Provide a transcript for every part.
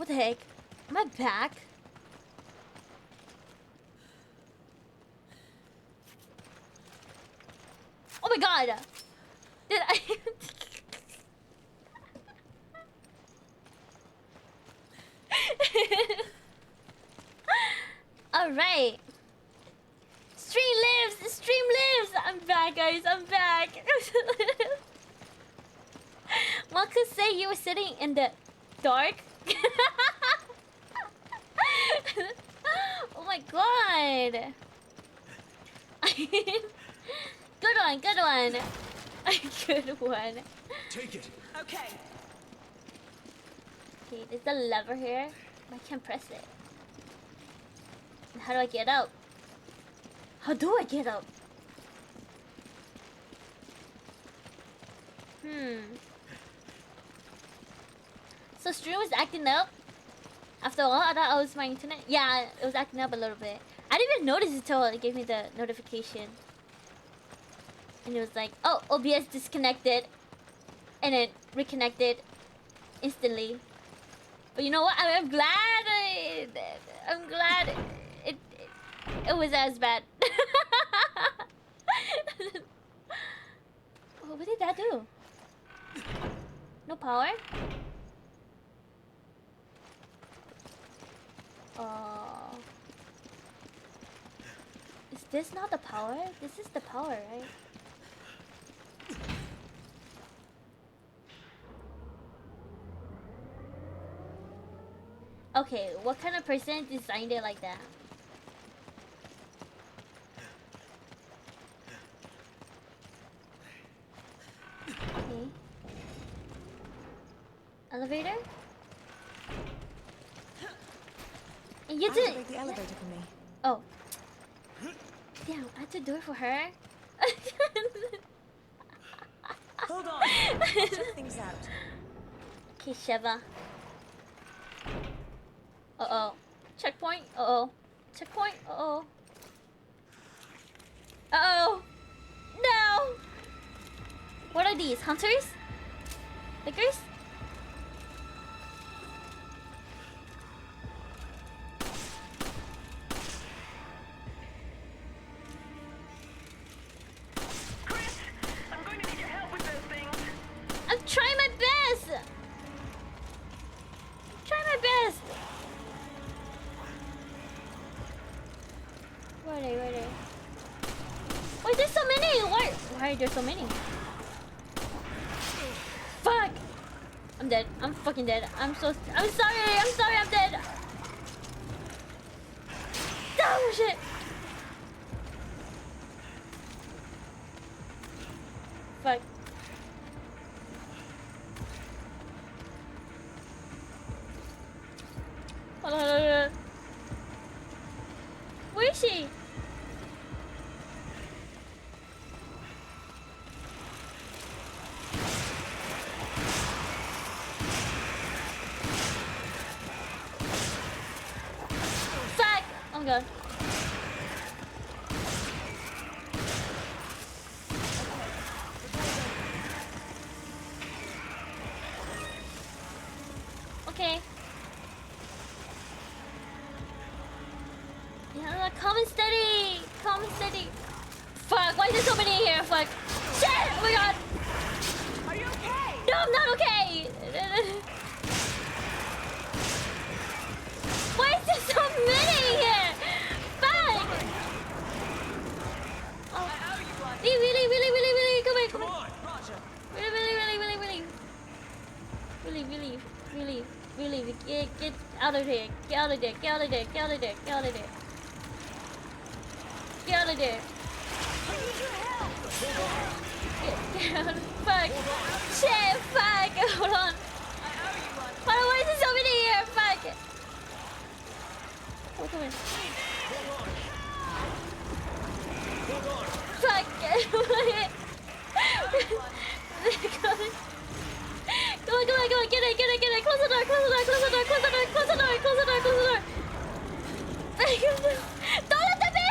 What the heck? Am I back? Oh my god! Did I... Alright. Stream lives! The stream lives! I'm back, guys. I'm back. One could say you were sitting in the dark. Oh my god. Good one, good one. Good one. Take it. Okay. Okay, there's a lever here. I can't press it. How do I get up? How do I get up? So stream was acting up. After all, I thought I was my internet. Yeah, it was acting up a little bit. I didn't even notice it until it gave me the notification. And it was like, oh, OBS disconnected. And then reconnected instantly. But you know what? I'm glad. I'm glad it was as bad. Oh, what did that do? No power? Oh. Is this not the power? This is the power, right? Okay, what kind of person designed it like that? Okay. Elevator? And you did Activate the elevator for me. Oh. Damn, I had to do it for her? Hold on. I'll check things out. Okay, Sheva. Uh-oh. Checkpoint? Uh-oh. Checkpoint? Uh-oh. Uh-oh. No! What are these? Hunters? Lickers? Chris, I'm going to need your help with those things. I'm trying my best! Try my best! Where are they? Where are they? Why is there so many? Why are there so many? Fuck! I'm dead. I'm fucking dead. I'm sorry. I'm sorry. I'm dead. Oh shit! Fuck. Hold on, hold on, hold on. Where is she? Fuck! Oh my god. Okay. Yeah, calm and steady. Calm and steady. Fuck, why is there so many in here? Fuck. Shit! Oh my god. Are you okay? No, I'm not okay. Why is there so many in here? Fuck. Oh. Really, come here, come Come here. on. Roger. Really, get out of here, get out of there, get out of there, get out of there, get out of there. Get out of there. I need your help. Get out. Fuck. Shit, fuck. Hold on. Why is there so many here? Fuck. Oh, come in. Fuck. Come on, get it. Close the door. Don't let them in.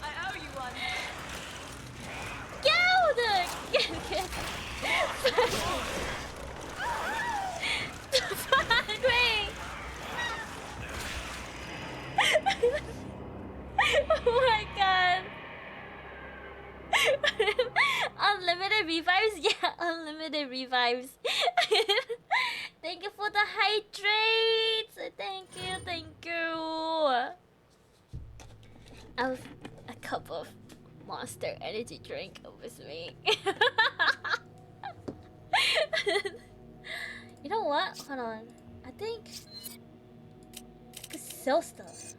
I owe you one. Get out. Get. Fuck. Wait. vibes. Thank you for the hydrates. Thank you, thank you. I have a cup of Monster energy drink with me. You know what? Hold on. I think I could sell stuff.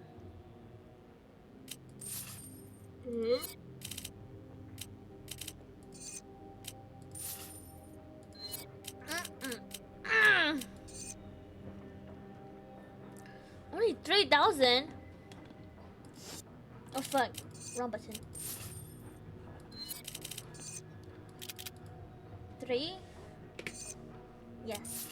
Only 3,000. Oh fuck! Wrong button. 3. Yes.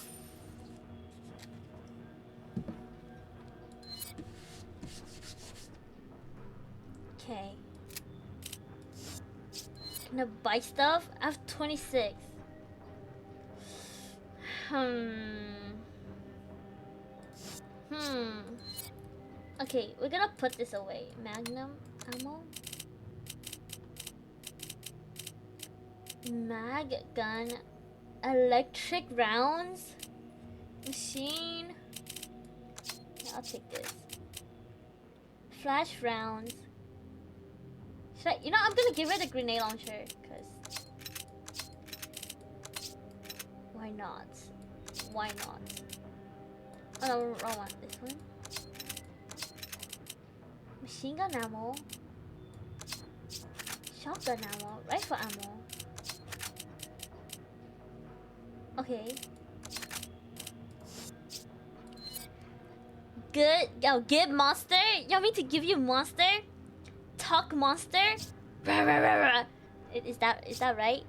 Okay. Can I buy stuff? I have 26. Okay, we're gonna put this away. Magnum ammo. Mag gun. Electric rounds. Machine. Yeah, I'll take this. Flash rounds. Should I? You know, I'm gonna give her the grenade launcher, cause why not? Why not? Oh no, wrong one. This one. Machine gun ammo. Shotgun ammo. Rifle ammo. Okay. Good. Yo, good monster. You want me to give you monster? Talk monster? Rah, rah, rah, rah. Is that right?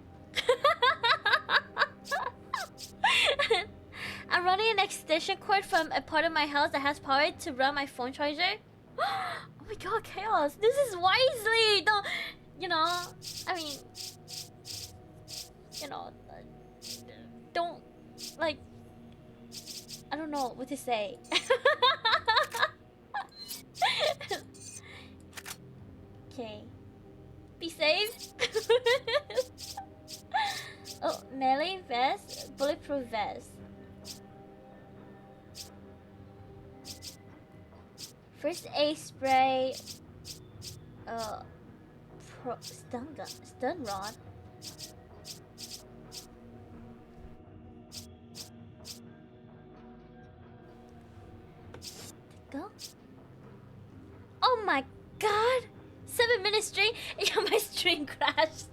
I'm running an extension cord from a part of my house that has power to run my phone charger. Oh my god, chaos. This is wisely. Don't, you know, I mean, you know, don't, like, I don't know what to say. Okay. Be safe. Oh, melee vest, bulletproof vest. First aid spray. Stun gun, stun rod. Go. Oh my god! 7-minute stream. Yeah, my stream crashed.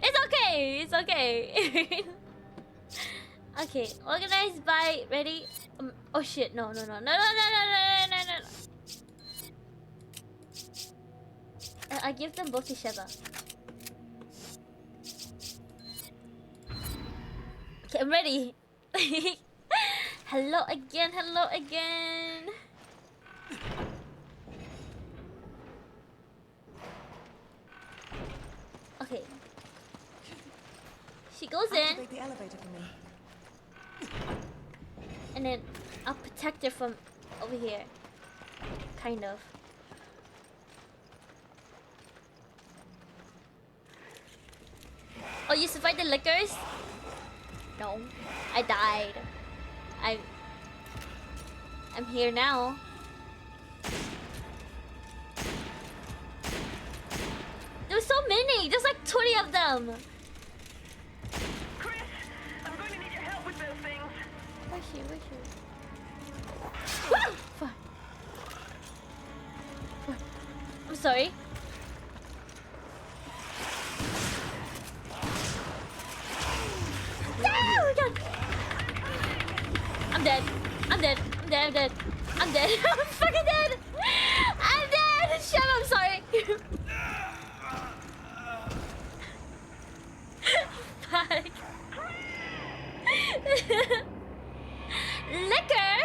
It's okay. It's okay. Okay, organized by ready. Oh shit! No. I give them both to Sheba. Okay, I'm ready. Hello again. Hello again. Okay. She goes in. Activate the elevator for me. And then I'll protect her from over here. Kind of. Oh, you survived the liquors? No. I died. I'm here now. There's so many! There's like 20 of them! Chris, I'm going to need your help with those things. Where's she? Where's she? Ah! Fuck. Fuck. I'm sorry. No! God. I'm dead. I'm dead. I'm dead. I'm dead. I'm dead. I'm fucking dead! I'm dead! Shut up, I'm sorry. Fuck. Liquor?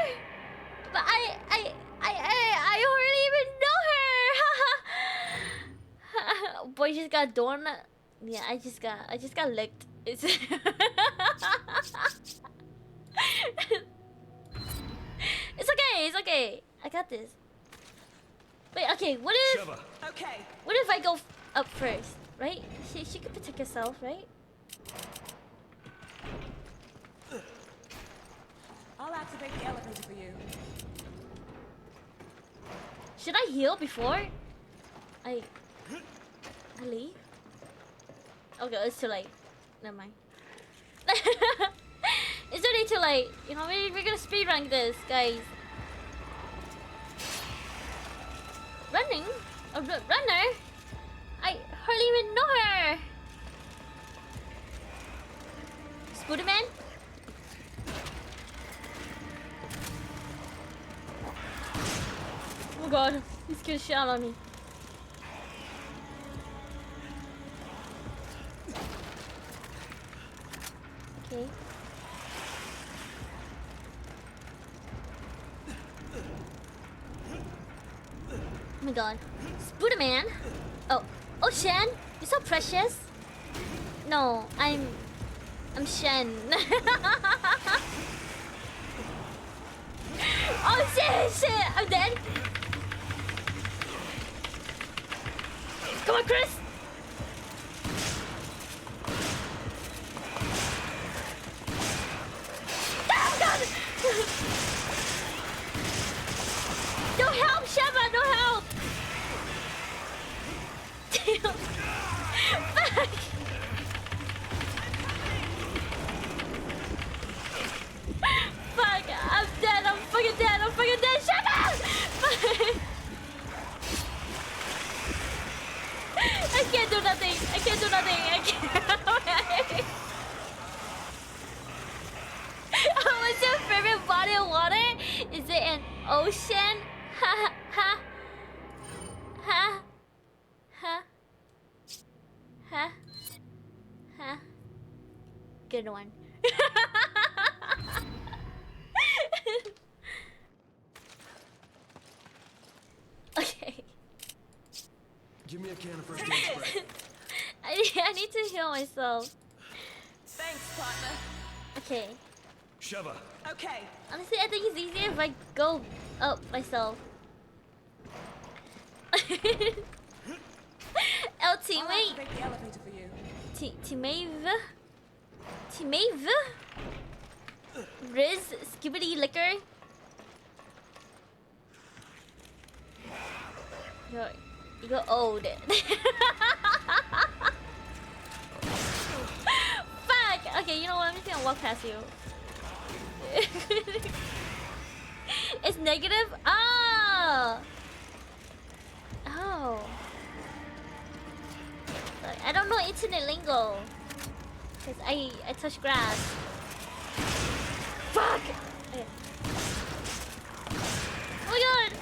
But I already even know her. Boy, she's got donut. Yeah, I just got licked. It's It's okay. It's okay. I got this. Wait. Okay. What if? Okay. What if I go up first? right? She could protect herself, right? I'll activate the elevator for you. Should I heal before I leave? Okay, it's too late. Never mind. It's already too late. You know, we're gonna speedrun this, guys. Running? A runner? I hardly even know her. Spooderman? Oh god, he's gonna shot on me. Okay. Oh my god. Spooderman? Oh, Shen? You're so precious. No, I'm Shen. Oh shit, I'm dead. Come on, Chris. Oh god. No help, Sheva, no help. Damn. Fuck. Fuck, I'm dead, I'm fucking dead, Sheva! Fuck. I can't do nothing, I can't. Oh, what's your favorite body of water? Is it an ocean? Ha ha ha ha ha ha. Good one. Okay. Give me a can of first aid spray. I need to heal myself. Thanks, partner. Okay. Sheva. Okay. Honestly, I think it's easier if I go up myself. I'll teammate. activate the elevator for you. Teammate. Riz, skibbity liquor. You're old. Fuck! Okay, you know what? I'm just gonna walk past you. It's negative? Oh! Oh. Sorry, I don't know internet lingo. Because I touch grass. Fuck! Okay. Oh my god!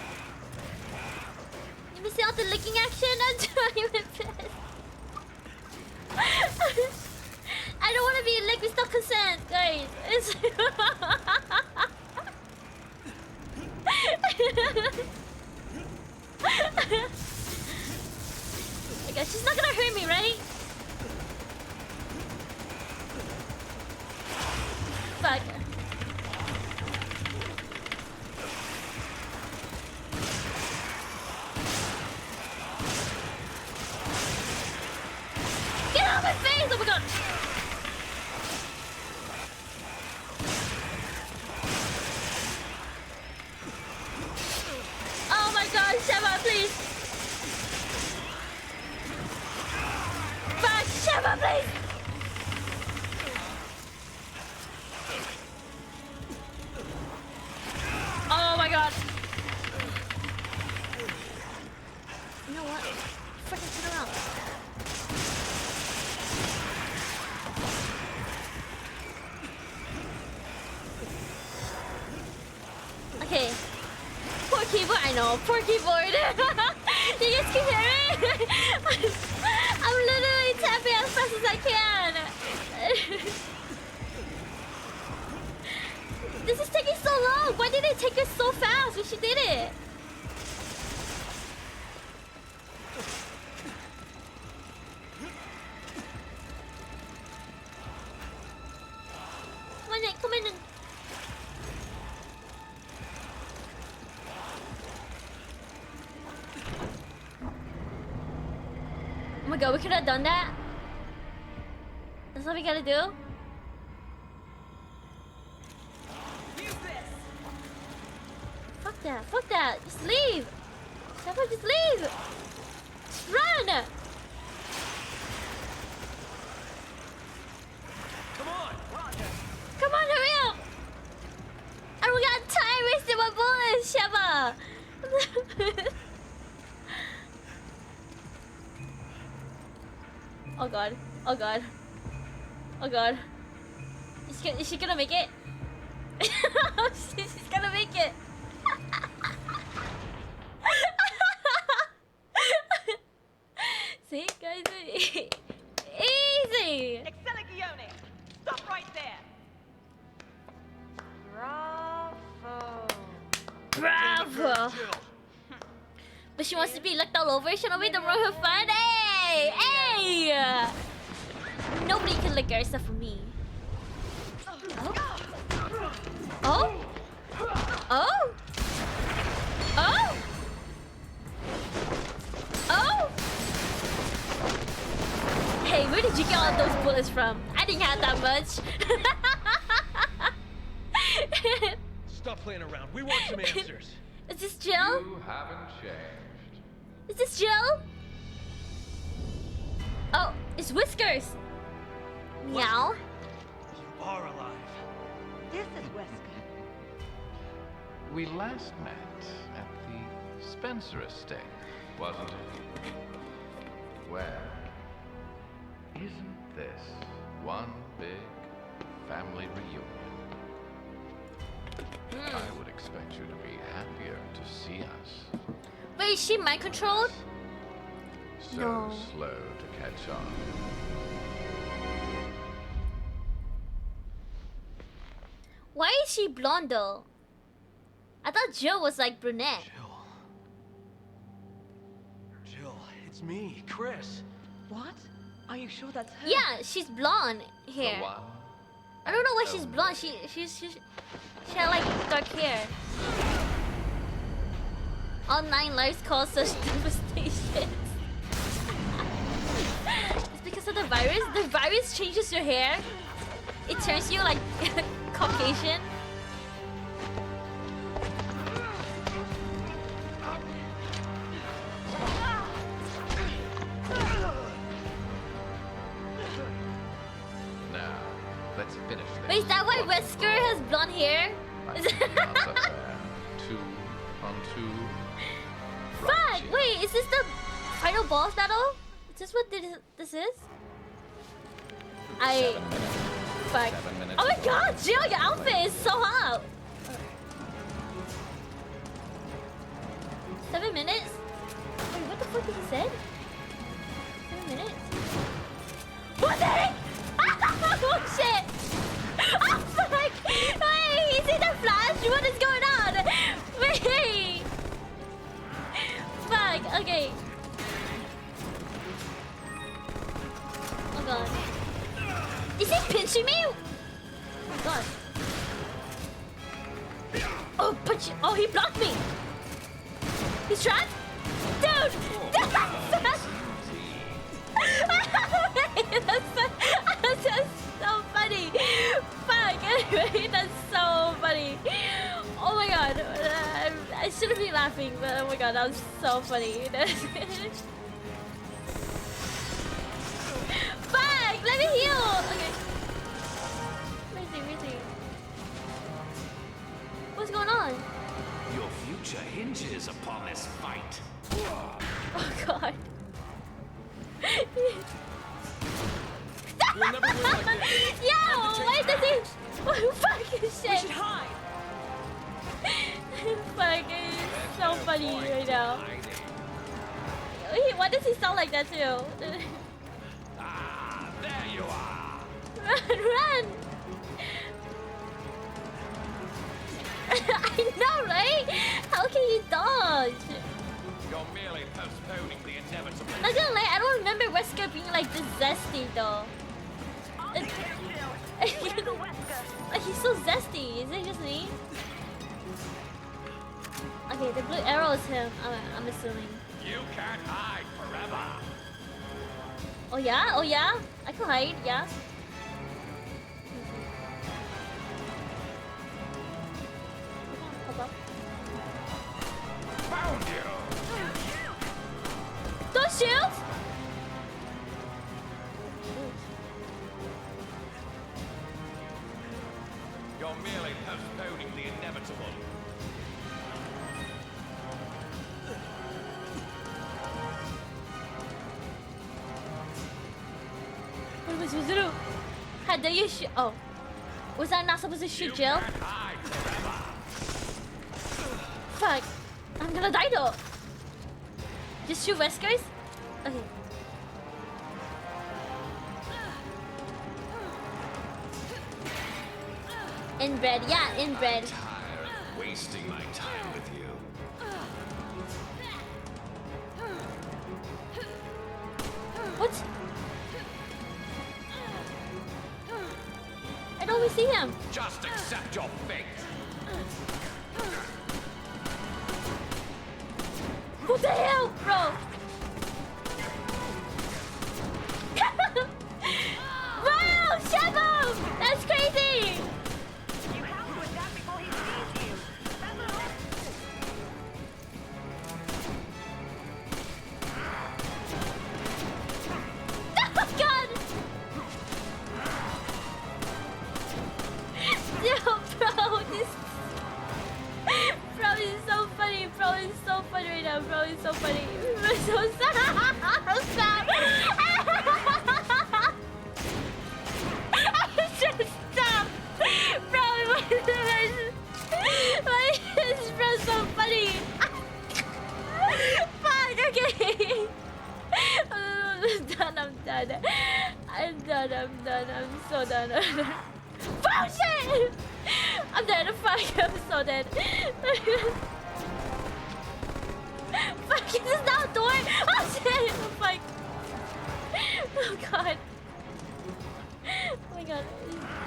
Let me see all the licking action. I'm trying my best. I don't want to be licked without consent, guys. It's I guess she's not gonna hurt me, right? Fuck. Get out of my face! Oh my god! Oh my god, Sheva, please! Fuck, Sheva, please! Oh my god! You know what? Freaking turn around. Okay. Poor keyboard, I know. Poor keyboard. You guys can hear it? I'm literally tapping as fast as I can. This is taking so long. Why did it take us so fast when she did it? Come in. Oh my god, we could have done that. That's what we gotta do. Use this. Fuck that, fuck that. Just leave. Shepard, just leave. Just run. Come on! Come on, hurry up. I don't got time wasting my bullets, Shepard. Oh god, oh god. Oh god. Is she gonna make it? She's gonna make it. See, guys, easy. Excelligione! Stop right there! Bravo! Bravo. But she wants to be looked all over. She don't make the room her fun. Hey, hey. Nobody can lick her except for me. Oh? Oh? Oh? Oh? Hey, where did you get all those bullets from? I didn't have that much. Stop playing around. We want some answers. Is this Jill? You haven't changed. Is this Jill? Oh, it's Whiskers. Meow. You are alive. This is Wesker. We last met at the Spencer estate, wasn't it? Well, isn't this one big family reunion? I would expect you to be happier to see us. Wait, is she mind controlled? So No. slow to catch on. Why is she blonde though? I thought Jill was like brunette. Jill, it's me, Chris. What? Are you sure that's her? Yeah, she's blonde hair. The one I don't know why she's blonde. She had like dark hair. All 9 lives cause such devastations. It's because of the virus. The virus changes your hair. It turns you like Caucasian. Now, let's finish this. Wait, is that why Wesker has blonde hair? I think that's up there. 2 on 2. Fuck! Wait, is this the final boss battle? Is this what this is? I... 7 minutes. Fuck. 7 minutes. Oh my god, Jill, your outfit is so hot! 7 minutes? Wait, what the fuck did he say? 7 minutes? What the heck? Oh shit! Oh fuck! Wait, is it a flash? What is going on? Wait! Fuck, okay. Oh god. Is he pinching me? Oh my god. Oh, punch! Oh, he blocked me! He's trapped? Dude! That's so funny! Fuck! Anyway, that's so funny! Oh my god! I shouldn't be laughing, but oh my god, that was so funny! Fuck! Let me heal! Okay. Where's he? What's going on? Your future hinges upon this fight. Oh god. We'll never win like this. Yo! Why does he... Oh, fucking We shit! should hide. Fuck, it's so funny right now. Why does he sound like that too? Ah, there you are. Run! I know, right? How can you dodge? You're merely postponing the inevitable. Not gonna lie, I don't remember Wesker being like this zesty though. I'll take care of Jill. Handle Wesker. Like, he's so zesty, is it just me? Okay, the blue arrow is him, I'm assuming. You can't hide forever. Oh yeah? Oh yeah? I can hide, yeah. Pop up. Found you! Don't shoot! You're merely postponing the inevitable. What am I supposed to do? How dare you shoot? Oh. Was I not supposed to shoot Jill? Can't hide forever. Fuck. I'm gonna die though. Just shoot Weskers? Okay. Inbred, yeah, inbred. Tired of wasting my time with you. What? I don't even see him. Just accept your fate. What the hell, bro? Wow, Shadow! That's crazy! You have to attack before he sees you. That's all. Oh god! Yo, bro, this... Bro, is so funny. Bro, is so funny right now. Bro, is so funny. Bro, is so sad. Stop. Just stop. Bro, why is bro so funny? Fuck, okay. I'm done, I'm done. I'm done, I'm done. I'm so done. Oh shit! I'm dead. Fuck, I'm so dead. Fuck, is this not door? Oh shit! Oh fuck. Oh god. Oh my god.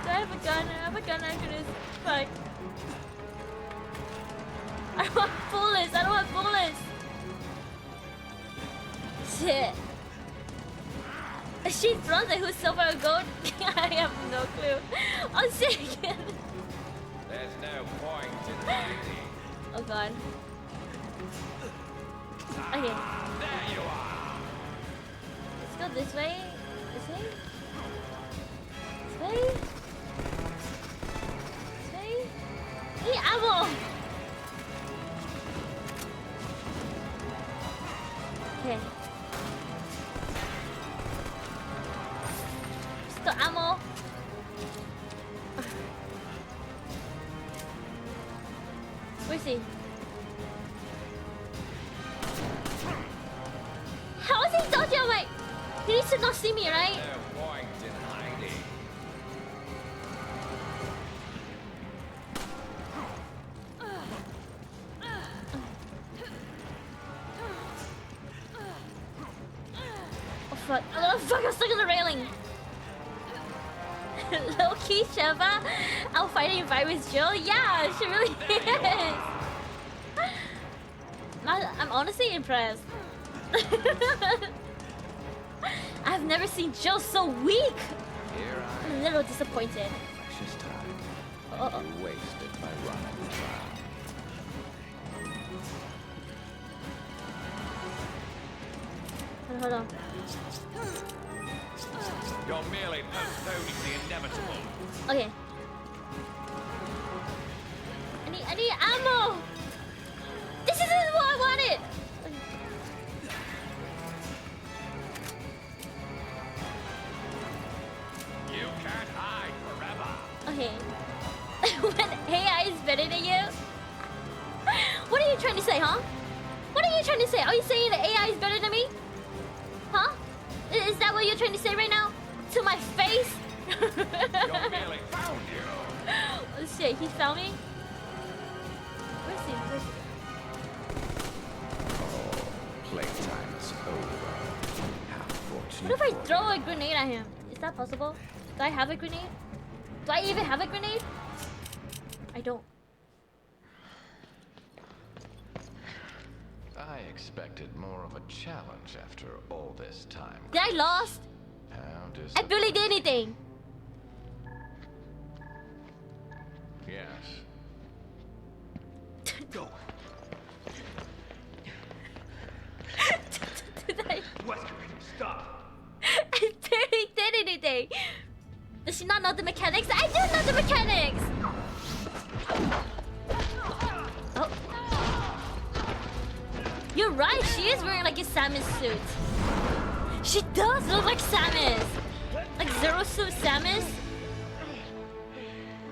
Do I have a gun? I have a gun after this. Fuck. I don't want bullets. I don't want bullets. Shit. Is she bronze? Who's silver or gold? I have no clue. Oh shit. There's no point in hiding. Oh god. Okay. There you are. Let's go this way. This way? This way? This way? Hey, ammo! Okay. Just ammo. Where's he? How is he dodging away? He needs to not see me, right? No point in hiding. Oh fuck. Oh fuck, I'm stuck on the railing. Low-key Sheva out fighting Virus Jill? Yeah, she really is. I'm honestly impressed. I've never seen Jill so weak. Here I'm a little disappointed. precious time. Uh-oh. You waste it by running around. Hold on. You're merely postponing the inevitable. Okay. I need ammo. This isn't what I wanted. You can't hide forever. Okay. When AI is better than you? What are you trying to say, huh? What are you trying to say? Are you saying that AI is better than me? Huh? Is that what you're trying to say right now? To my face? You're merely found you. Oh shit, he found me? Where's he? Where's he? Playtime is over. How fortunate. What if I for throw a grenade at him? Is that possible? Do I have a grenade? Do I even have a grenade? I don't. I expected more of a challenge after all this time. Did I lost? How I barely did anything. Yes. Go. Wesker, stop. I barely did anything. Does she not know the mechanics? I do know the mechanics. Oh. You're right. She is wearing like a Samus suit. She does look like Samus. Like Zero Suit Samus.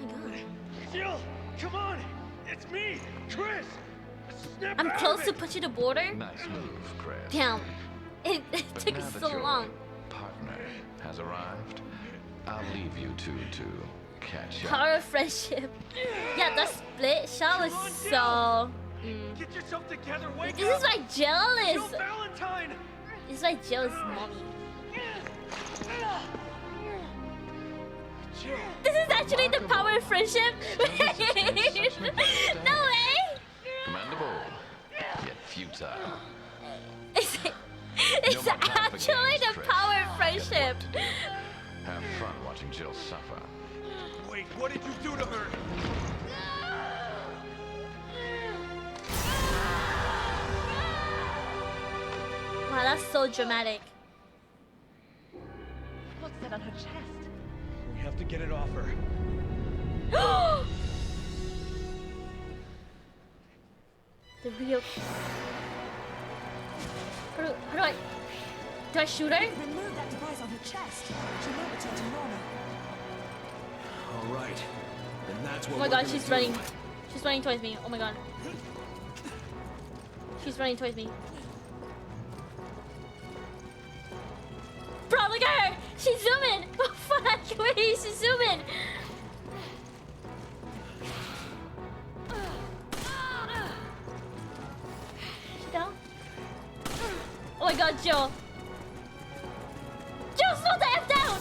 Oh my god. Jill, come on. It's me, Chris. Snap I'm out close of to it. pushing the border. Nice move, Chris. Damn. It But took now that so your long. partner has arrived, I'll leave you two to catch up. Power of friendship. Yeah, the split shot was so. Get yourself together. Wake This up. is why Jill Jill is. Valentine. This is why Jill is mommy. Jill. This is actually the power of friendship. No way. Commendable, yet futile. It's No more time for actually games, the Chris. power of Get work friendship. to do. Have fun watching Jill suffer. Wait, what did you do to her? Wow, that's so dramatic. What's that on her chest? We have to get it off her. The real. How do I shoot her? Remove that device on her chest. She will return to normal. All right. And that's what Oh my we're god, gonna she's do. running. She's running towards me. Oh my god. She's running towards me. Bro, look at her! She's zooming! Oh fuck! Wait, she's zooming! She down? Oh my god, Jill! Jill, slow the F down!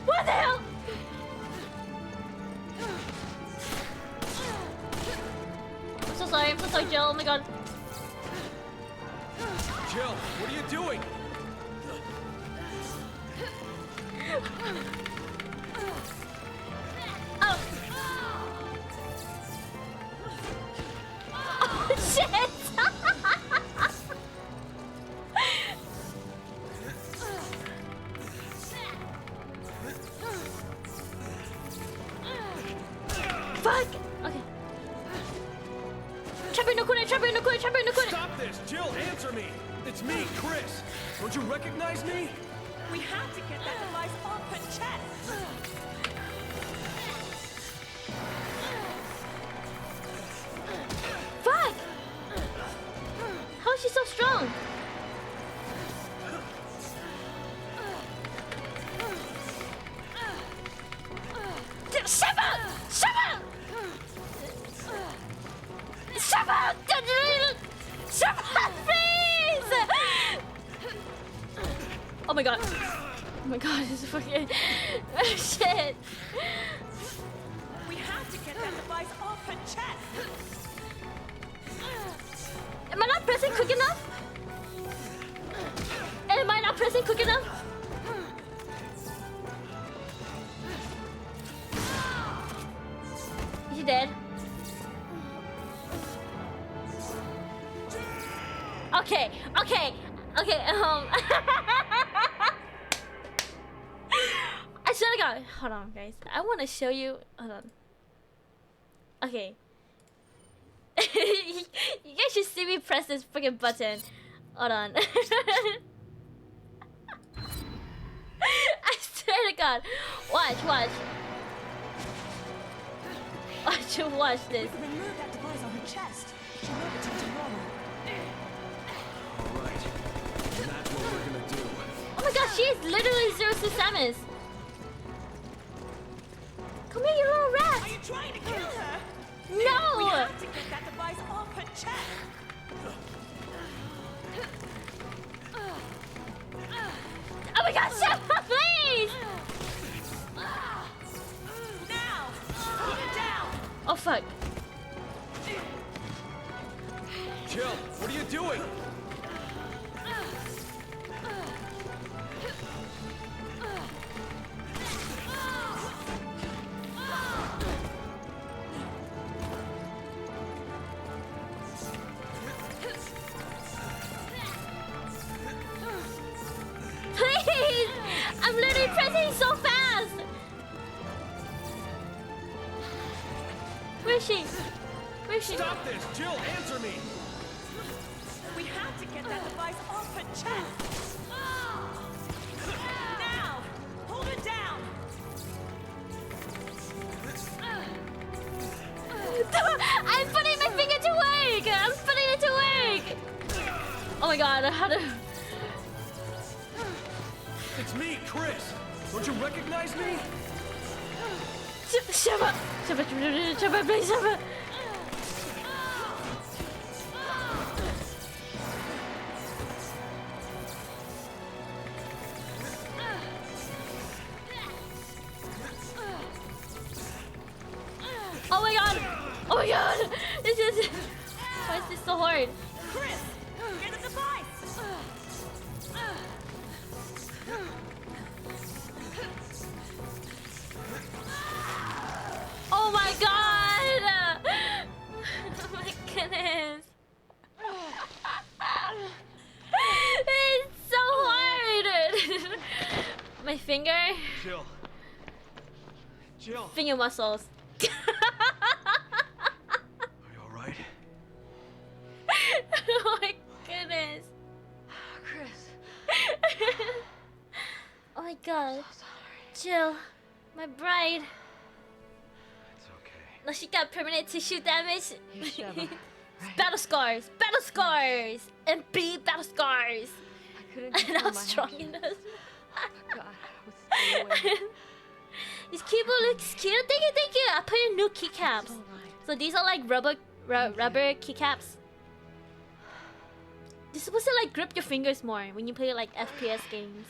What the hell? I'm so sorry, Jill. Oh my god. Jill, what are you doing? Oh. Oh shit! Fuck! Okay. Trap her in the corner, trap her in the corner, trap her in the corner! Stop this! Jill, answer me! It's me, Chris! Don't you recognize me? We have to get that device off her chest. Fuck! How is she so strong? Shut up! Shut up! Shut up! Shut up, please! Oh my god. Oh my god, this is fucking... shit. We have to get that device off her chest. Am I not pressing quick enough? Am I not pressing quick enough? Is she dead? Okay, okay, okay, I should have got... Hold on, guys. I want to show you... Hold on. Okay. You guys should see me press this freaking button. Hold on. I swear to God. Watch, watch. Watch this. Remove that device on her chest. She will return to normal. All right. And that's what we're gonna do. Oh my God, she is literally Zero Suit Samus. Come here, you little rat. Are you trying to kill her? No. We have to get that device off her chest. Oh my God, shut up, please. Now, put it down. Oh fuck. I'm literally pressing so fast. Where is she? Where is she? Stop this! Jill, answer me! We have to get that device off her chest. Now, hold her down. I'm putting my finger to work. I'm putting it to work. Oh my god, how to... It's me, Chris! Don't you recognize me? Shut up! Shut up, please, shut up! Oh my god! Oh my god! This is... Why is this so hard? Chris, get the device. Oh my god! Oh my goodness! It's so hard! My finger... Jill. Jill. Finger muscles. Are you alright? Oh my goodness! Chris. Oh my god. So sorry. Jill, my bride. It's okay. No, she got permanent tissue damage. You Sheva, right? Battle scars! Battle scars! And B battle scars! I couldn't And control how my strong actions. it is. Oh my god, I was so away. This keyboard looks cute. Thank you, thank you. I put in new keycaps. All right. So these are like rubber keycaps. You're supposed to like grip your fingers more when you play like FPS games.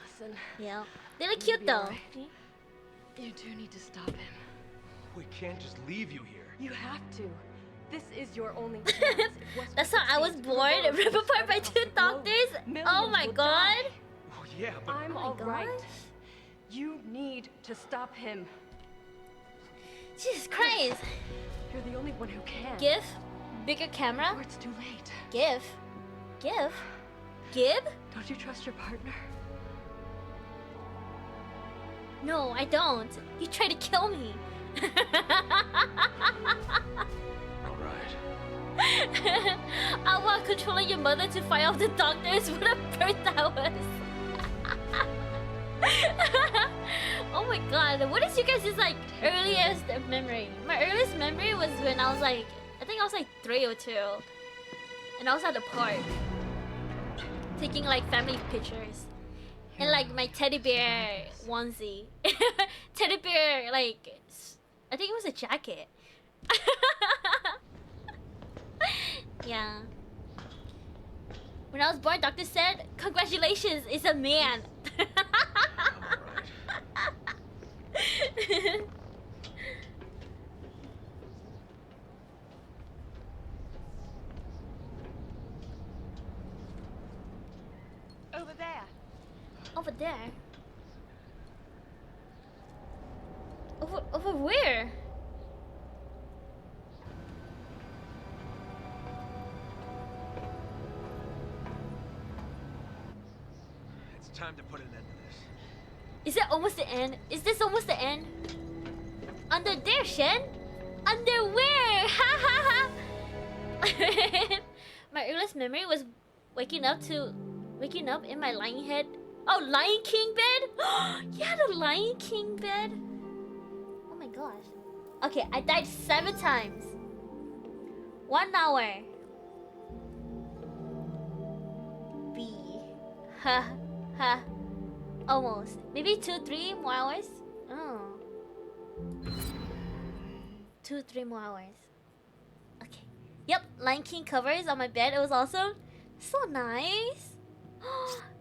Listen, Yeah. They look You'll cute be though. alright. you do need to stop him. We can't just leave you here. You have to. This is your only chance. If West That's how I was succeeds, born. regardless Ripped of apart by across two the globe, doctors. Oh millions my will god. die. Oh yeah, but I'm Oh my alright. gosh. You need to stop him. Jesus Christ. You're the only one who can. Give. Bigger camera. Or it's too late. Give. Give. Give. Don't you trust your partner? No, I don't. You tried to kill me. Alright. I want controlling your mother to fight off the doctors. What a birth that was. Oh my god. What is you guys' like earliest memory? My earliest memory was when I was like, I think I was like 3 or 2. And I was at the park. Taking like family pictures. And like my teddy bear onesie. Teddy bear, like, I think it was a jacket. Yeah. When I was born, doctor said, congratulations, it's a man. Over there. Over there? Over where? it's time to put an end to this. Is it almost the end? Is this almost the end? Under there, Shen? Under where? Ha ha ha! My earliest memory was waking up in my Lion Head. Oh, Lion King bed? Yeah, the Lion King bed. Oh my gosh. Okay, I died 7 times. 1 hour. B. Ha ha. Almost. Maybe 2-3 more hours? Oh. 2-3 more hours. Okay. Yep, Lion King covers on my bed. It was awesome. So nice.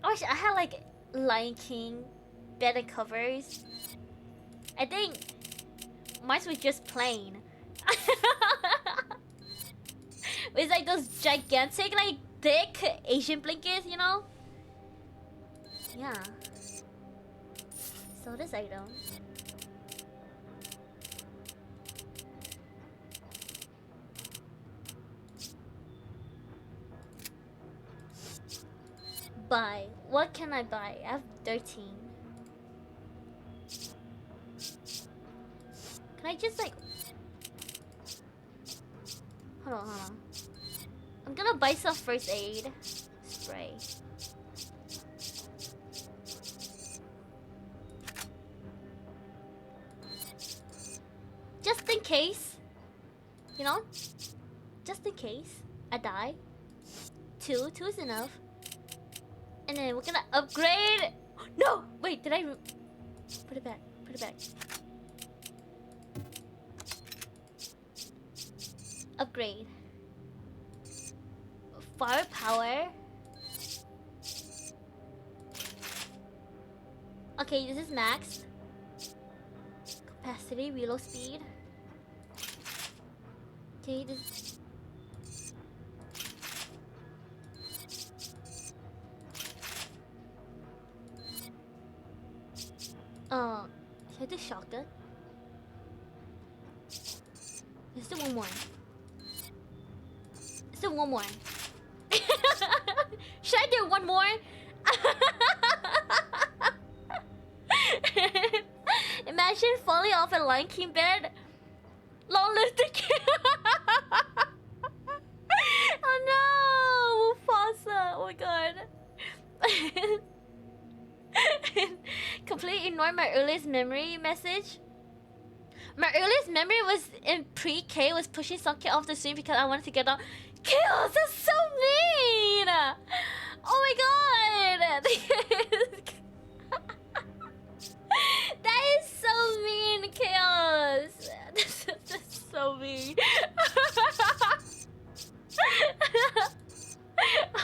I wish I had like Lion King bed and covers. I think mine was just plain. It's like those gigantic, like thick Asian blankets, you know? Yeah. So this item. Bye. What can I buy? I have 13. Can I just like... Hold on. I'm gonna buy some first aid spray. Just in case. You know? Just in case I die. Two is enough. And then we're gonna upgrade. No! Wait, did I... Put it back. Upgrade. Firepower. Okay, this is maxed. Capacity, reload speed. Okay, this... should I do shotgun? Let's do one more. Should I do one more? Imagine falling off a Lion King bed. Long live the king. Oh no, Mufasa. Oh my god. Completely ignore my earliest memory message. My earliest memory was in pre-K, was pushing some kid off the swing because I wanted to get on. Chaos, that's so mean! Oh my god! That is so mean, Chaos! That's so mean.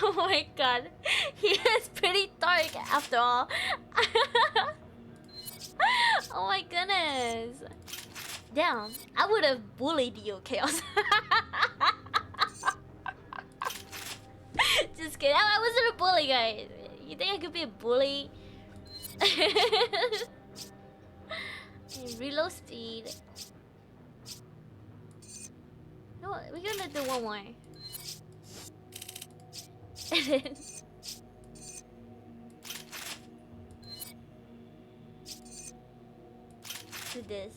Oh my god. He is pretty dark after all. Oh my goodness. Damn, I would have bullied you, Chaos. Just kidding. I wasn't a bully, guys. You think I could be a bully? Reload speed. No, we're gonna do one more. And then do this.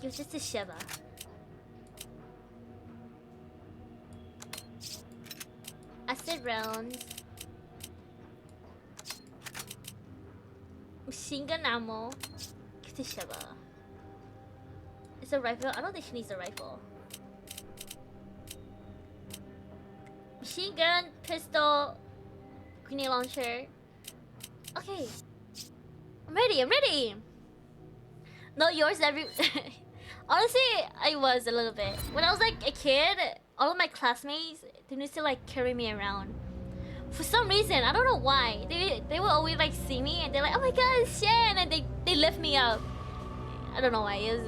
Give this to Sheva. Acid rounds. Machine gun ammo. Give to Sheva. It's a rifle. I don't think she needs a rifle. Machine gun, pistol, grenade launcher. Okay. I'm ready. No, yours every... Honestly, I was a little bit. When I was like a kid, all of my classmates, they used to like carry me around. For some reason, I don't know why. They would always like see me and they're like, oh my god, it's Shen! And they lift me up. I don't know why. It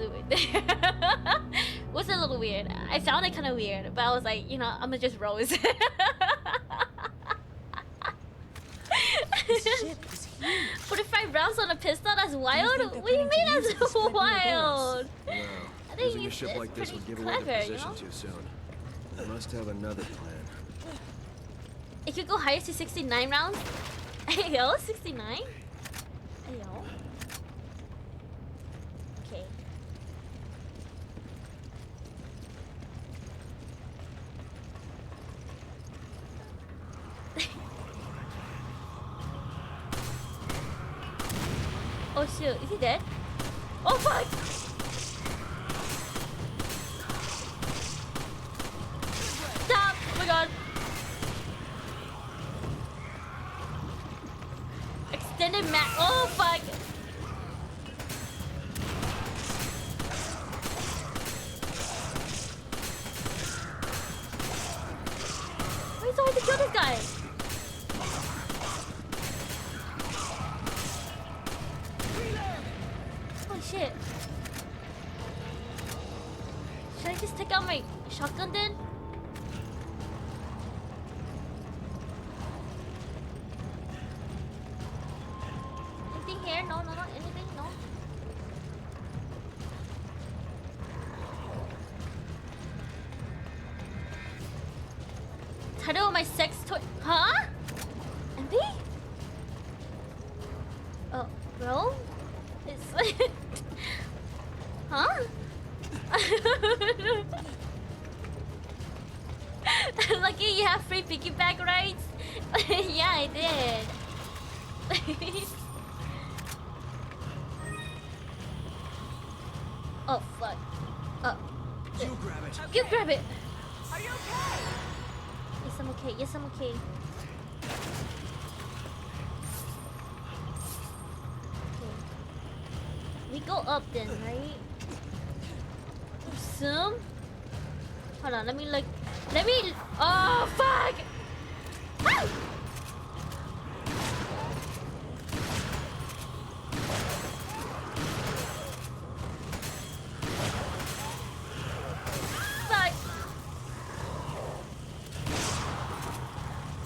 was a little weird. I found it kind of weird, but I was like, you know, I'm gonna just Rose. This ship is huge. 45 rounds on a pistol? That's wild? What do you mean that's wild? Wow. I think Using a ship like this would give away the clever, position you know? too soon. We must have another plan. It could go higher to 69 rounds. Ayo, 69? Ayo. Okay. Oh shoot, is he dead? Oh fuck! Stop! Oh my god! Extended map. Oh fuck! Wait, so I have to kill this guy! Oh shit. Should I just take out my shotgun then? title of my sex toy. Huh? MB? Oh, bro? It's like. Huh? Lucky you have free piggyback rides. Yeah, I did. Oh fuck. Oh. You grab it. You grab it. Are you okay? Yes, I'm okay. Yes, I'm okay. Okay. We go up then, right? Zoom? Hold on, let me look. Let me. Oh, fuck! Ah! Fuck!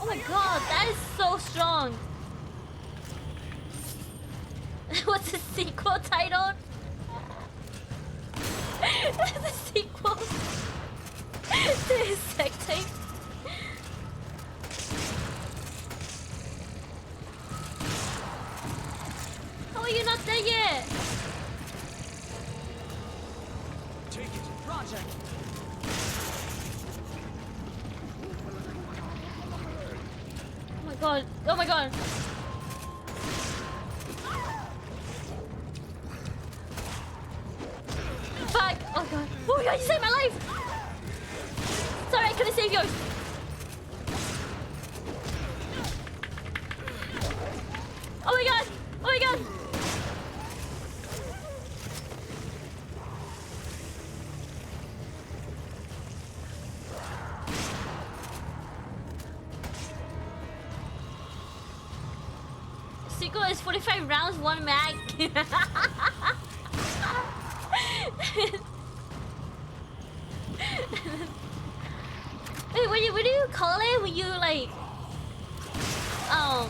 Oh my god, that is so strong! What's the sequel titled? The sequel to his sex tape. How are you not there yet? Take it. Roger. Oh my god. Oh my god. Fuck. Oh god. Oh my god, you saved my life. Sorry, I couldn't save yours. Oh my god. Oh my god. Sequel is 45 rounds, 1 mag. Wait, what do you call it when you like oh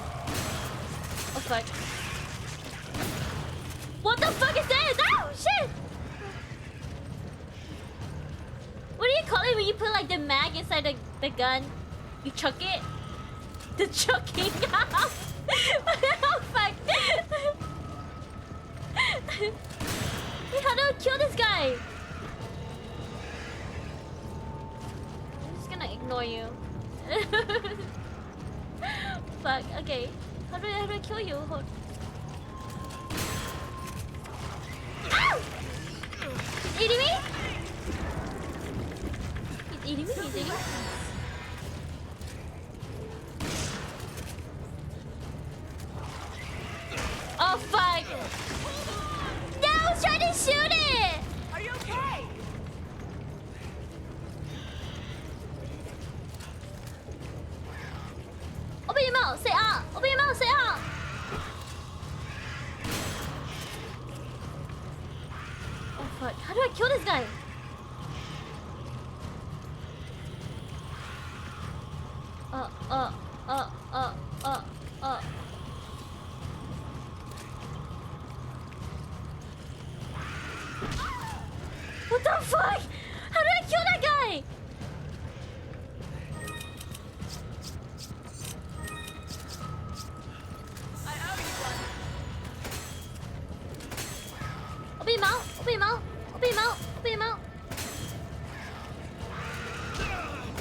fuck. What the fuck is this? Oh shit! What do you call it when you put like the mag inside the gun? You chuck it? The chucking. Oh fuck. Wait, how do I kill this guy? I'm just gonna ignore you. Fuck, okay. How do I kill you? Hold. Ow! He's eating me? He's eating me? He's eating me? Oh fuck! No, I was trying to shoot it! Are you okay? Open your mouth, say ah! Open your mouth, say ah! Oh fuck, how do I kill this guy? What the fuck? How did I kill that guy? I owe you one. Open your mouth, open your mouth, open your mouth, open your mouth.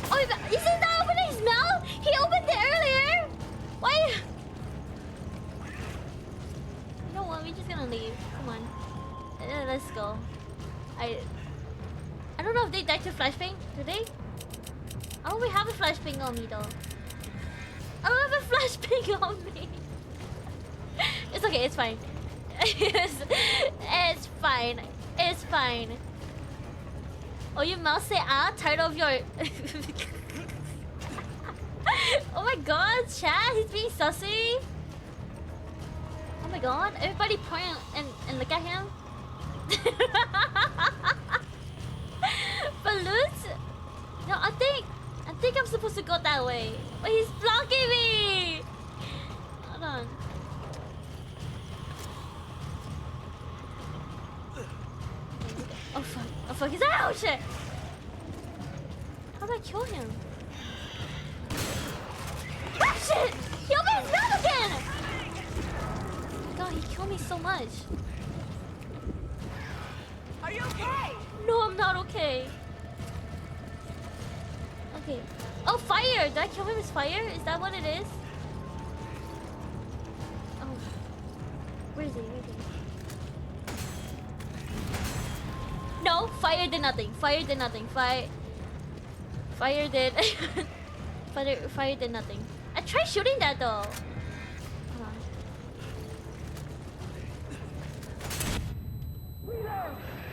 Oh, is he not opening his mouth? He opened it earlier. Why? You know what? We're just gonna leave. Come on. Let's go. I don't know if they died to flashbang. Do they? I don't really have a flashbang on me though. I don't have a flashbang on me. It's okay. It's fine. It's fine. It's fine. Oh, your mouse say ah? Title of your... Oh my god, chat, he's being sussy. Oh my god, everybody point and look at him. Balloons? No, I think I'm supposed to go that way. But he's blocking me! Hold on. Oh fuck. Oh fuck, he's out! Oh shit! How do I kill him? shit! He opened his mouth again! Oh my god, he killed me so much. Are you okay? No, I'm not okay. Okay. Oh, fire! Did I kill him with fire? Is that what it is? Oh. Where is he? Where is he? No, fire did nothing. Fire did nothing. Fire did... fire did nothing. I tried shooting that though. Hold on.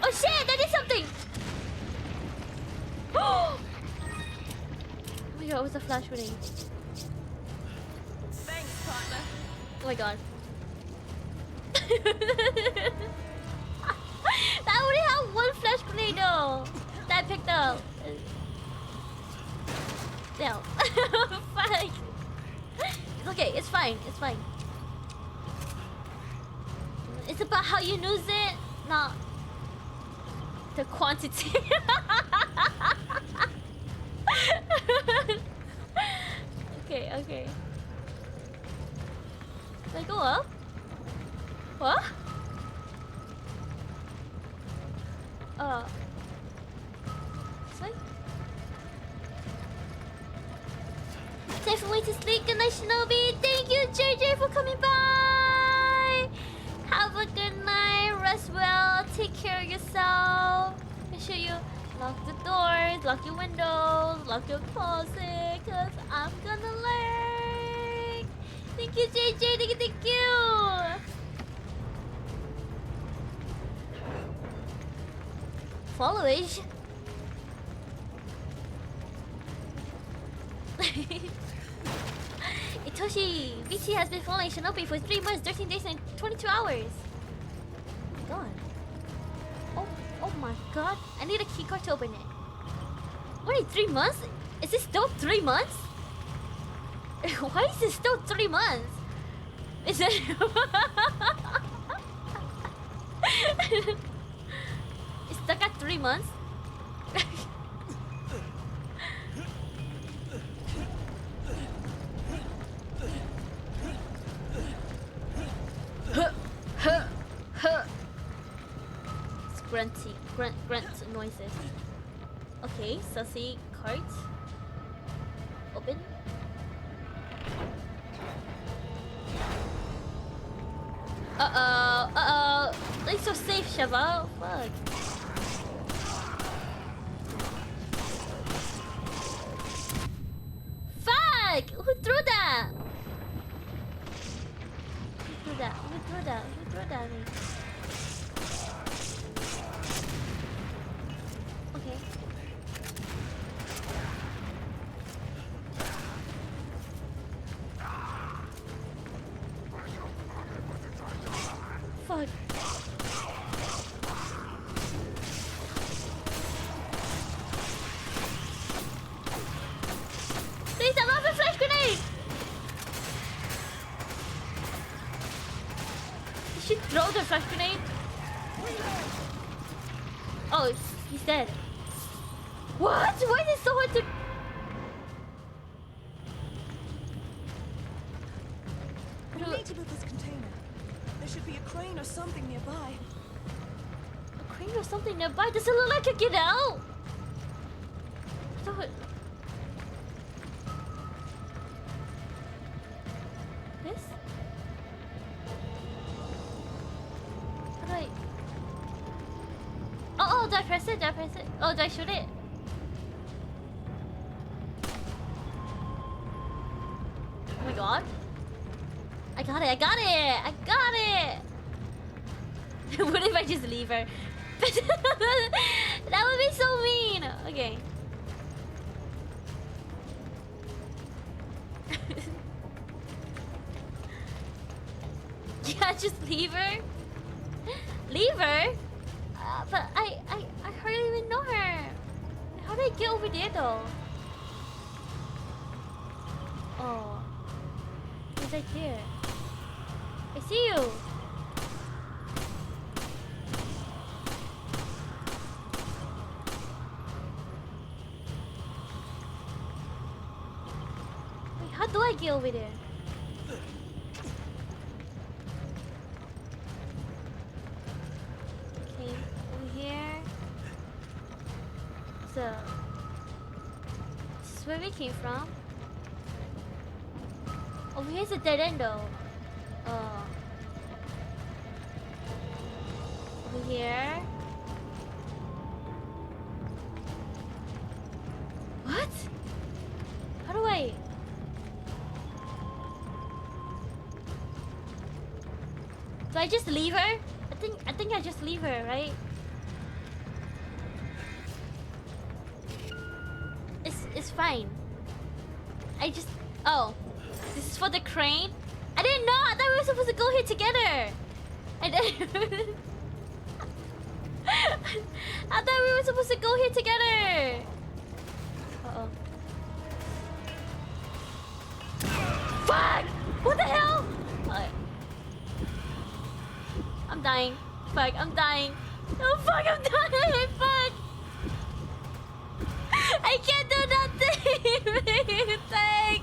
Oh shit! That did something! Oh my god, it was a flash grenade. Thanks, partner. Oh my god. That only had one flash grenade though. That I picked up. No. Fuck. It's okay, it's fine, it's fine. It's about how you use it, not the quantity. Okay, okay. Did I go up? What? This way? Time for me to sleep. Good night, Shinobi. Thank you, JJ, for coming by. Have a good night. Rest well. Take care of yourself. Make sure you lock the doors, lock your windows, lock your closet, cause I'm gonna lurk. Thank you, JJ. Thank you, thank you. Followage. Itoshi, BT has been following Shinobi for 3 months, 13 days, and 22 hours. Oh my god. Oh my god. I need a keycard to open it. Only 3 months? Is it still 3 months? Why is it still 3 months? Is it... It's stuck at 3 months? It's grunty, grunt noises. Okay, sussy cards. Open. Uh-oh. It's so safe, Shava. Fuck. Fuck! Who threw that? Who threw that? Who threw that? Who threw that at me? Okay. Fuck. Please, I love a flash grenade! Did she throw the flash grenade? Oh, he's dead. What? Why is it so hard to... We need to move this container. There should be a crane or something nearby. A crane or something nearby? Does it look like I can get out? So this? How do I... Oh, do I press it? Do I press it? Oh, do I shoot it? Oh my god. I got it, I got it! I got it! What if I just leave her? That would be so mean! Okay. Yeah, just leave her? Leave her? But I hardly even know her. How did I get over there though? Oh. He's right there. I see you. Wait, how do I get over there? Okay, over here. So this is where we came from. Over here's a dead end though. Over here. What? How do I? Do I just leave her? I think I just leave her, right? It's fine. I just this is for the crane? I didn't know. I thought we were supposed to go here together. I didn't. I thought we were supposed to go here together. Uh-oh. Fuck! What the hell? I'm dying. Fuck, I'm dying. Oh fuck, I'm dying. Fuck. I can't do nothing. Thank.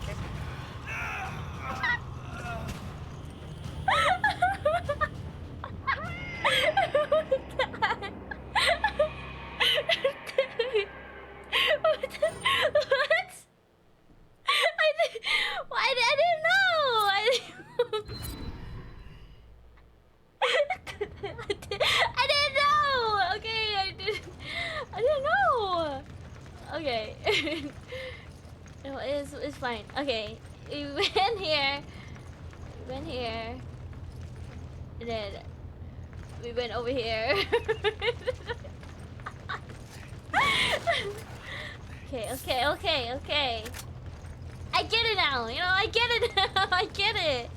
I didn't know. I didn't know. Okay, I didn't know. Okay. No, it's fine. Okay, we went here. And then we went over here. Okay. I get it now. You know, I get it now. I get it.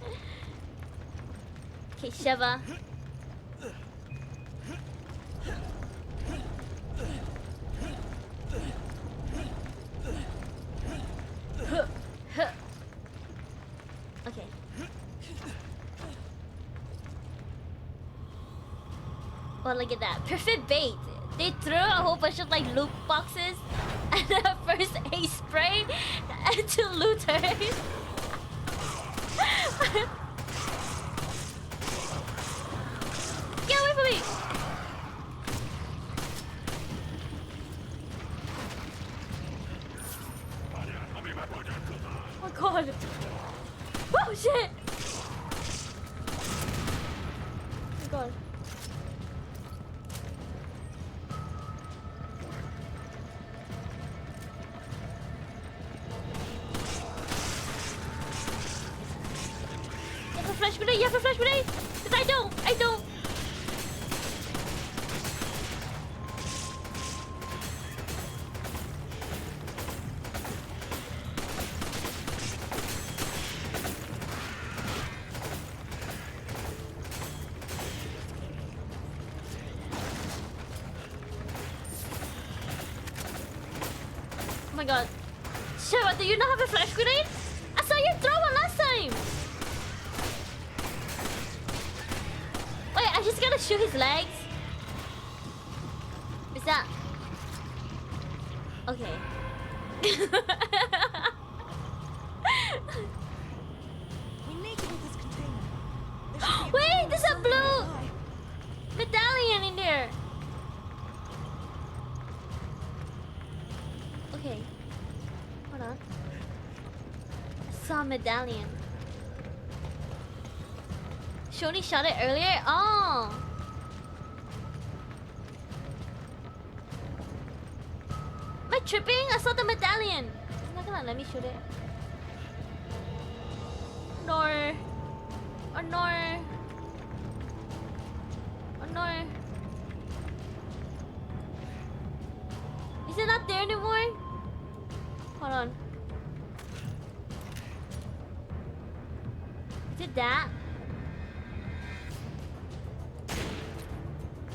Okay, Sheva. Okay. Oh, look at that. Perfect bait. They threw a whole bunch of like loot boxes and a first aid spray to looters. Get away from me! Oh god. Oh shit! Oh god. You have a flash grenade? Because I don't. Oh my god. Sheva, do you not have a flash grenade? I saw you throw one last time. Wait, I just gotta shoot his legs. Is that... Okay. We need to get this container. Wait, there's a blue medallion in there. Okay. Hold on. I saw a medallion. Shoni shot it earlier? Oh! Am I tripping? I saw the medallion! It's not gonna let me shoot it. No. Oh no. Oh no. Is it not there anymore? Hold on. Is it that?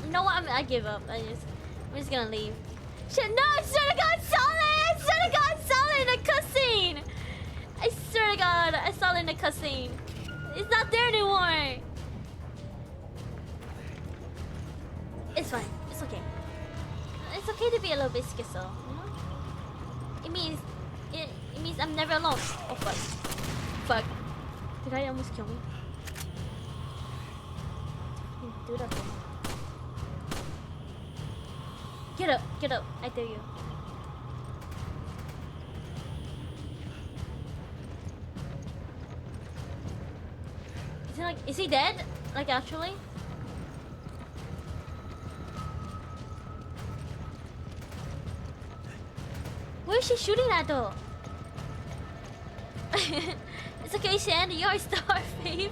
You know what? I give up. I'm just gonna leave. Shit! No! I swear to God, solid! I swear to God, solid in a cutscene. I swear to God, I saw it in a cutscene. It's not there anymore. It's fine. It's okay. It's okay to be a little bit schizo. You know? It means It means I'm never alone. Oh fuck. Fuck. Did I almost kill me? Do that thing. Get up, get up. I dare you. Is he like, is he dead? Like actually? Where is she shooting at though? It's okay, Sandy. You're a star, babe.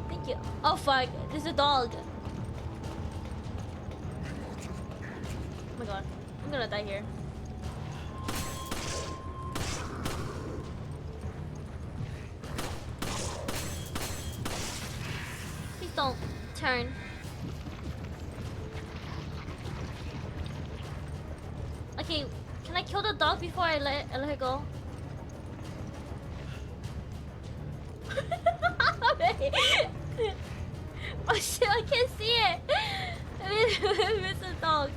Thank you. Oh fuck, there's a dog. Oh my god, I'm gonna die here. Please don't turn. Okay, can I kill the dog before I let her go? Oh shit, I can't see it. I miss the dog.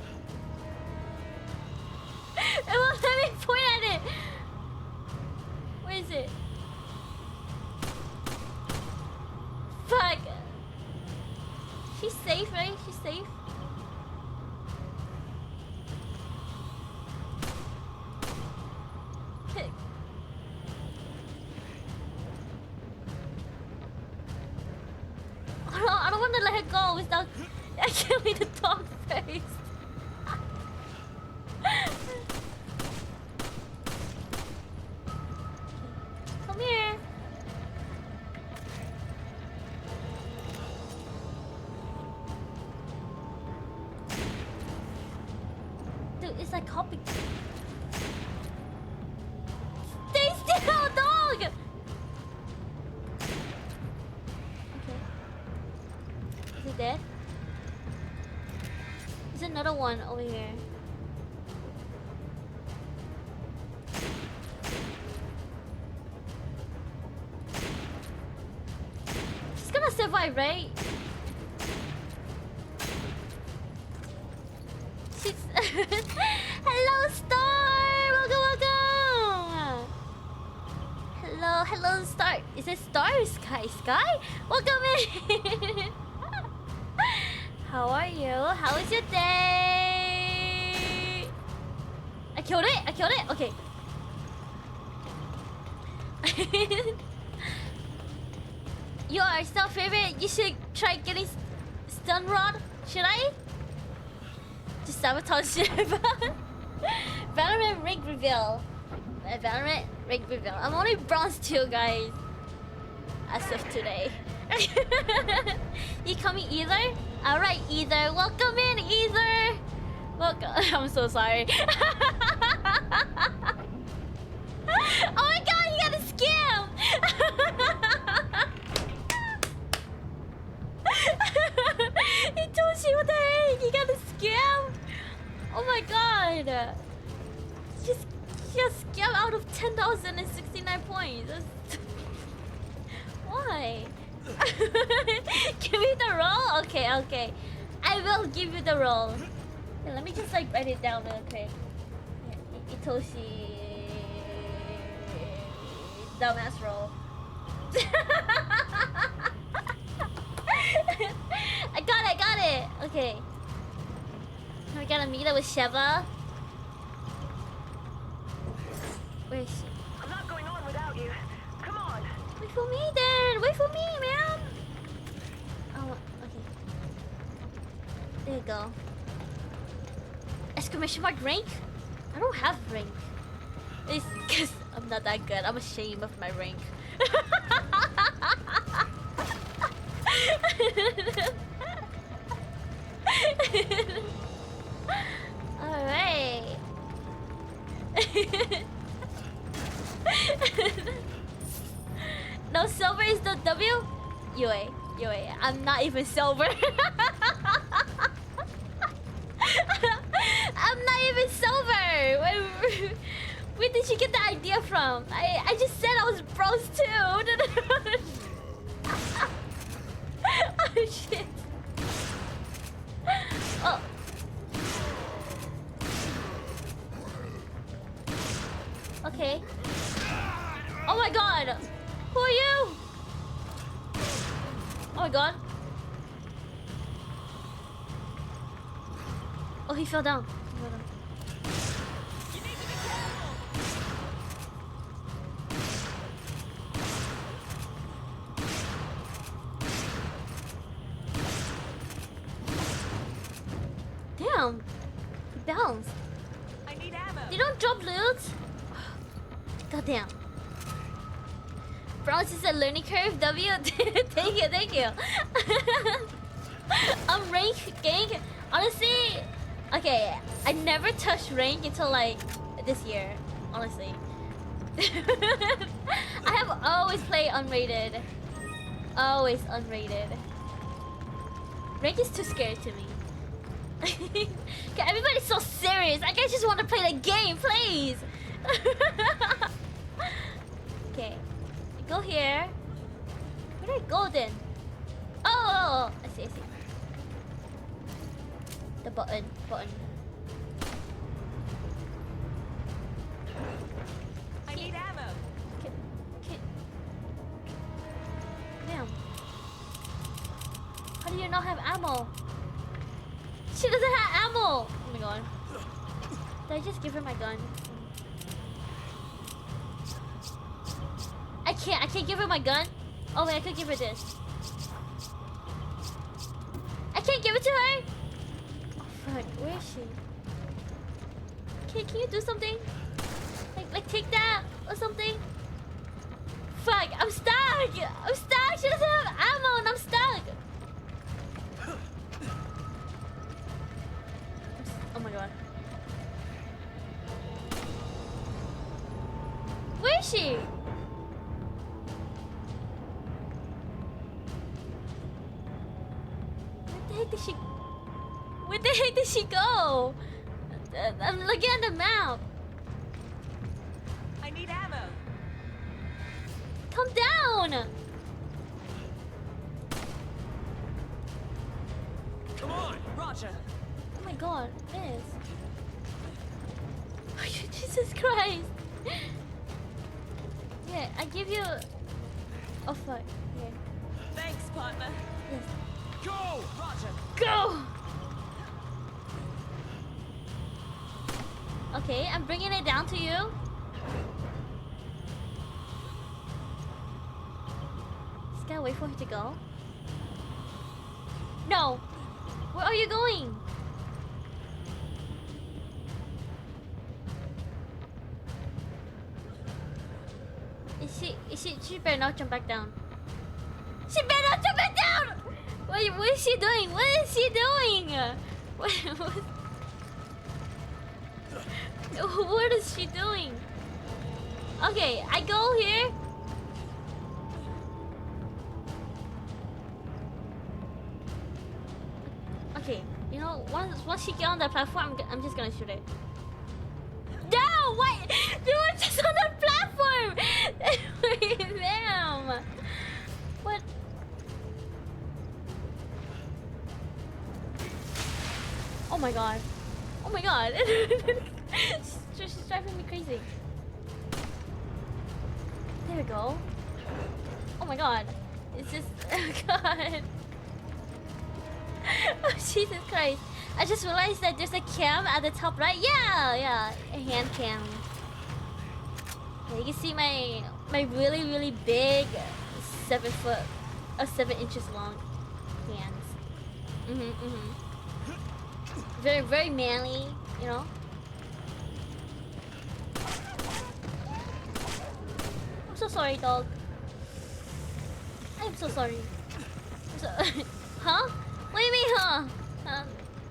It won't let me point at it. Where is it? Fuck. She's safe, right? She's safe. Okay. I don't want to let her go without killing the dog first. Come here. Dude, it's like hopping. Stay still, dog! Okay. Is it dead? There's another one over here. She's gonna survive, right? She's hello, Star! Welcome, welcome! Hello, hello, Star. Is it Star or Sky? Sky? Welcome in! How are you? How is your day? I killed it? I killed it? Okay. You are still favorite. You should try getting stun rod. Should I? Just sabotage Shiva. Valorant rig reveal. Valorant rig reveal. I'm only bronze 2, guys. As of today. You coming either? Alright, either. Welcome in, either. Welcome. I'm so sorry. Oh my god, you got a scam! He told you what the heck? You got a scam? Oh my god. Just scam out of 10,069 points. That's why? Give me the roll? Okay, okay. I will give you the roll. Yeah, let me just like write it down real quick. Yeah, Itoshi dumbass roll. I got it. Okay. Now we gotta meet up with Sheva. Where is she? I'm not going on without you. Come on. Wait for me then. Wait for me, man. Oh, okay. There you go. Exclamation mark rank? I don't have rank. It's because I'm not that good. I'm ashamed of my rank. Alright. No, silver is the W? UA. I'm not even silver. I'm not even silver. Where did you get the idea from? I just said I was bronze too. Oh shit. Oh. Okay. Oh my god! Who are you? Oh my god. Oh, he fell down. He fell down. You need to be careful. Damn. He bounced. I need ammo. They don't drop loot. God damn. Bronze is a learning curve. W. Thank you, thank you. Rank gang. Honestly, okay, I never touched rank until like this year. Honestly, I have always played unrated. Always unrated. Rank is too scary to me. Okay, everybody's so serious. I guess just want to play the game, please. Okay, go here. Where did I go then? Oh, I see, I see. The button. I need ammo. Okay. Damn. How do you not have ammo? She doesn't have ammo! Oh my god. Did I just give her my gun? I can't give her my gun. Oh wait, I could give her this. I can't give it to her! Oh fuck, where is she? Can you do something? Like take that or something? Fuck, I'm stuck! I'm stuck! She doesn't have ammo and I'm stuck! Oh my god. Where is she? Where the heck did she go? I'm looking at the map. I need ammo. Come down! Come on! Roger. Oh my god, this. Jesus Christ! Yeah, I give you. Oh fuck. Yeah. Thanks, partner. Yes. Go! Roger. Go! Okay, I'm bringing it down to you. Just gotta wait for her to go. No! Where are you going? She better not jump back down. She better not jump back down! What is she doing? What is she doing? What is she doing? Okay, I go here. Okay, you know, once she get on the platform, I'm just gonna shoot it. No! Why? You were just on the platform! Damn! What? Oh my god. Oh my god. She's driving me crazy. There we go. Oh my god. It's just... Oh god. Oh Jesus Christ. I just realized that there's a cam at the top right. Yeah, a hand cam. Yeah, you can see my really big 7 inches long hands. Very manly, you know. I'm so sorry, dog. I'm so sorry. Huh? What do you mean, huh?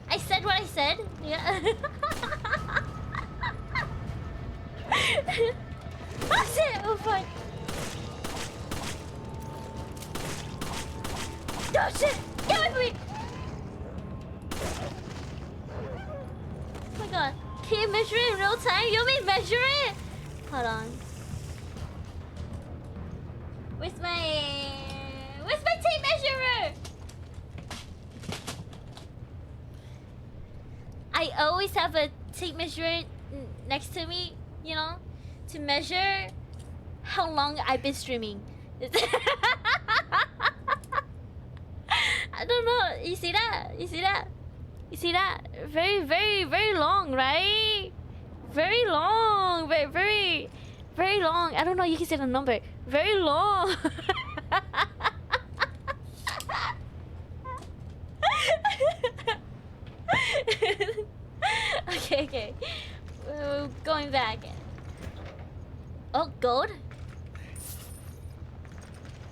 I said what I said. Yeah. Oh shit! Oh fuck! Oh shit! Get away from me! Oh my god! Can you measure it in real time? You want me to measure it? Hold on. Where's my tape measurer? I always have a tape measure next to me, you know, to measure how long I've been streaming. I don't know. You see that? You see that? You see that? Very, very, very long, right? Very long. Very, very, very long. I don't know. You can say the number. Very long. Okay, okay. Going back. Oh, gold?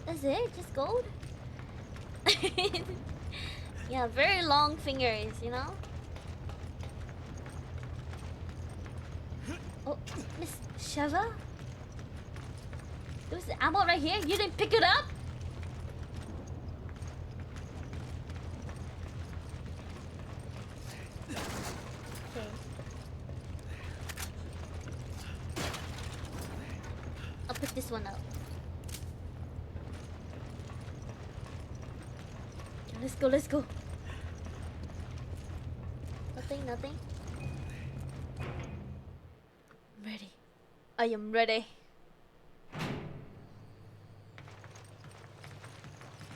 That's it? Just gold? Yeah, very long fingers, you know? Oh, Miss Sheva? There's ammo right here? You didn't pick it up? Okay. I'll pick this one up. Okay, let's go, let's go. Nothing, nothing. I'm ready. I am ready.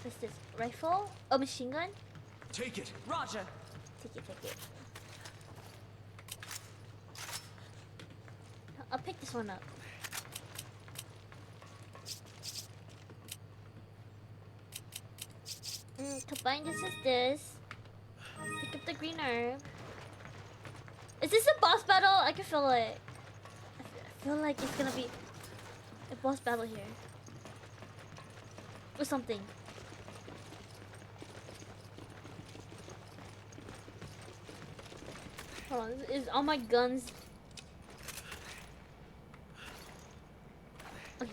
What's this? Rifle? Oh, machine gun? Take it. Roger. Take it, take it. I'll pick this one up. Combine this with this. Pick up the green herb. Is this a boss battle? I can feel it. I feel like it's gonna be a boss battle here. Or something. Hold on, is all my guns... Okay.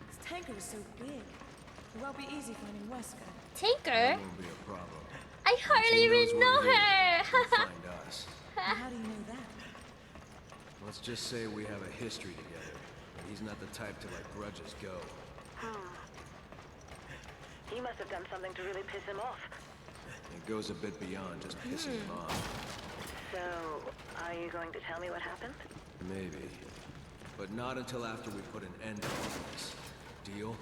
This tanker is so big. It won't be easy finding Wesker. Tanker? Won't be a problem. I hardly even know her! Find us. How do you know that? Let's just say we have a history together. He's not the type to let grudges go. He must have done something to really piss him off. It goes a bit beyond just pissing him off. So, are you going to tell me what happened? Maybe. But not until after we put an end to all this. Deal?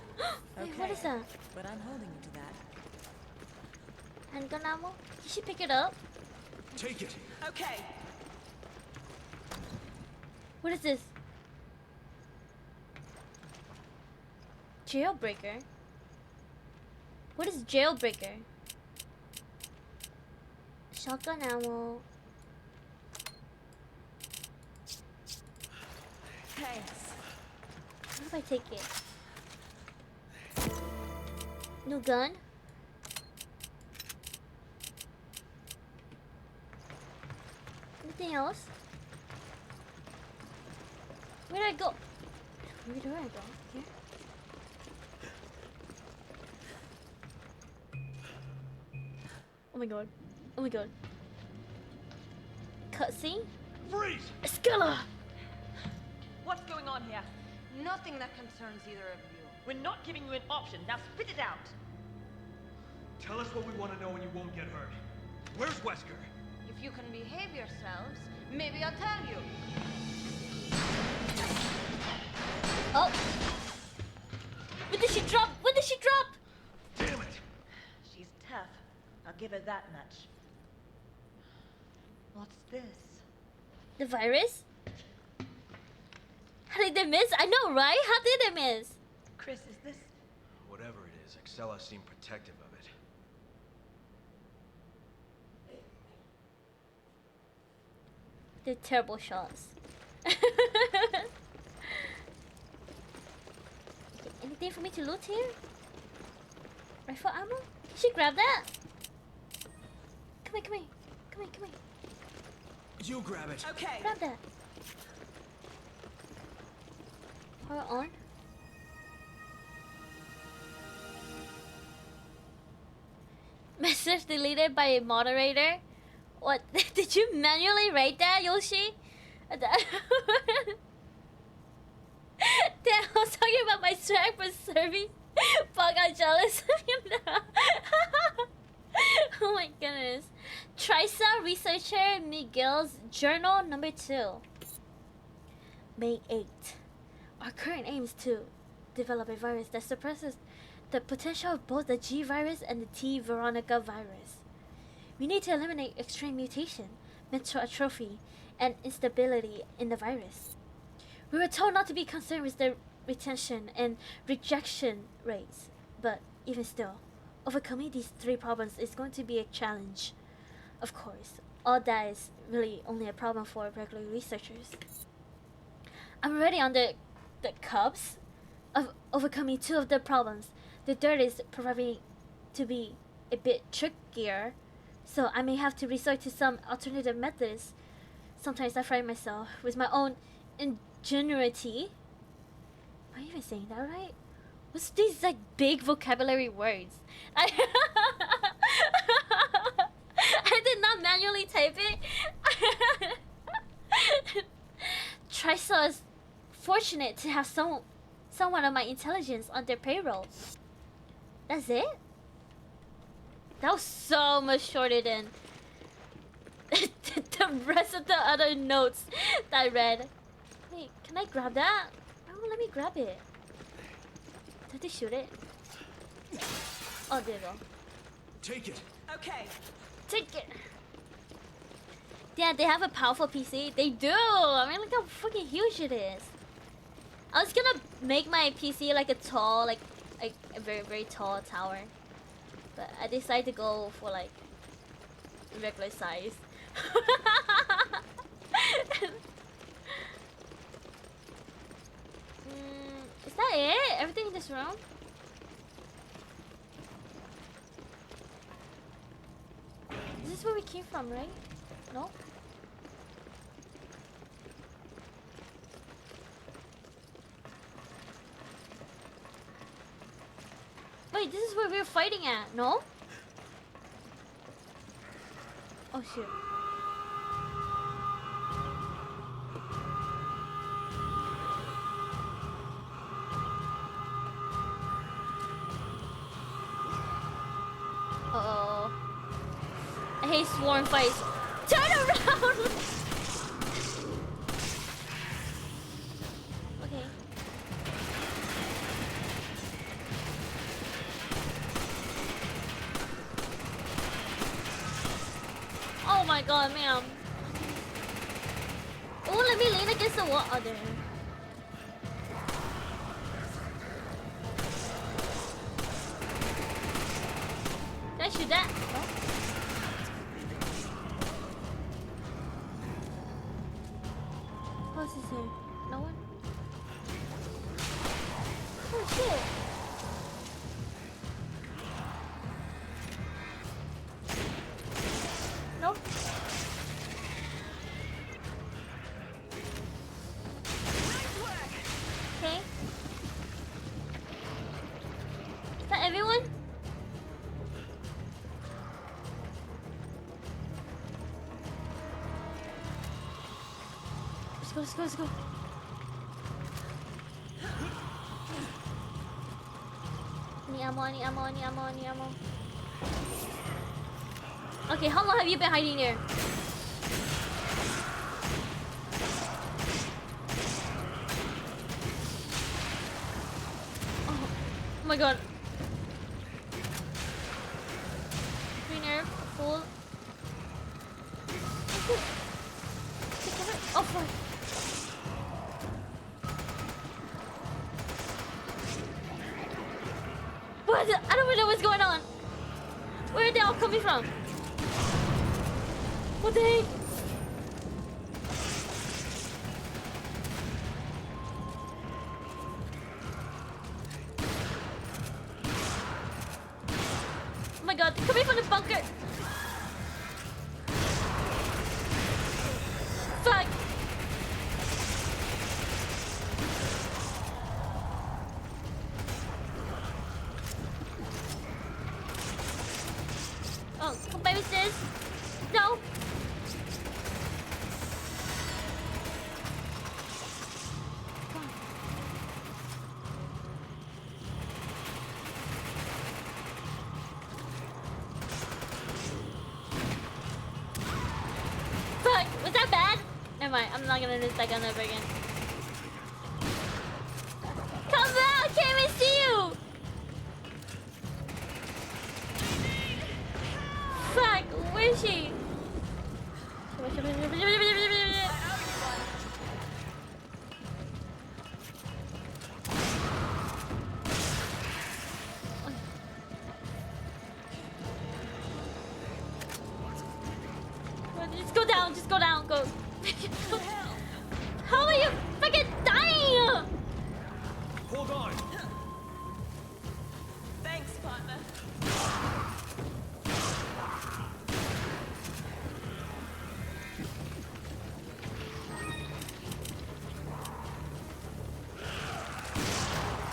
Wait, what is that? But I'm holding you to that. Handgun ammo? You should pick it up. Take it. Okay. What is this? Jailbreaker? What is jailbreaker? Shotgun ammo. Thanks. How do I take it? New gun? Anything else? Where did I go? Where do I go? Here? Oh my god. Oh my god. Cutscene? Freeze! Skilla! What's going on here? Nothing that concerns either of you. We're not giving you an option. Now spit it out. Tell us what we want to know and you won't get hurt. Where's Wesker? If you can behave yourselves, maybe I'll tell you. Oh! When did she drop? When did she drop? Damn it! She's tough. I'll give her that much. What's this? The virus? How did they miss? I know, right? How did they miss? Chris, is this... Whatever it is, Excella seemed protective of it. They're terrible shots. Anything for me to loot here? Rifle ammo? Can she grab that? Come here, come here. Come here, come here. You grab it. Okay. Grab that. Power on. Message deleted by a moderator? What? Did you manually write that, Yoshi? Damn, I was talking about my swag for serving. Fuck, I'm jealous of you now. Oh my goodness. TRISA researcher Miguel's journal number 2. May 8th. Our current aim is to develop a virus that suppresses the potential of both the G virus and the T Veronica virus. We need to eliminate extreme mutation, mental atrophy, and instability in the virus. We were told not to be concerned with the retention and rejection rates, but even still, overcoming these 3 problems is going to be a challenge. Of course, all that is really only a problem for regular researchers. I'm already on the cusp of overcoming 2 of the problems. The third is proving to be a bit trickier, so I may have to resort to some alternative methods. Sometimes I frighten myself with my own ingenuity. Am I even saying that right? What's these like big vocabulary words? I did not manually type it. TRISA is fortunate to have someone of my intelligence on their payroll. That's it? That was so much shorter than the rest of the other notes that I read. Wait, can I grab that? Oh, let me grab it. Did they shoot it? Oh, there you go. Take it. Okay. Take it. Yeah, they have a powerful PC. They do. I mean, look how fucking huge it is. I was gonna make my PC like a tall, like a very, very tall tower. But I decided to go for like regular size. Is that it? Everything in this room? This is where we came from, right? No? Wait, this is where we were fighting at, no? Oh shit. Uh-oh. I hate swarm fights. Turn around! Okay. Oh my god, ma'am. Oh, let me lean against the wall. Oh, there. Did I shoot that? No? What's this here? No one? Oh shit! Nope. Okay. Is that everyone? Let's go, let's go, let's go. Any ammo, any ammo, any ammo, any ammo. Okay, how long have you been hiding there? Oh my god. Green air, full. Oh fuck. What? I don't know what's going on. Where are they all coming from? What the heck? Oh my god, they're coming from the bunker. Fuck. Oh, come baby sis. No. Never mind, I'm not gonna do that gun ever again. Come back! I can't even see you! Fuck, where is she? Just go down, go. How are you freaking dying? Hold on. Thanks, partner.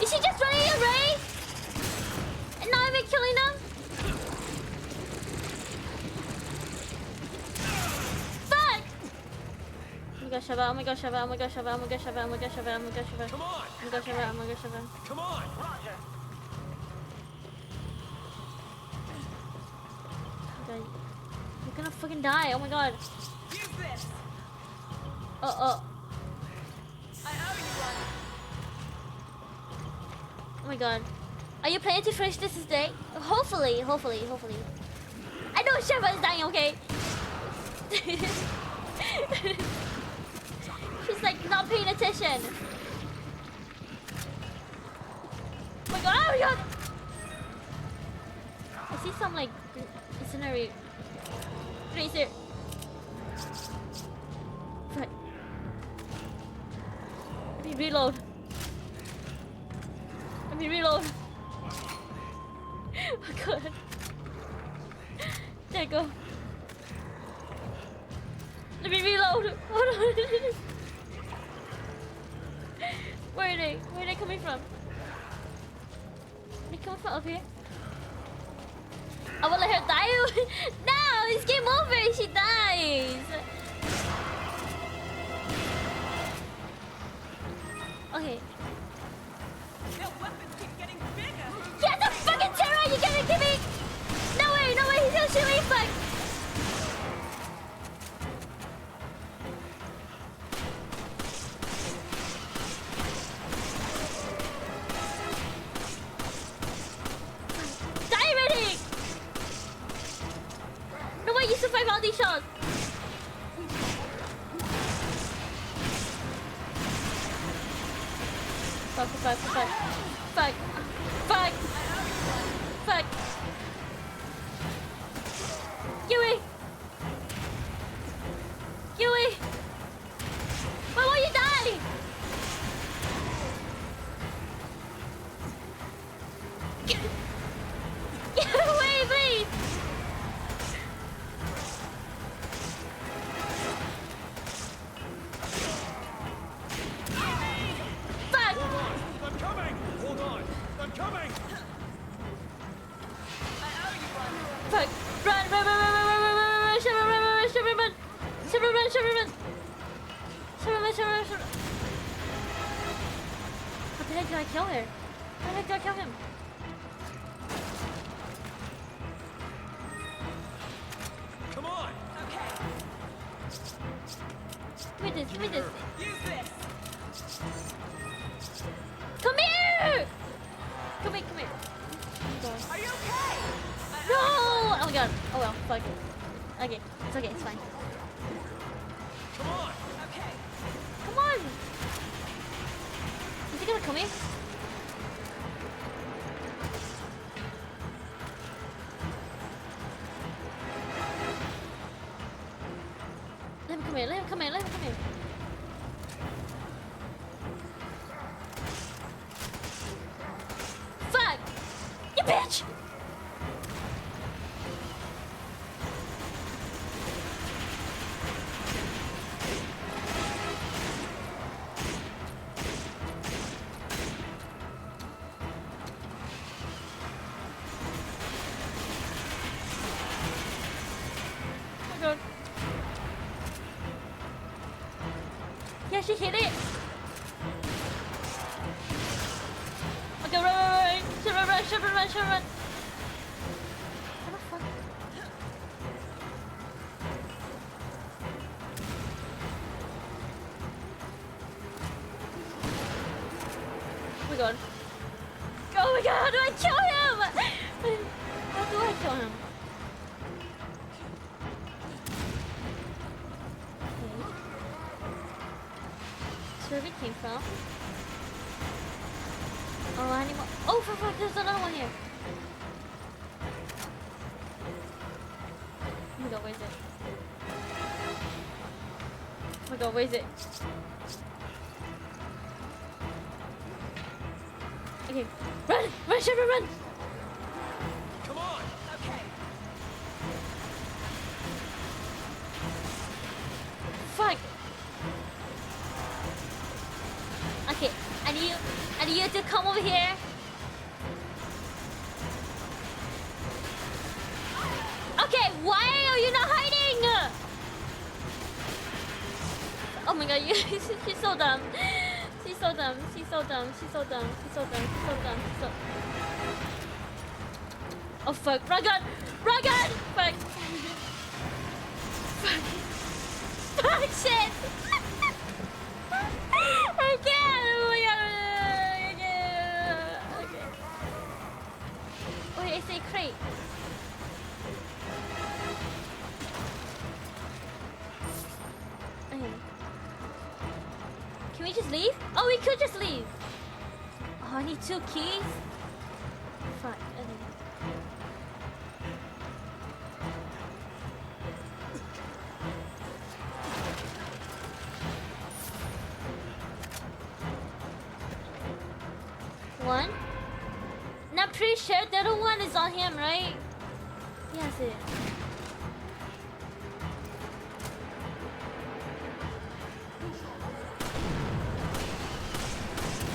Is she just running away? And not even killing them? Oh my gosh, Shava, oh my gosh, Shava, oh my gosh, Shava, oh my gosh, Shava, oh my gosh, Shava. Come on. Oh my gosh, Shava, oh my gosh, Shava. Come on. Roger. God. You're gonna fucking die, oh my god. Use this. Oh. I owe you one. Oh my god. Are you planning to finish this today? Hopefully. I know Shava is dying, okay? She's like not paying attention. Oh my god, oh my god! I see some like incendiary razor. Fuck. Let me reload. Oh god. There you go. Let me reload. Hold on. Where are they? Where are they coming from? They coming from up here? I will let her die. No, it's game over. She dies. Okay. Their weapons keep getting bigger. Get the fucking terror! You gotta give me. No way. He's gonna shoot me. Fuck. You survive all these shots. Fuck. Yui. Why won't you die? Get away, please. How the heck did I kill her? How the heck did I kill him? Come on. Okay. Give me this. Use this. Come here! Come here. Are you okay? No! Oh my god. Oh well, fuck it. Okay, it's fine. Come on. Okay. Come on! Is he gonna come here? Let him come here. Fuck! You bitch! Yeah, she hit it. Okay, run. Should run. What the fuck? my god. Oh my god, how do I kill him? How do I kill him? Okay. That's where we came from. Oh, I need more. Oh, fuck, there's another one here. Oh my god, where is it? Oh my god, where is it? Okay, run! Run, Shepard, run! Come on! Okay. Fuck! Okay, I need you to come over here. Okay, why are you not hiding? Oh my god, she's so dumb. She's so dumb. She's so dumb. She's so dumb. She's so dumb. She's so dumb. She's so. Oh fuck! Run gun! Run gun! Fuck! Fuck! Fuck! Shit! I can't! Oh my god! I can't. Okay. Wait, I say crate. Okay. Can we just leave? Oh, we could just leave. Oh, I need 2 keys. Fuck. Okay. One. And I'm pretty sure the other one is on him, right? Yes, it is.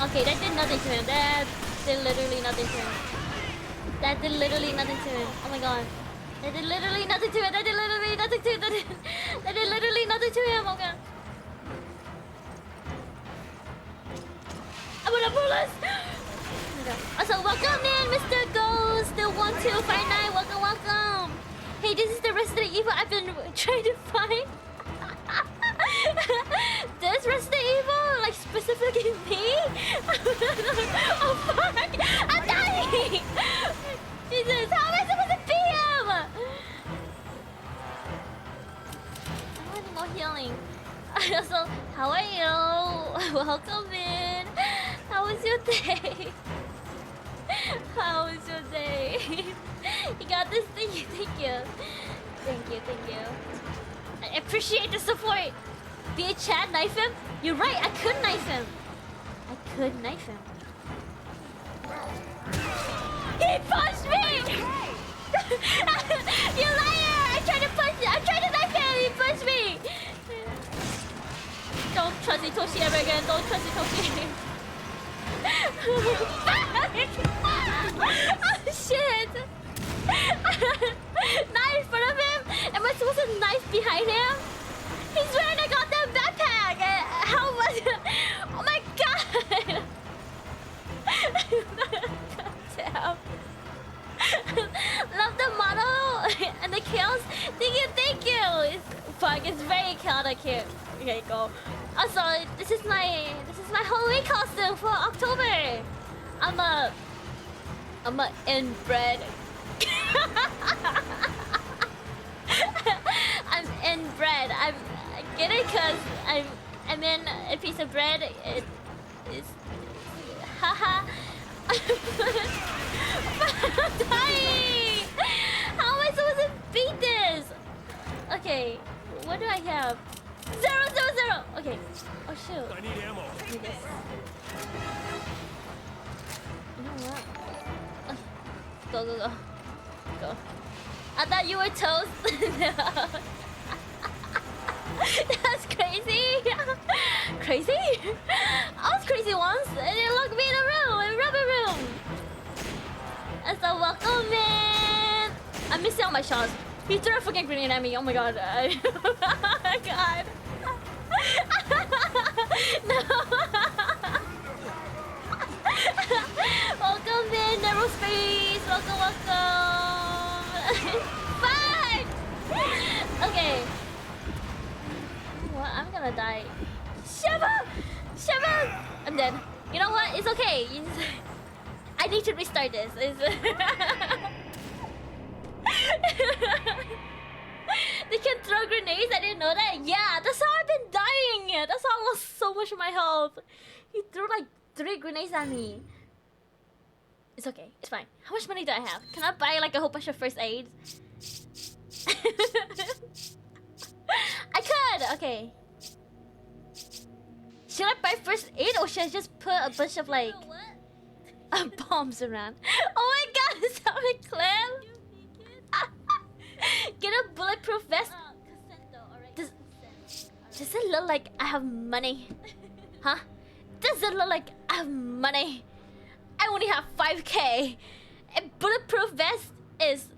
Okay, that did nothing to him. That did literally nothing to him. That did literally nothing to him. Oh my god. That did literally nothing to him. That did literally nothing to him. That did literally nothing to him. Oh god. I'm gonna bullets. Oh my god. Also, welcome in, Mr. Ghost. The 1259. Welcome, welcome. Hey, this is the Resident Evil I've been trying to find. This Resident Evil, like specifically me? Oh fuck! I'm dying! Jesus, how am I supposed to beat him? I want more healing. Also, how are you? Welcome in. How was your day? How was your day? You got this thing. Thank you. Thank you, thank you. I appreciate the support. Be a Chad, knife him? You're right, I could knife him. I could knife him. He punched me! You liar! I tried to punch him. I tried to knife him. He punched me. Don't trust Itoshi ever again. Don't trust Itoshi. Oh shit! Knife in front of him? Am I supposed to knife behind him? He's wearing a goddamn backpack! How much? Oh my god! Damn. Love the model and the kills. Thank you, thank you! Fuck, it's very chaotic here. Okay, go. Also, this is my Halloween costume for October. I'm a inbred. I'm inbred. I get it because I'm in a piece of bread. It is haha. I'm dying. How am I supposed to beat this? Okay, what do I have? 0, 0, 0. Okay. Oh shoot. I need ammo. I need this. You know what? Okay. Go, go, go. Go. I thought you were toast. No. That's crazy. Crazy? I was crazy once. And they locked me in a room, in a rubber room. And so welcome in. I'm missing all my shots. He threw a fucking grenade at me. Oh my god. Oh my god. No. Welcome in, Aerospace. Welcome, welcome. Fuck! Okay. What? I'm gonna die. Shiva! Shiva! I'm dead. You know what? It's okay. Okay, I need to restart this. They can throw grenades. I didn't know that. Yeah, that's how I've been dying. That's how I lost so much of my health. He threw like 3 grenades at me. It's okay. It's fine. How much money do I have? Can I buy like a whole bunch of first aids? I could. Okay. Should I buy first aid or should I just put a bunch of like bombs around? Oh my god, is that my clip? Get a bulletproof vest. Does it look like I have money? Huh? Does it look like I have money? I only have 5k. A bulletproof vest is...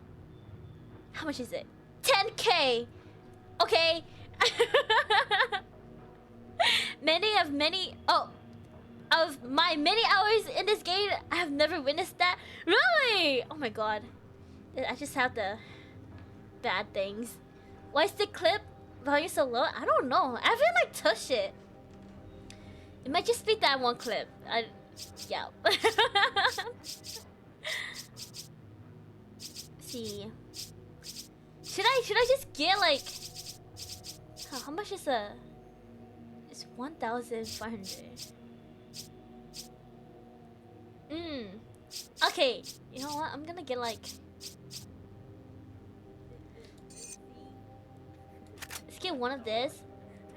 How much is it? 10k. Okay. Of my many hours in this game, I have never witnessed that. Really? Oh my god. I just have the bad things. Why is the clip value so low? I don't know. I haven't like touched it. It might just be that one clip. Yeah. See. Should I just get like... How much is a... It's 1,500. Okay. You know what? I'm gonna get like... Let's get one of this.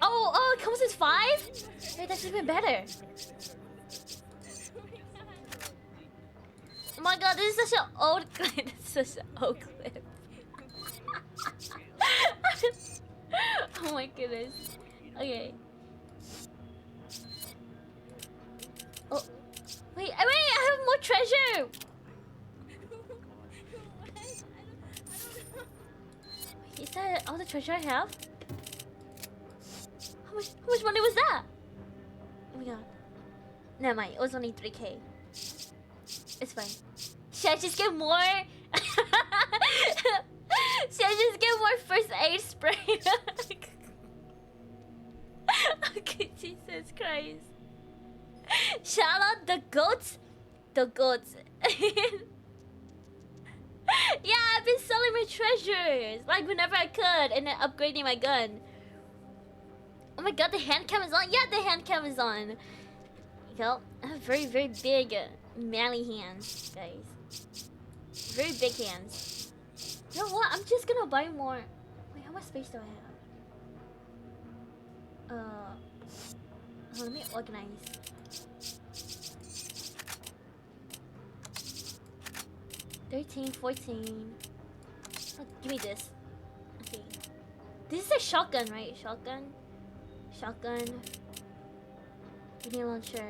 Oh, it comes with 5? Wait, that's even better. Oh my god, this is such an old clip. This is such an old clip. Oh my goodness. Okay. Oh, wait, I have more treasure. Wait, is that all the treasure I have? How much money was that? Oh my god. Never mind, it was only 3k. It's fine. Should I just get more? Should I just get more first aid spray? Okay, Jesus Christ. Shout out the goats. The goats. Yeah, I've been selling my treasures like whenever I could and then upgrading my gun. Oh my god, the hand cam is on. Yeah, the hand cam is on. Yo, I have very, very big manly hands, guys. Very big hands. You know what? I'm just gonna buy more. Wait, how much space do I have? Let me organize. $13, $14. Oh, give me this. Okay. This is a shotgun, right? Shotgun. Grenade launcher.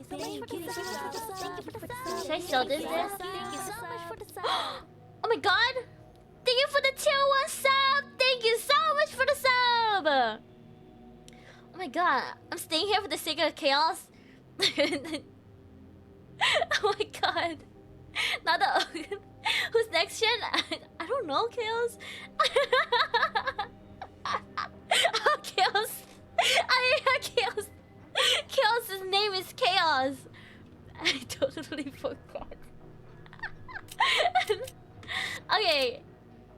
Should I sell this? Thank you so much for the sub. Oh my god! Thank you for the tier 1 sub! Thank you so much for the sub! Oh my god, I'm staying here for the sake of chaos. Oh my god. Not the... Who's next gen? I don't know, Chaos. Oh, Chaos. Chaos. Chaos's name is Chaos. I totally forgot. Okay.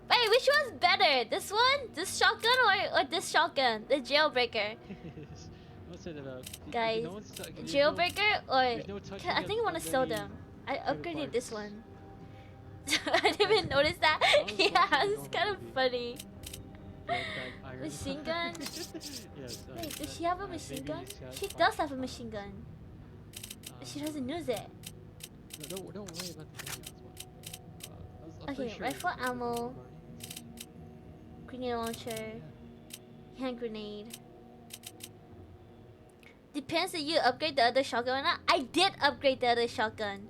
Wait, which one's better? This one? This shotgun or this shotgun? The jailbreaker? What's it about? Guys, jailbreaker or... I think I want to sell them. I upgraded this one. I didn't even notice that. Yeah, it's kind of funny. Machine gun? Yes, wait, does she have a machine gun? She does have a machine gun. She doesn't use it. No, don't worry about the gun. Okay, rifle ammo. Grenade launcher. Hand grenade. Depends if you upgrade the other shotgun or not. I did upgrade the other shotgun.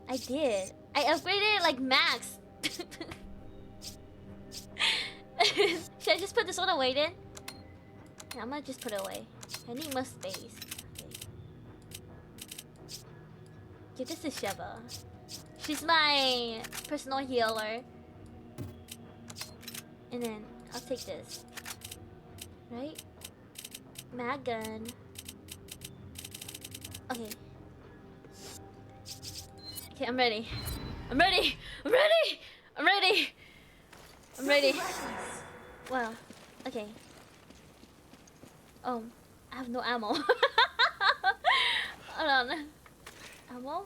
I did. I upgraded it like max. Should I just put this one away then? Yeah, I'm gonna just put it away. I need more space. Okay. Give this to Sheva. She's my personal healer. And then I'll take this. Right? Mag gun. Okay. Okay, I'm ready. I'm ready. I'm ready. I'm ready. I'm ready. Wow. Okay. I have no ammo. Hold on. Ammo?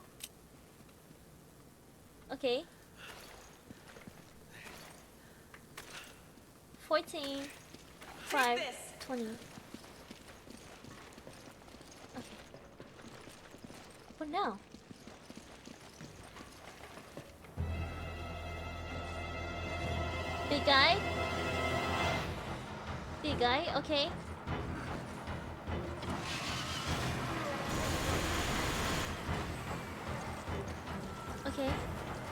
Okay. 14. 5. 20. Okay. What now? Big guy? Big guy, okay. Okay.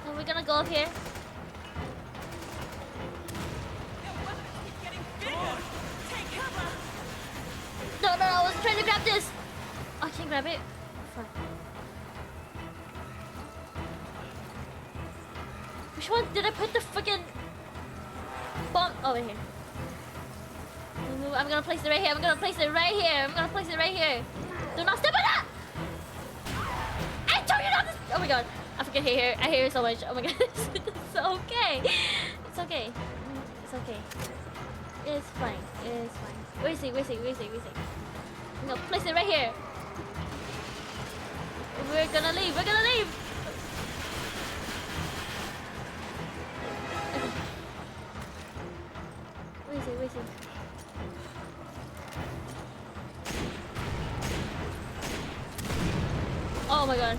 So we're gonna go up here. No, I was trying to grab this. Oh, I can't grab it. Fuck. Which one did I put the freaking bomb? Oh, right here. I'm gonna place it right here. I'm gonna place it right here. I'm gonna place it right here. Do not step on that! I told you not to. Oh my god. I freaking hate her. I hate her so much. Oh my god. It's okay. It's okay. It's okay. It's fine. It's fine. Where is he? Where is he? Where is he? Where is he? I'm gonna place it right here. We're gonna leave. We're gonna leave. Okay. Where is he? Where is he? Oh my god.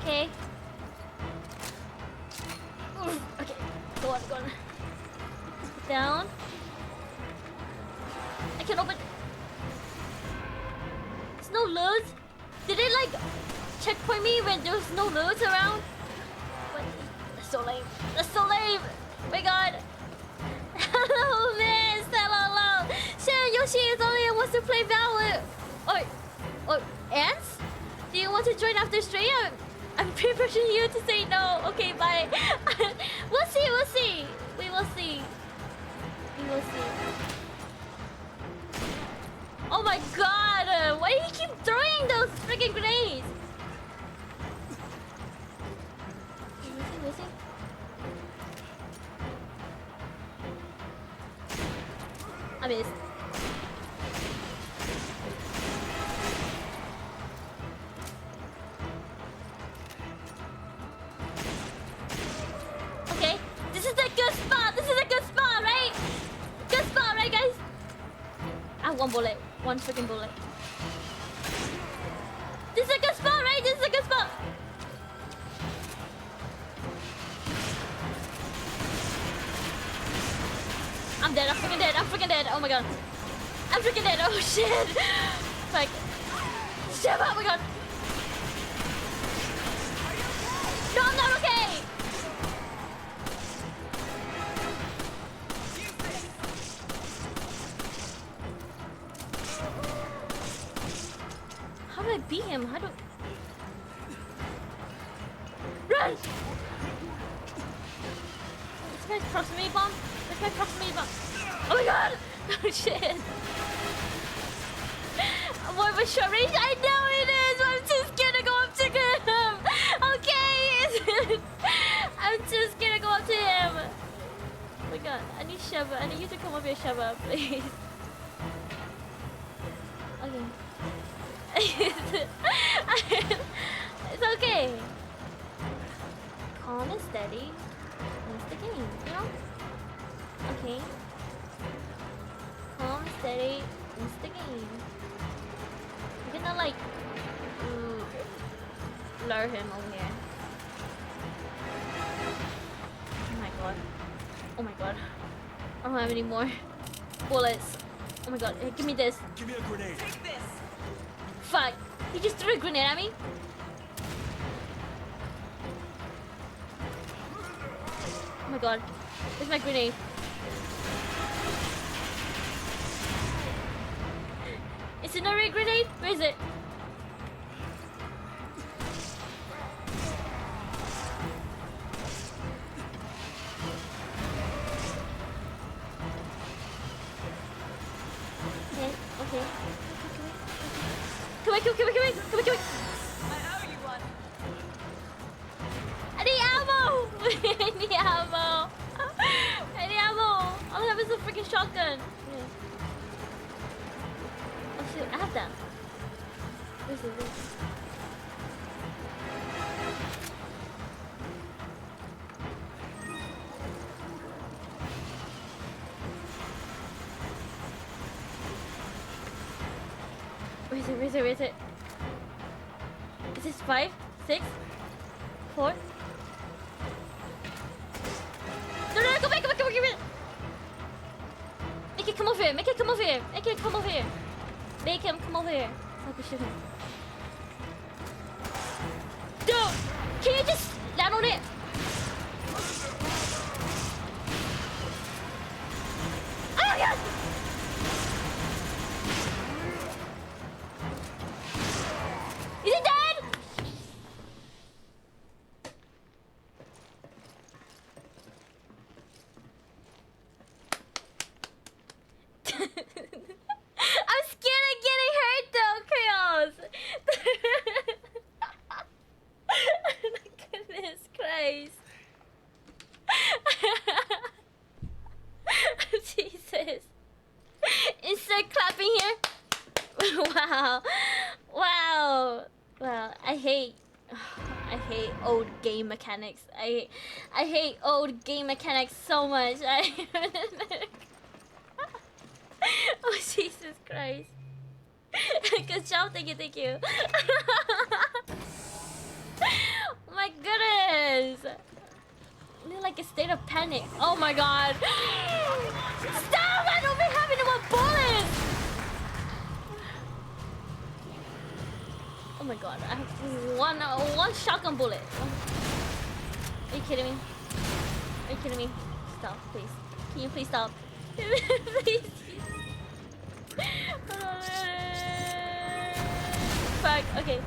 Okay. Okay. Go on, go on. Down. I can open. There's no loot. Did it like checkpoint me when there's no loot around? What? That's so lame. That's so lame. Oh my god. Hello, miss. Hello. Sharon Yoshi is only wants to play Valor. Or Ants? Do you want to join after stream? I'm pressuring you to say no. Okay, bye. We'll see. We'll see. We will see. We will see. Oh my god! Why do you keep throwing those freaking grenades? We'll see. I missed. Okay, this is a good spot. This is a good spot, right? Good spot, right, guys? I have one bullet. One freaking bullet. This is a good spot, right? This is a good spot. I'm dead. I'm freaking dead. I'm freaking dead. Oh my god. I'm freaking dead. Oh shit. Like, shit. Oh my god. No, I'm not okay. How do I beat him? How do? Run! This guy's proximity bomb. This guy's proximity bomb. Oh my god! Oh shit! More of a short range. I know it is. But I'm too scared to go up to him. Okay. I'm too scared to go up to him. Oh my god! I need Sheva. I need you to come up here, Sheva, please. Okay. It's okay. Calm and steady. Wins the game, you know? Okay. Calm, steady, wins the game. You're gonna like lure him over here. Oh my god. Oh my god. I don't have any more bullets. Oh my god. Hey, give me this. Give me a grenade. Take this. Fuck! He just threw a grenade at me? Oh my god. Where's my grenade? Is it not a grenade? Where is it? Okay. Come on, come on, come on, come on, come on, come on. I owe you one. I need ammo! I need ammo! I need ammo! All I have is a freaking shotgun. Okay. Oh shoot, I have that. Where's it? Where's it? Where is it? Where is it? Where is it? Is this 5, 6, 4? No, go back, go back, go back, go back. Make it come over here. Make it come over here. Make it come over here. Make him come over here. So I can shoot him. Dude, can you just land on it? Oh my god! Is he dead? I'm scared of getting hurt though, Chaos. Goodness Christ. Jesus. Insert clapping here. Wow. Wow. Wow. I hate old game mechanics. I hate old game mechanics so much. Oh Jesus Christ. Good job, thank you, thank you. Oh my goodness. I'm in like a state of panic. Oh my god. Stop! I don't even have any more bullets! Oh my god, I have one shotgun bullet. Are you kidding me? Are you kidding me? Stop, please. Can you please stop? Please. Fuck, okay.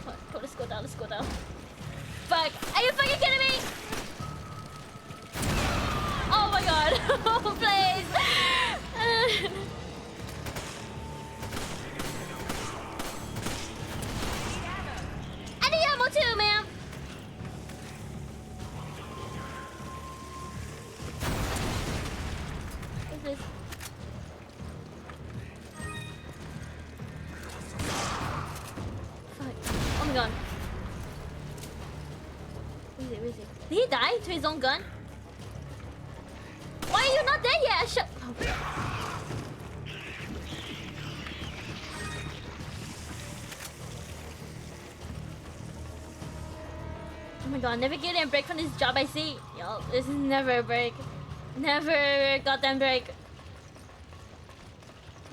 Come on, let's go down, let's go down. Fuck, are you fucking kidding me? Oh my god, oh please. I need ammo too, ma'am. What's this? Fuck. Oh my god. Where is it? Where is it? Did he die to his own gun? Why are you not dead yet? Shut. Oh. Oh my god, never get a break from this job I see. Yo, this is never a break. Never goddamn break.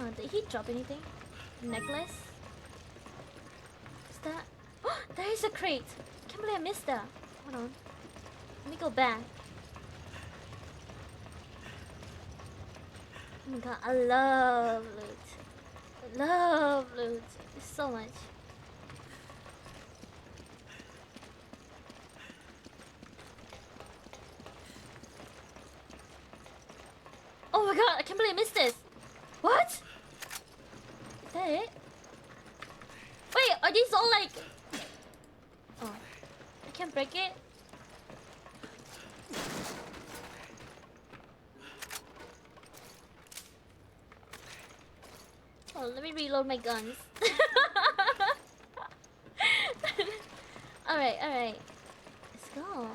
Oh, did he drop anything? Necklace? What's that? Oh, there is a crate. Can't believe I missed that. Hold on. Let me go back. Oh my god, I love loot. I love loot. So much. Oh my god, I can't believe I missed this. What? Is that it? Wait, are these all like... Oh, I can't break it? Oh, let me reload my guns. Alright, alright. Let's go.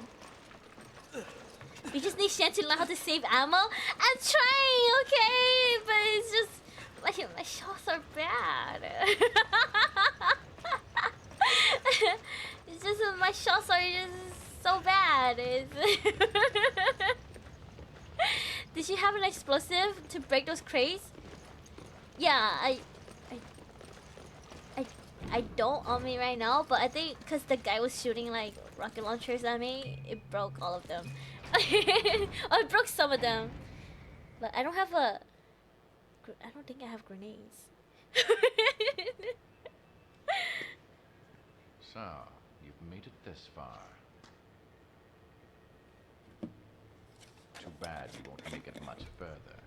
You just need Shan to learn how to save ammo. I'm trying, okay? But it's just... My shots are bad. It's just my shots are just so bad. Did she have an explosive to break those crates? Yeah, I don't on me right now, but I think because the guy was shooting like rocket launchers at me, it broke all of them. Or it broke some of them. But I don't have a... I don't think I have grenades. So, you've made it this far. too bad you won't make it much further.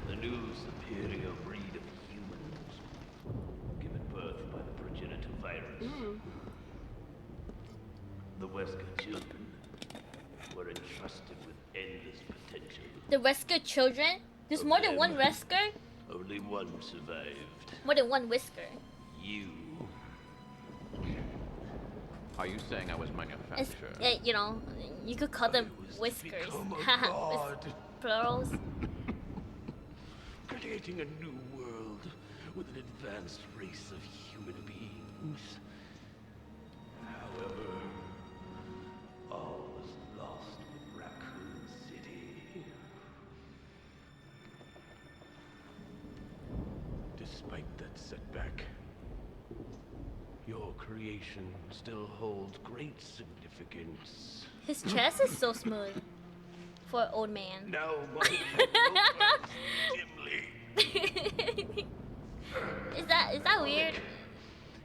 The new superior breed of humans, given birth by the progenitor virus. The Wesker children were entrusted with endless potential. The Wesker children? There's more than one Wesker? Only one survived. More than one Whisker. You. Are you saying I was It's, manufactured? you know, you could call them I was to Whiskers. become a Haha, god. plurals. Creating a new world with an advanced race of human beings. However, all was lost with Raccoon City. Despite that setback, your creation still holds great significance. His chest is so smooth for an old man. Now my dimly. Is that weird?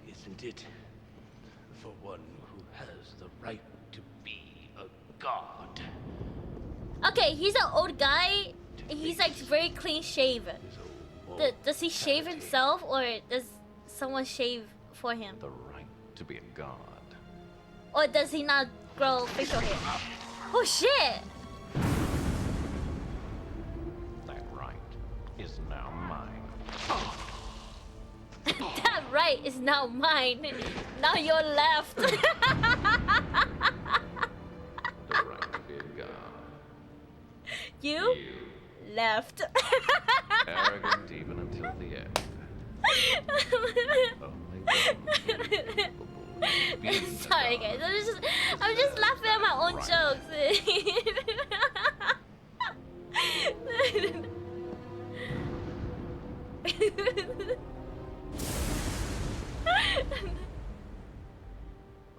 Isn't it? For one who has the right to be a god. Okay, he's an old guy. He's like very clean shaven. Does he shave himself or does someone shave for him? The right to be a god. Or does he not grow facial hair? Oh shit! That right is now mine. That right is now mine. Now you're left. The right to be a god. You left. Arrogant even until the end. Only then will you be a Sorry god. guys, I'm just laughing at my own jokes. The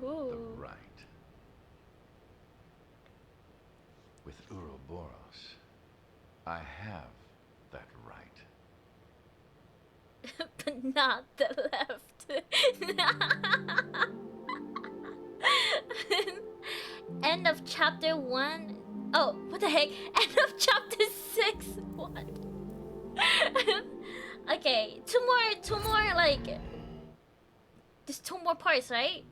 Ooh. right. With Ouroboros, I have that right. But not the left. End of chapter 1. Oh, what the heck? End of chapter 6. What? Okay, two more, like. There's 2 more parts, right?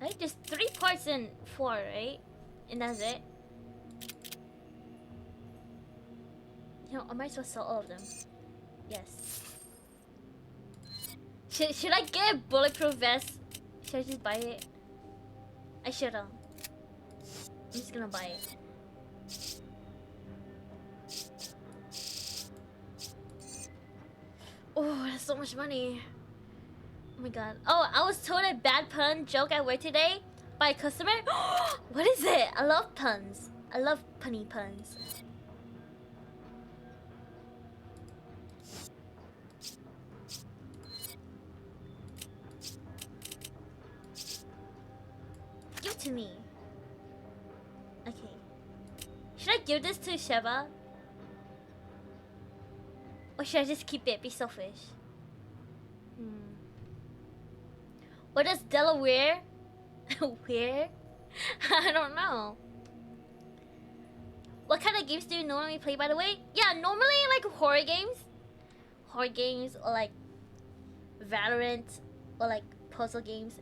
Right? There's 3 parts in 4, right? And that's it. You know, I might as well sell all of them. Yes. Should I get a bulletproof vest? Should I just buy it? I should've. I'm just gonna buy it. Oh, that's so much money. Oh my god. Oh, I was told a bad pun joke at work today by a customer. What is it? I love puns. I love punny puns. Give it to me. Okay. Should I give this to Sheva? Or should I just keep it? Be selfish. What does Delaware? Where? I don't know. What kind of games do you normally play, by the way? Yeah, normally like horror games. Horror games or like Valorant or like puzzle games.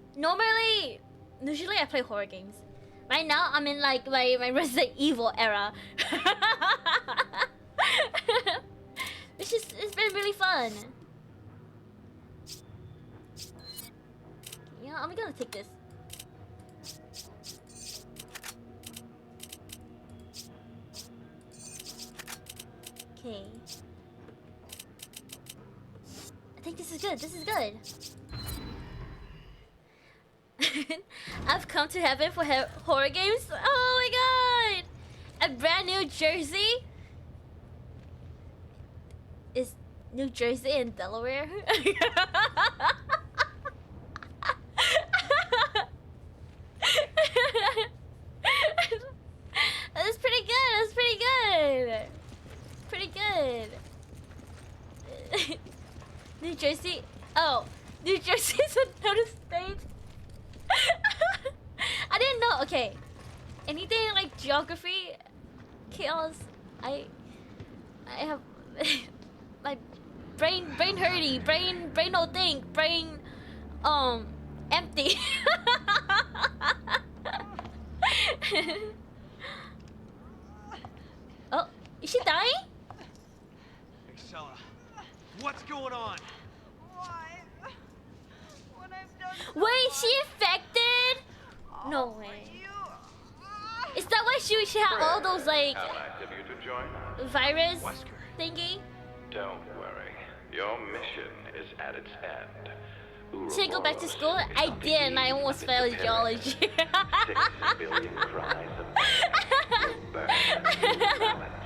Usually I play horror games. Right now I'm in like my Resident Evil era. It's been really fun. Yeah, I'm gonna take this. Okay. I think this is good. This is good. I've come to heaven for horror games. Oh my god! A brand new Jersey. Is New Jersey and Delaware? That's pretty good. That's pretty good. Pretty good. New Jersey. Oh, New Jersey anything like geography, chaos, I have my brain hurty, brain no think, brain empty. Oh, is she dying? Excella, what's going on? Why? What I've done. Wait, she infected? No way. Is that why she had all those like How nice of you to join us. virus Wesker. thingy? Don't worry. Your mission is at its end. Should I go back to school? I did, and I almost failed geology. 6 billion cries of pain will burn into balance.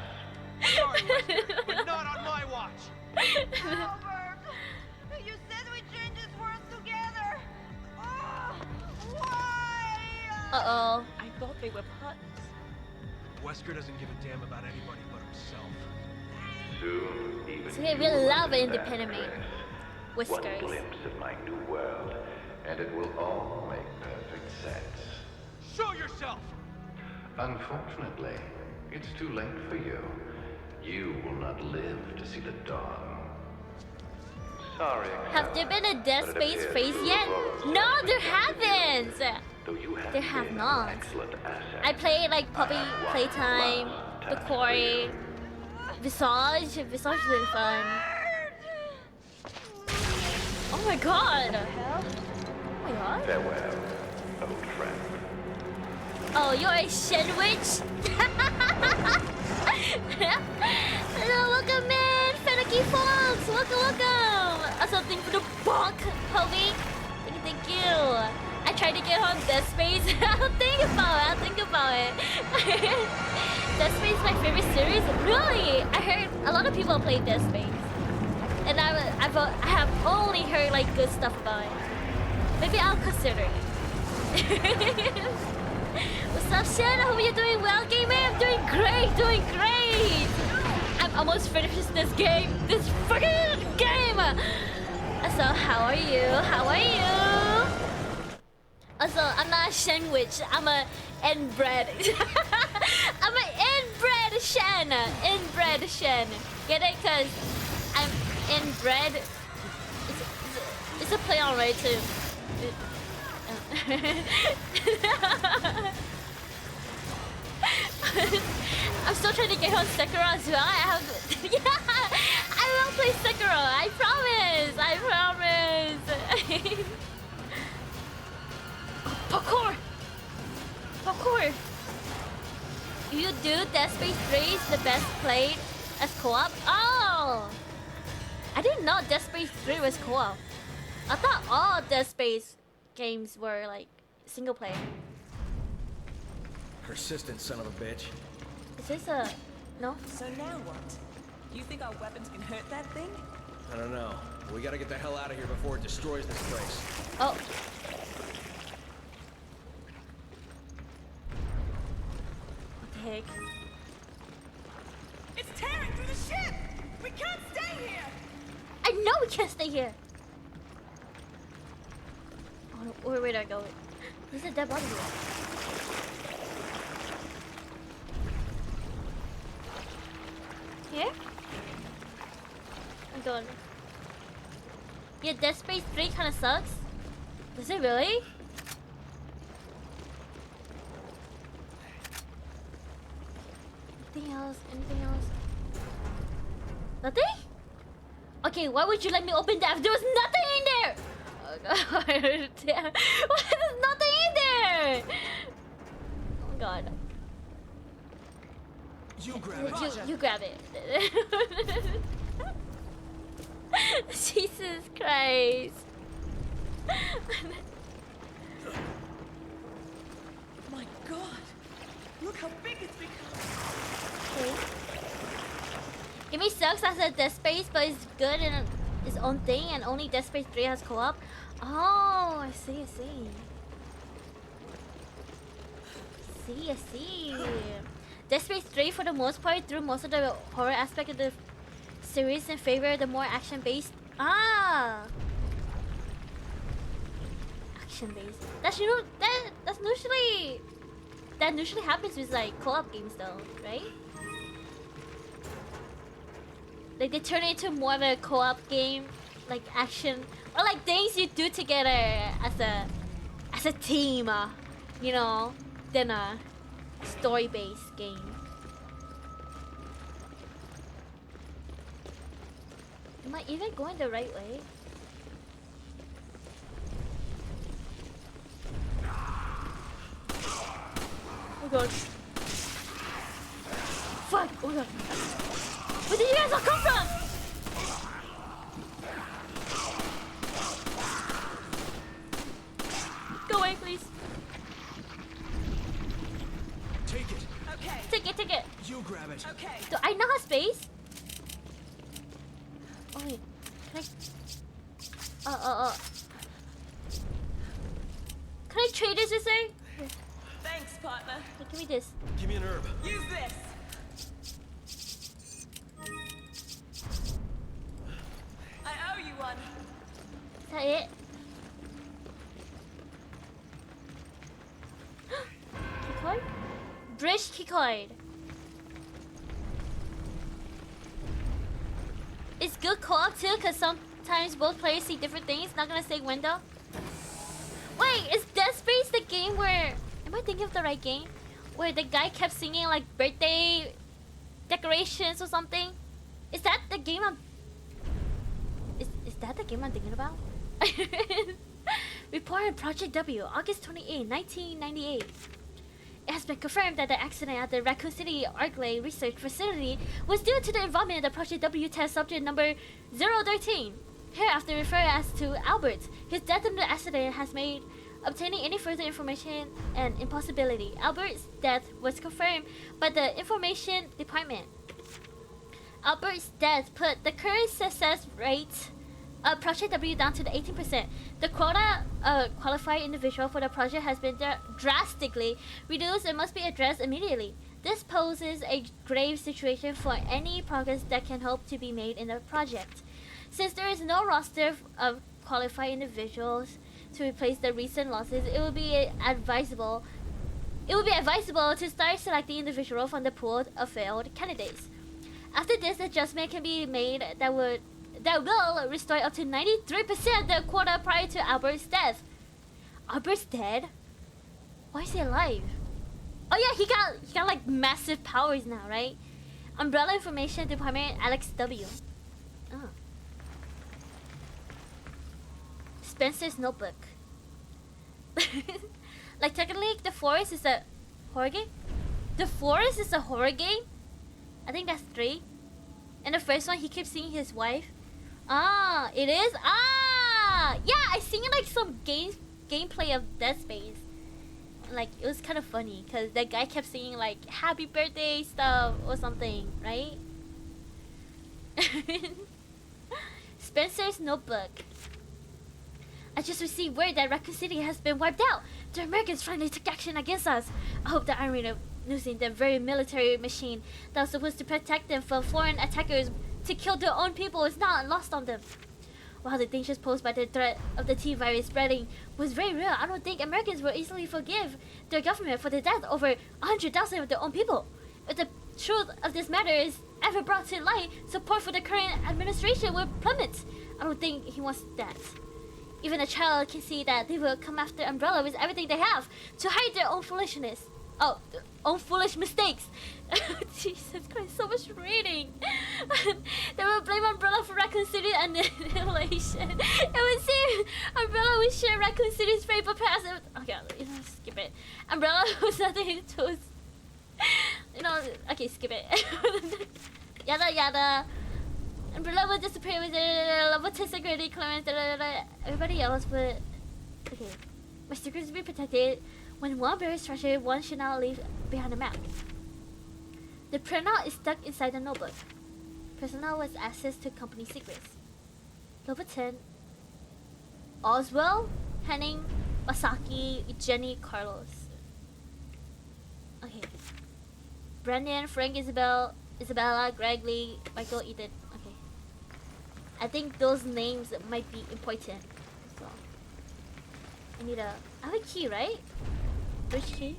Sorry, Wesker, but not on my watch. Albert, you said we change this world together. Oh, why? Uh-oh. I thought they were puns. Wesker doesn't give a damn about anybody but himself. Soon, even So they you really will love understand, independent Chris. One whiskers. glimpse of my new world, and it will all make perfect sense. Show yourself! Unfortunately, it's too late for you. You will not live to see the dawn. Sorry. Have there been a Dead but it Space appears phase you yet? lost No, something there to haven't! do. Though you have There have been not. an excellent asset. I played like Puppy Playtime, The Quarry, Visage. Visage is really fun. Oh my god! Oh my god. Farewell, old friend. Oh, you're a sandwich? Hello, welcome in! Finicky Fox! Welcome! Also, thank you for the bonk, Hobie. Thank you. I tried to get on Dead Space. I'll think about it. Dead Space is my favorite series. Really? I heard a lot of people play Dead Space. And I have only heard like good stuff about it. Maybe I'll consider it. What's up, Shen? I hope you're doing well, gamer. I'm doing great. I'm almost finished this game. This fucking game. So, how are you? Also, I'm not a sandwich. I'm a inbred. I'm an inbred Shen. Inbred Shen. Get it? Cause I'm inbred. It's a play on right too. I'm still trying to get on Sekiro as well. Yeah, I will play Sekiro. I promise. Parkour. You do Dead Space 3 is the best played as co-op. Oh, I didn't know Dead Space 3 was co-op. I thought all Dead Space games were like single player. Persistent son of a bitch. Is this a no? So now what? You think our weapons can hurt that thing? I don't know. We gotta get the hell out of here before it destroys this place. Oh. What the heck? It's tearing through the ship! We can't stay here! I know we can't stay here. Oh, where did I go? There's a dead body here. Here? I'm going. Yeah, Dead Space 3 kind of sucks. Does it really? Anything else? Nothing? Okay, why would you let me open that if there was nothing in there? Oh god. Damn. Why there's nothing in there? Oh god. You grab it. You grab it. Jesus Christ. My god! Look how big it's become! Okay. It may sucks as a Dead Space, but it's good in its own thing, and only Dead Space 3 has co-op. Oh, I see. I see. Dead Space 3, for the most part, threw most of the horror aspect of the series in favor of the more action-based. Action-based. That's usually that usually happens with like co-op games though, right? Like they turn it into more of a co-op game, like action or like things you do together as a team, you know, than a story-based game. Am I even going the right way? Oh god. Fuck! Oh god. Where did you guys all come from? Go away, please. Take it. Okay. Take it. You grab it. Okay. Do I not have space? Oh wait. Can I? Can I trade this with her? Thanks, partner. Hey, give me this. Give me an herb. Use this. I owe you one. Is that it? Keycard? Bridge keycard. It's good co-op too, cause sometimes both players see different things. Not gonna say window. Wait, is Dead Space the game where? Am I thinking of the right game? Where the guy kept singing like birthday decorations or something? Is that the game I'm? Is that the game I'm thinking about? Reported Project W, August 28, 1998. It has been confirmed that the accident at the Raccoon City Arklay Research Facility was due to the involvement of the Project W test subject number 013, hereafter referred as to Albert. His death in the accident has made obtaining any further information an impossibility. Albert's death was confirmed by the Information Department. Albert's death put the current success rate of Project W down to the 18%. The quota of qualified individual for the project has been drastically reduced and must be addressed immediately. This poses a grave situation for any progress that can hope to be made in the project. Since there is no roster of qualified individuals to replace the recent losses, it would be advisable to start selecting individuals from the pool of failed candidates. After this adjustment can be made, that will restore up to 93% the quota prior to Albert's death. Albert's dead? Why is he alive? Oh yeah, he got like massive powers now, right? Umbrella Information Department, Alex W. Oh. Spencer's Notebook. Like technically, The Forest is a horror game. The Forest is a horror game. I think that's 3. And the first one, he keeps seeing his wife. Ah, it is. Ah, yeah, I seen like some gameplay of Dead Space. Like it was kind of funny because that guy kept singing like "Happy Birthday" stuff or something, right? Spencer's Notebook. I just received word that Raccoon City has been wiped out. The Americans finally took action against us. I hope the irony of losing the very military machine that was supposed to protect them from foreign attackers to kill their own people is not lost on them. While the dangers posed by the threat of the T-virus spreading was very real, I don't think Americans will easily forgive their government for the death over 100,000 of their own people. If the truth of this matter is ever brought to light, support for the current administration will plummet. I don't think he wants that. Even a child can see that they will come after Umbrella with everything they have to hide their own foolishness. Oh, their own foolish mistakes. Jesus Christ, so much reading. They will blame Umbrella for Raccoon City annihilation. It would seem Umbrella would share Raccoon City's fate, but perhaps okay, skip it. Umbrella was nothing to okay, skip it. Yada yada. Umbrella will disappear with level 10 security clearance. Everybody else would. Okay, my secrets will be protected. When one buries treasure, one should not leave behind a map. The printout is stuck inside the notebook. Personnel with access to company secrets. Level 10. Oswald, Henning, Masaki, Jenny, Carlos. Okay. Brendan, Frank, Isabella, Greg Lee, Michael, Ethan. Okay. I think those names might be important. So I have a key, right? Which key?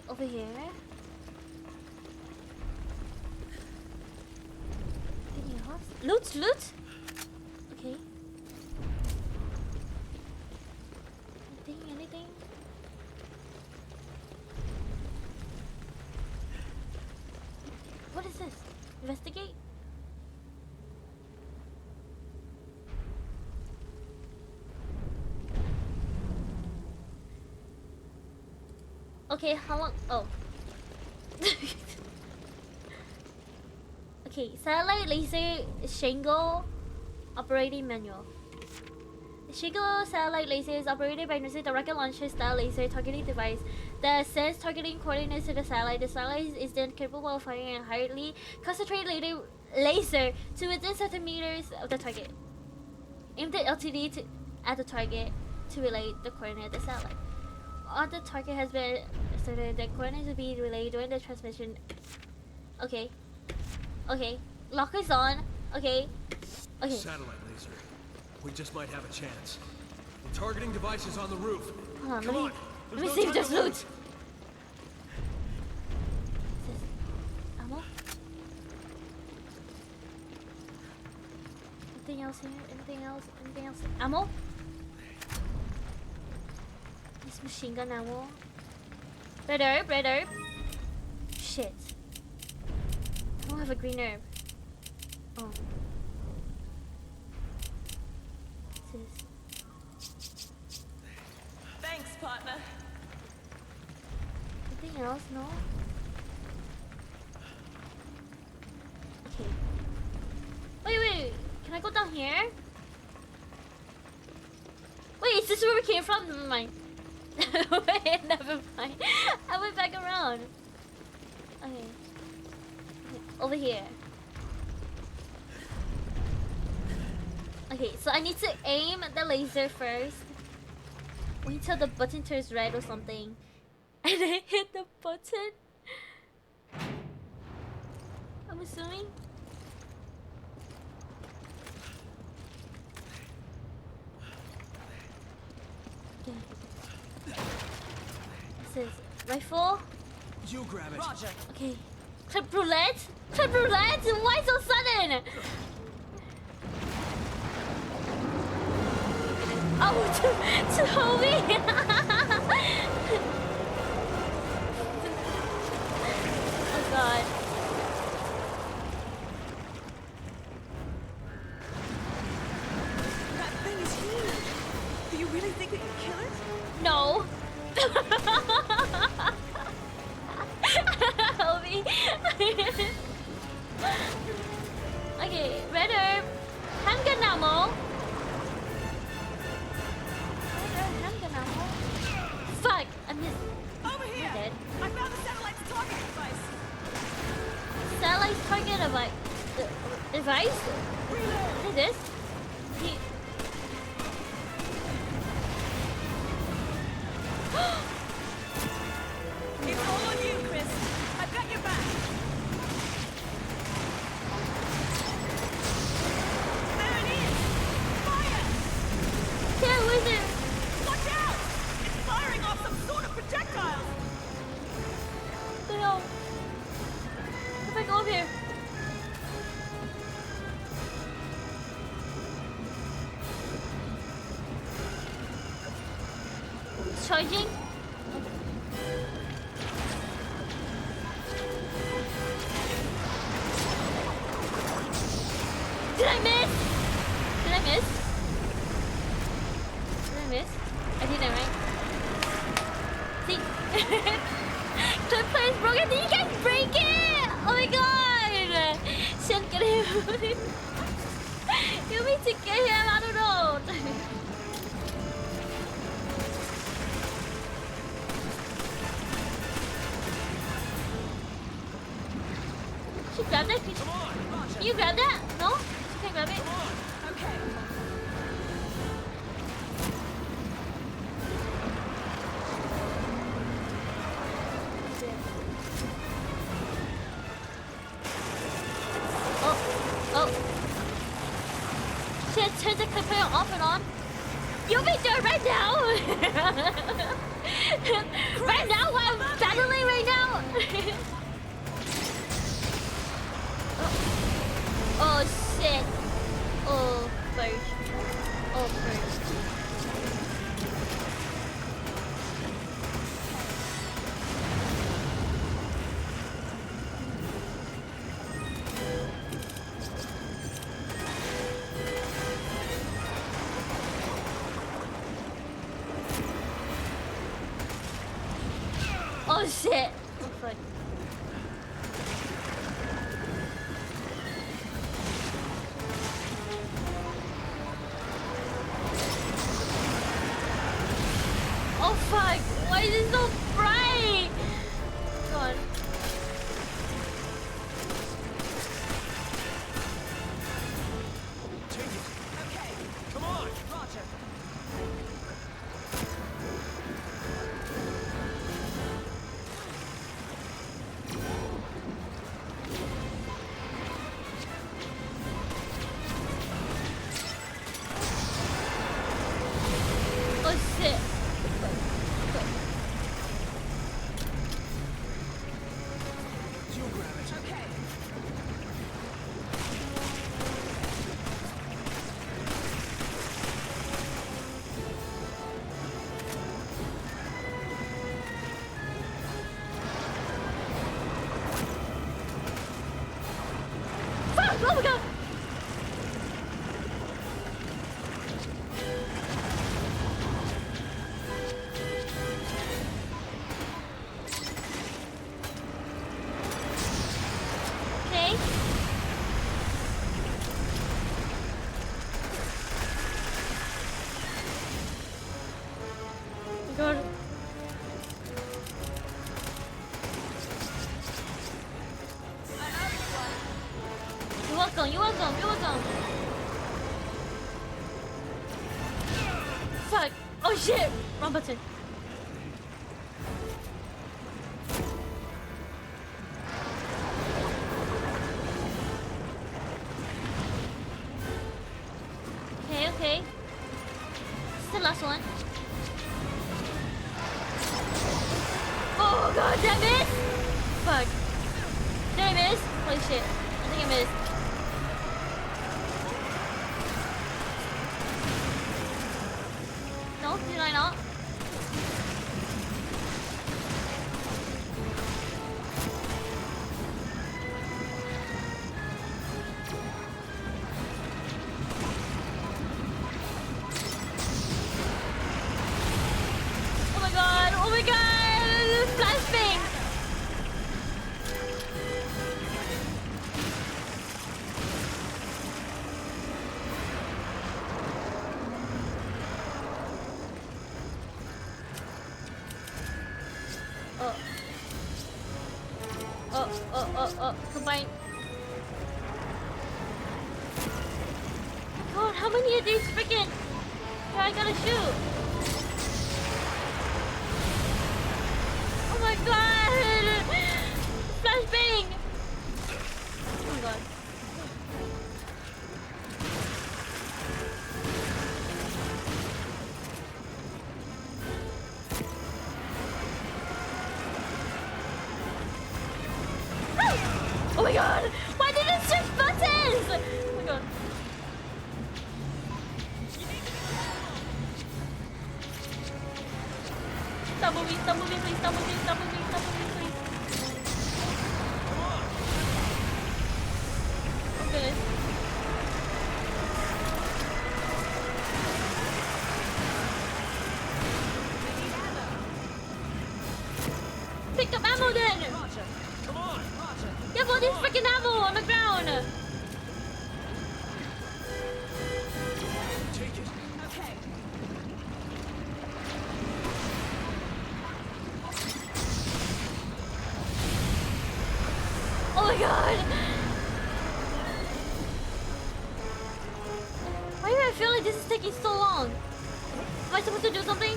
Over here. Anything else? Loot, loot. Okay. Anything? What is this? Investigate? Okay, how long? Oh. Okay, satellite laser Shingo operating manual. The Shingo satellite laser is operated by using the rocket launcher style laser targeting device that sends targeting coordinates to the satellite. The satellite is then capable of firing a highly concentrated laser to within centimeters of the target. Aim the LTD at the target to relay the coordinate of the satellite. On the target has been asserted, the coordinates will be relayed during the transmission. Okay. Okay. Lock is on. Okay. Okay. Satellite laser. We just might have a chance. The targeting device is on the roof. Hold on, Come on. let me see if there's loot. Is this ammo? Anything else here? Anything else? Anything else? Ammo? This machine gun ammo. Red herb, red herb. Shit. I don't have a green herb. Oh. What's this? Thanks, partner. Anything else? No? Okay. Wait. Can I go down here? Wait, is this where we came from? Never mind. Wait, never mind. I went back around. Okay. Over here. Okay, so I need to aim at the laser first. Wait till the button turns red or something. And then hit the button. I'm assuming. Okay. This is rifle. You grab it. Roger. Okay. Clip roulette? Clip roulette? Why so sudden? Oh, Toby! Oh god. That thing is huge. Do you really think we can kill it? No. Toby. Okay, red herb. Handgun ammo. Handgun ammo. Fuck! I missed. Over here. dead. I found the satellite's target device. Satellite target device? What is this? It's all on you, Chris. I've got your back. There it is. Fire! Yeah, where's it? Watch out! It's firing off some sort of projectile. What the hell? What if I go up here? It's charging? Did I miss? Did I miss? Did I miss? I did that right. See? Clip player is broken. Did you guys break it? Oh my god! Shit, get him. You need to get him out of the road. She grabbed that? Can you grab that? No? She can't grab it? Okay. Oh. She had turned the clip player off and on. You'll be there right now. Right now, while I'm battling right now. Oh shit. Oh, first. Oh, first. Oh shit! Oh fuck. Oh fuck! Why is it so bright? Come on. Take it. Okay. Come on. Roger. Oh shit! You grab it. Okay. Fuck! Oh my god! Okay. God. You're welcome, you're welcome, you're welcome. Fuck. Oh shit! Wrong button. Okay, okay. This is the last one. Oh god, did I miss? Fuck. Did I miss? Holy shit. I think I missed. No, did I not? Oh my god, oh my god! Flashbang! Oh. Oh, combine. God, how many of these freaking do I gotta shoot? Oh my god! Flashbang! Oh my god. Oh my god! Why did it shift buttons? Oh my god. Stop moving, stop moving, please, stop moving, stop moving, stop moving, please. Oh goodness. Pick up ammo then! Roger. Come on. Roger. You have all this freaking ammo on the ground! Take it. Okay. Oh my god! Why do I feel like this is taking so long? Am I supposed to do something?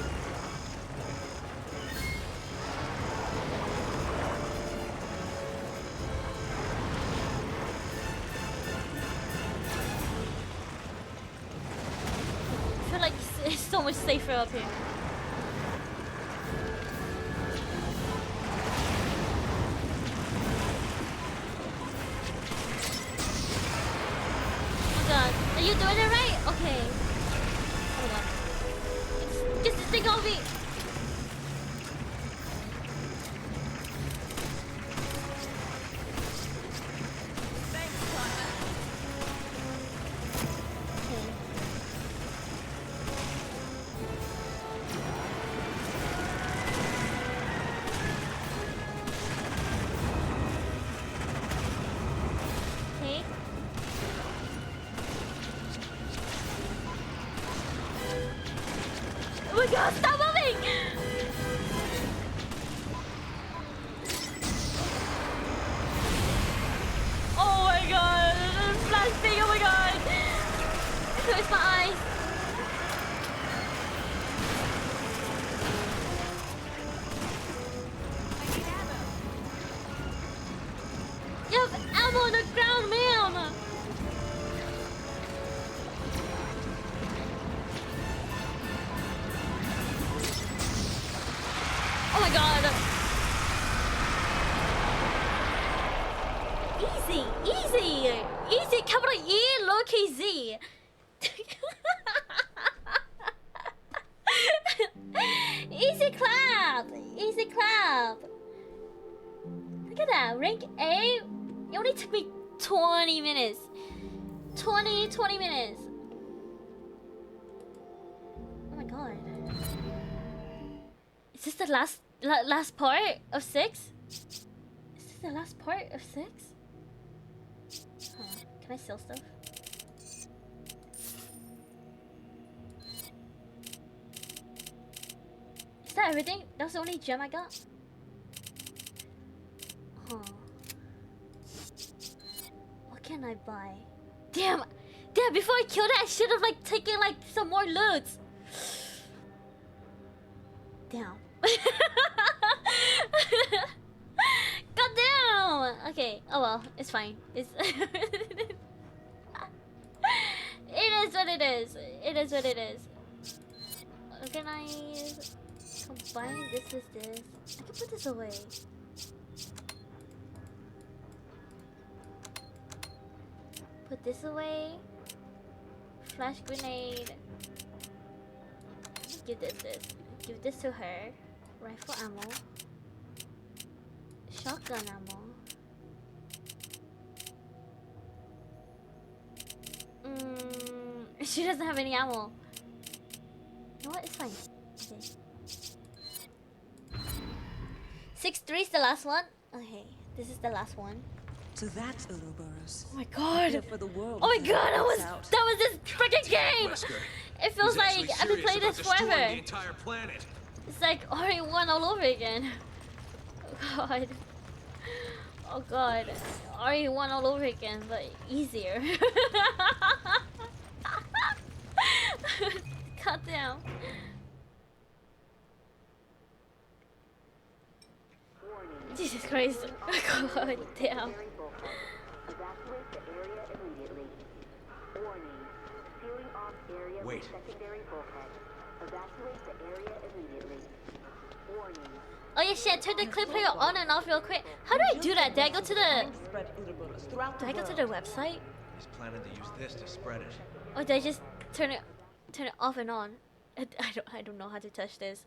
I feel like it's so so much safer up here. Oh god, are you doing it right? Okay. Oh my god. Just stick on me. Thanks, Connor. Okay. Okay. Oh my god, stop moving! Oh my god, flash thing, oh my god! Close my eyes. You have ammo on the ground, ma'am! Oh my god! Easy, easy, easy, capital E, lowercase Z. Easy clap, easy clap. Look at that, rank A. It only took me 20 minutes. 20 minutes. Oh my god. Is this the last part of 6? Is this the last part of 6? Huh. Can I steal stuff? Is that everything? That's the only gem I got? Huh. What can I buy? Damn! Damn, before I killed it, I should have like taken like some more loot. Damn. God damn! Okay, oh well, it's fine. It's it is what it is. It is what it is. Organize. Combine this with this. I can put this away. Put this away. Flash grenade. Give this. Give this to her. Rifle ammo. Shotgun ammo. She doesn't have any ammo. You know what? It's fine. Okay. 6-3 is the last one. Okay, this is the last one. So that's Ouroboros. Oh my god! Here for the world Oh my to god! find us out. That was this freaking game. Wesker. It feels He's like actually I've been serious playing about this destroying forever. the entire planet. It's like RE1 all over again. Oh god. Oh god. RE1 all over again, but easier. God damn. Jesus Christ. God damn. Wait. Oh yeah, shit, turn the clip player on and off real quick. How do I do that? Do I go to the website? He's planning to use this to spread it. Or do I just turn it off and on? I don't know how to touch this.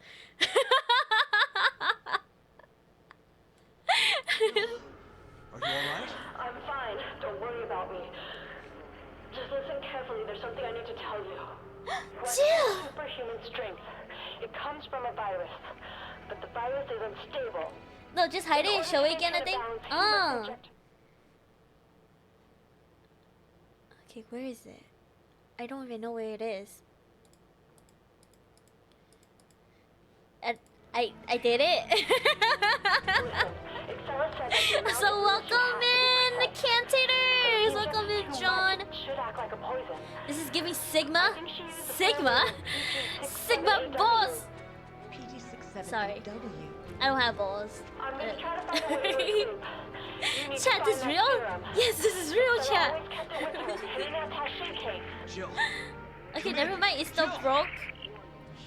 Are you alright? I'm fine. Don't worry about me. Just listen carefully. There's something I need to tell you. Jill! Superhuman strength. It comes from a virus. But the virus is unstable. No, just hide it and show it again, I think. Oh. Okay, where is it? I don't even know where it is. I did it. So welcome in, the Cantators! Welcome in, John. This is giving Sigma. Sigma balls. Sorry, I don't have balls. Chat, this is real? Yes, this is real, chat. Jill. Okay, never mind. It's still broke.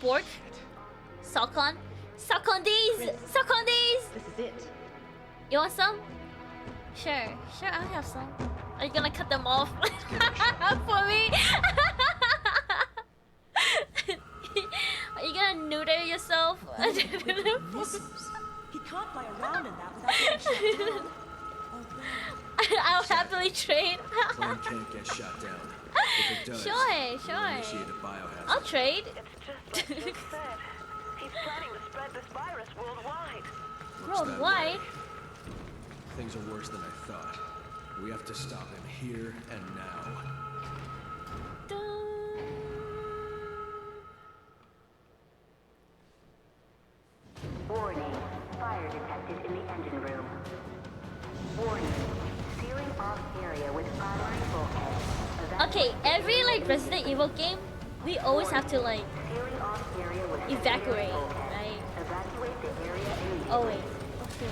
spork. Suck on. Suck on these! Suck on these! This is it. You want some? Sure, sure, I'll have some. Are you gonna cut them off for me? Are you gonna neuter yourself? He can't fly around in that without getting shot down. I'll happily trade. Plane can't get shot down. If it does, Sure, we'll sure. initiate a biohazard. I'll trade. It's just like Jake said. He's planning to spread this virus worldwide. Looks that Worldwide? way. Things are worse than I thought. We have to stop him here and now. Warning. Fire detected in the engine room. Warning. Sealing off area with primary bulkhead. Okay, every like Resident Evil game, we always have to like Sealing off area with evacuate, secondary bulkhead. right? Evacuate the area immediately. Oh wait. Okay.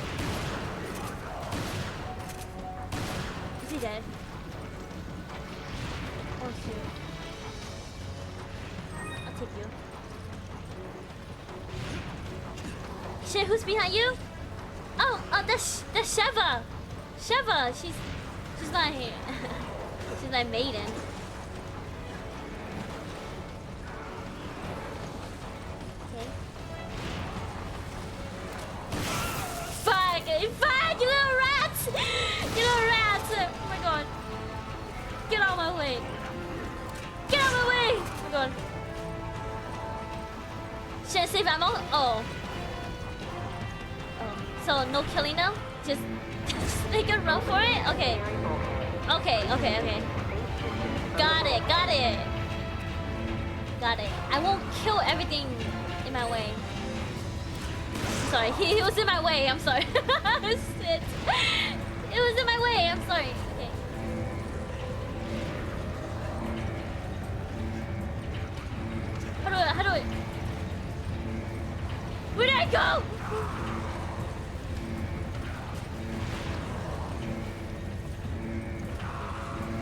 Is he dead? Oh shoot. I'll take you. Shit, who's behind you? Oh, that's Sheva. Sheva, she's not here. She's my maiden. Okay. Fuck, you little rats! You little rats! Oh my god. Get out of my way. Get out of my way! Oh my god. Should I save ammo? Oh. So no killing now? Just make a run for it? Okay. Okay. Got it. I won't kill everything in my way. Sorry, he was in my way, I'm sorry. Shit. It was in my way, I'm sorry. Okay. How do I? Where did I go?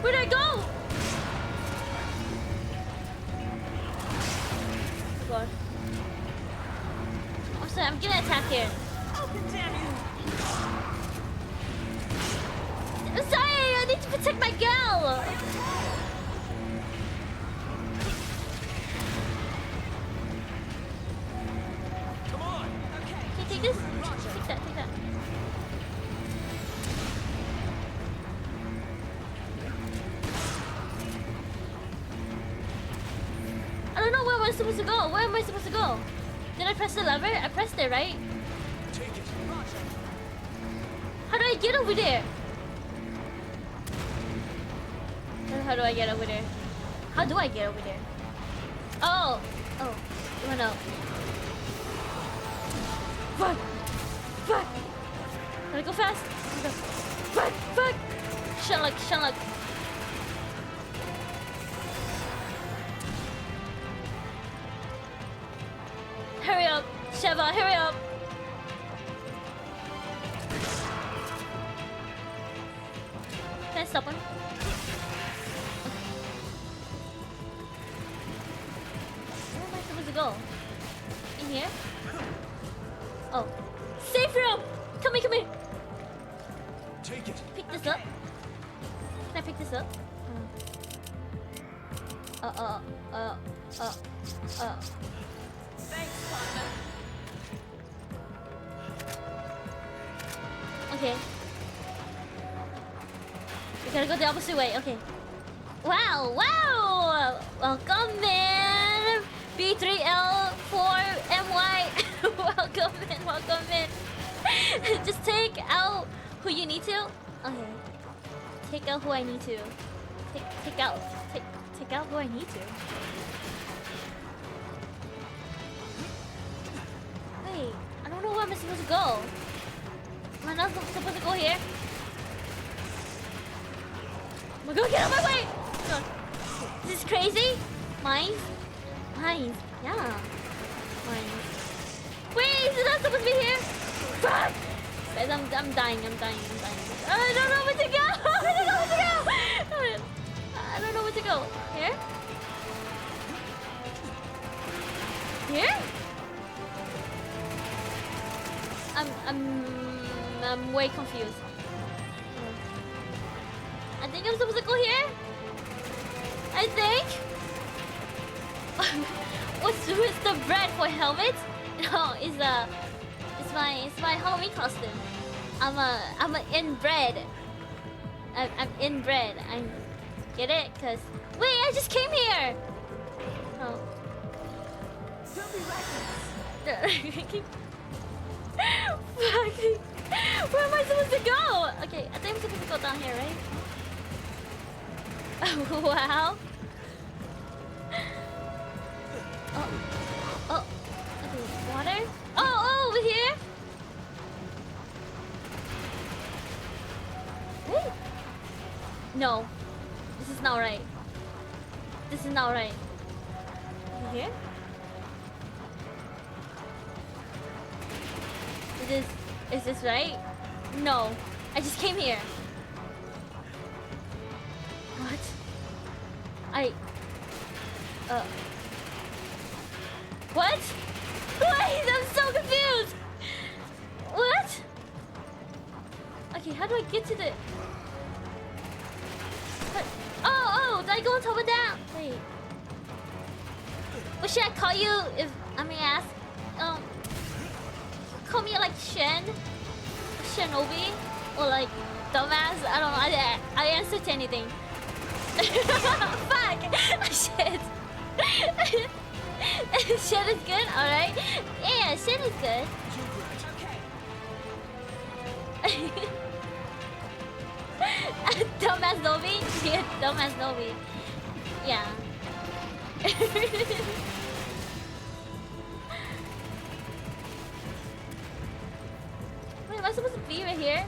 Where'd I go? God. I'm sorry, I'm gonna attack here. Open, damn you! I'm sorry, I need to protect my gal. Come on! Can you take this? Take that. I don't know where am I supposed to go. Where am I supposed to go? Did I press the lever? I pressed it, right? Take it. How do I get over there? How do I get over there? How do I get over there? Oh. You wanna know? Fuck! Gotta go fast. Fuck! Shunlock. Hurry up, Sheva, hurry up. Can I stop him? Where am I supposed to go? In here? Oh. Safe room! Come here. Take it. Pick this up. Can I pick this up? Thanks, partner. Okay. We gotta go the opposite way. Okay. Wow! Welcome in! B3L4MY. Welcome in. Just take out who you need to. Okay. Take out who I need to. Take out who I need to. Wait, I don't know where I'm supposed to go. Am I not supposed to go here? Oh my god, get out of my way! God. This is crazy? Mines? Yeah. Mines. Wait, is it not supposed to be here? Fuck! Guys, I'm dying. I don't know where to go! I don't know where to go. Here? Here? I'm way confused. I think I'm supposed to go here. I think. What's with the bread for helmet? No, it's my Halloween costume. I'm a inbred. I'm inbred. Get it? Cause wait, I just came here. Oh. Fuck. Where am I supposed to go? Okay, I think I'm supposed to go down here, right? Oh, wow. Oh. Okay, water. Oh, over here. Wait. No, this is not right. This is not right. Over here. Is this right? No, I just came here. What? What? Wait, I'm so confused. What? Okay, how do I get to the? What? Oh, did I go on top of that? Wait. What should I call you if I may ask? Call me like Shen, Shinobi, or like dumbass. I don't know. I answer to anything. Fuck! Shit. Shit is good. All right. Yeah, shit is good. Dumbass Nobi. Yeah, dumbass Nobi. Yeah. Wait, am I supposed to be right here?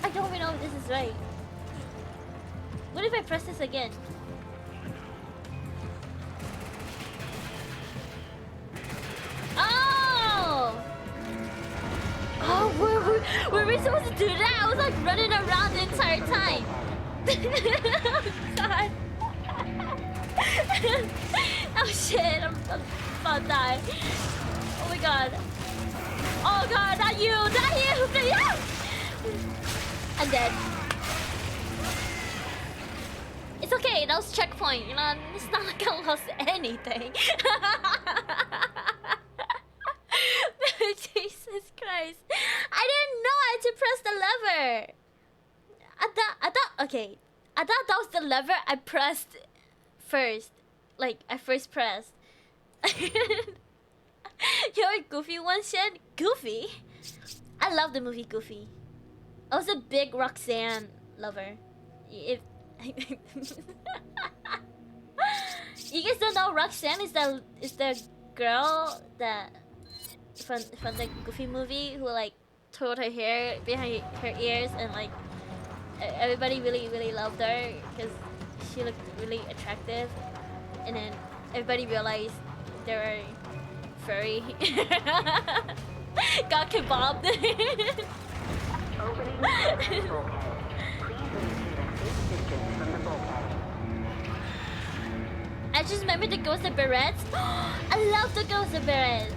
I don't even know if this is right. What if I press this again? Oh! Oh, were we supposed to do that? I was like running around the entire time. Oh, God. Oh shit, I'm about to die. Oh my God. Oh God, not you, please. I'm dead. It's okay, that was checkpoint, you know, it's not like I lost anything. Jesus Christ. I didn't know I had to press the lever. I thought that was the lever I pressed first. Like, I first pressed. You're a Goofy one, Shen? Goofy? I love the movie Goofy. I was a big Roxanne lover. If you guys don't know, Roxanne is the girl that from the Goofy movie who like twirled her hair behind her ears, and like everybody really loved her because she looked really attractive, and then everybody realized they were furry. Got kebabbed. Opening the bulkhead. Please maintain a safe distance from the bulkhead. I just remember the girls with berets. I love the girls with berets.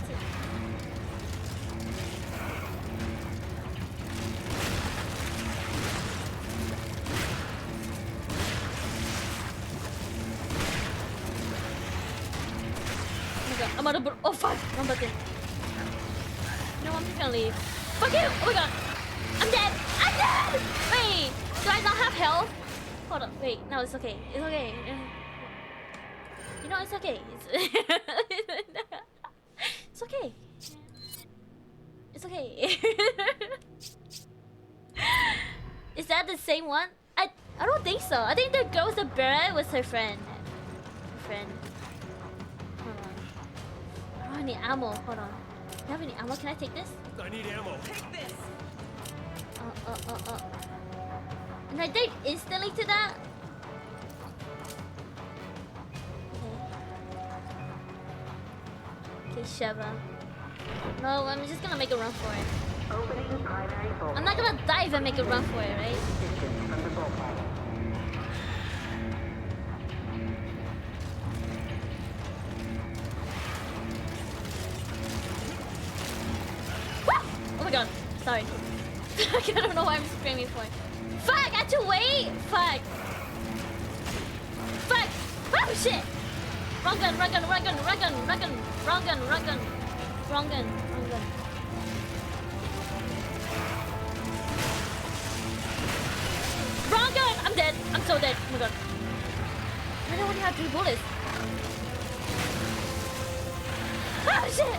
Oh my God, I'm out of. Oh fuck! I'm about to. No, I'm just gonna leave. Fuck you! Oh my God! I'm dead! I'm dead! Wait! Do I not have health? Hold on. Wait. No, it's okay. It's okay. You know, it's okay. It's okay. It's okay. Is that the same one? I don't think so. I think the girl with the beret was her friend. Hold on. I don't have any ammo. Hold on. Do you have any ammo? Can I take this? I need ammo. Take this. And I died instantly to that? Okay, Sheva. No, I'm just gonna make a run for it. Opening primary bulkhead. I'm not gonna dive and make a run for it, right? Distance from the bulkhead. Sorry. I don't know why I'm screaming for. Fuck! I had to wait! Fuck! Fuck! Oh shit! Wrong gun, wrong gun, wrong gun, wrong gun, wrong gun, wrong gun, wrong gun, wrong gun, wrong gun. Wrong gun! I'm dead. I'm so dead. Oh my god. I don't only have 3 bullets. Oh shit!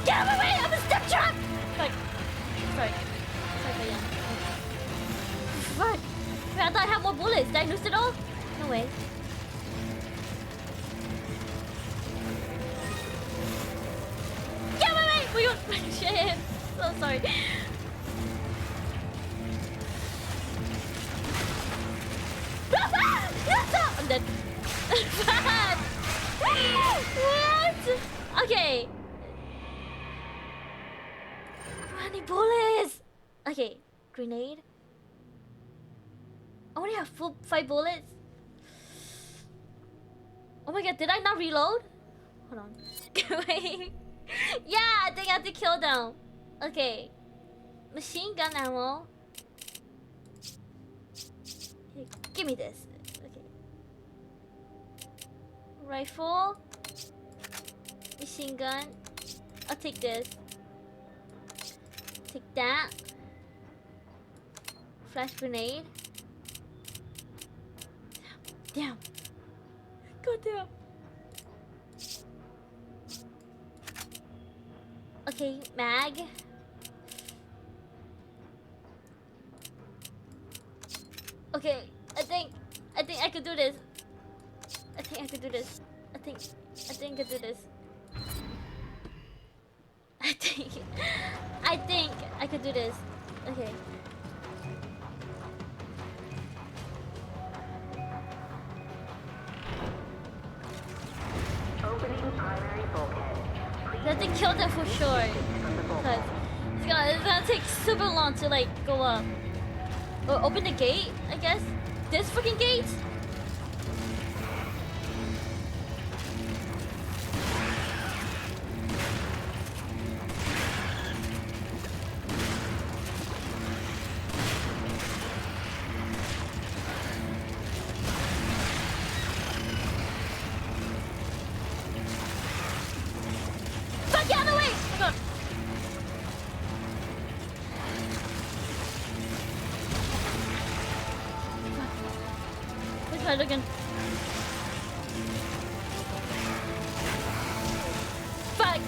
Get out of my way! I'm a step trap! Fuck. Sorry. Sorry, yeah. Fuck. Wait, I thought I had more bullets. Did I lose it all? No way. Get out of my way! We got shit. So sorry. I'm dead. What? Okay. How many bullets? Okay, grenade. I only have 5 bullets. Oh my god, did I not reload? Hold on. Wait. Yeah, I think I have to kill them. Okay. Machine gun ammo. Okay, give me this. Okay. Rifle. Machine gun. I'll take this. Take that. Flash grenade. Damn. God damn. Okay, mag. Okay, I think I could do this. I think I could do this. I think I could do this. I think I could do this. Okay. Opening primary bulkhead. I have to kill them for sure. Cause it's gonna take super long to like go up. Or open the gate, I guess. This freaking gate? Fuck, get out of the way! Oh god. Where's my looking? Fuck!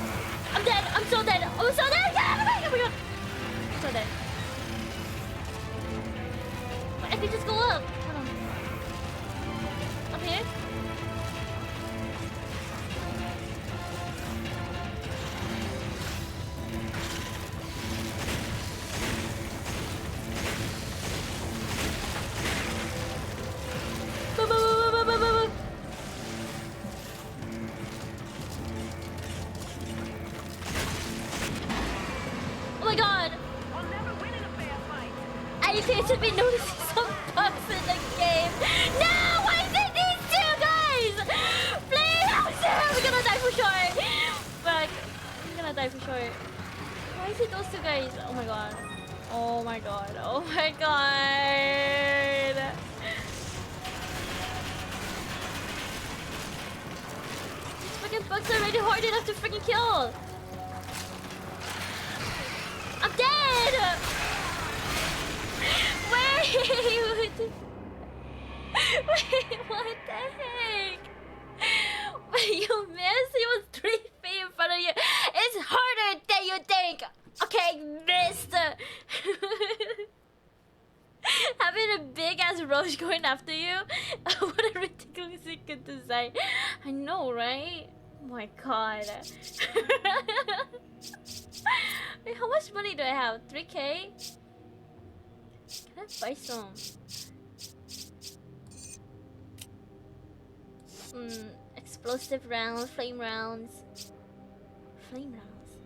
I'm dead! I'm so dead! I'm so dead! Get out of the way! Oh my god! I'm so dead. Wait, I could just go up. Hold on. Up here? Boom, boom, boom, boom, boom, boom, boom. Oh my god! I'll never win in a fair fight. I think I should be noticing some bugs in the game. No! Why is it these 2 guys? Please! Oh shit! We're gonna die for sure! Fuck. I'm gonna die for sure. Why is it those 2 guys? Oh my god. Oh my god. Oh my god. These freaking bugs are already hard enough to freaking kill. I'm dead! Wait! Wait, what the heck? You missed? He was 3 feet in front of you. It's harder than you think. Okay, missed. Having a big ass roach going after you. What a ridiculously good design. I know, right? Oh my god. Wait, how much money do I have? 3K? Can I buy some? Explosive rounds, flame rounds. Flame rounds?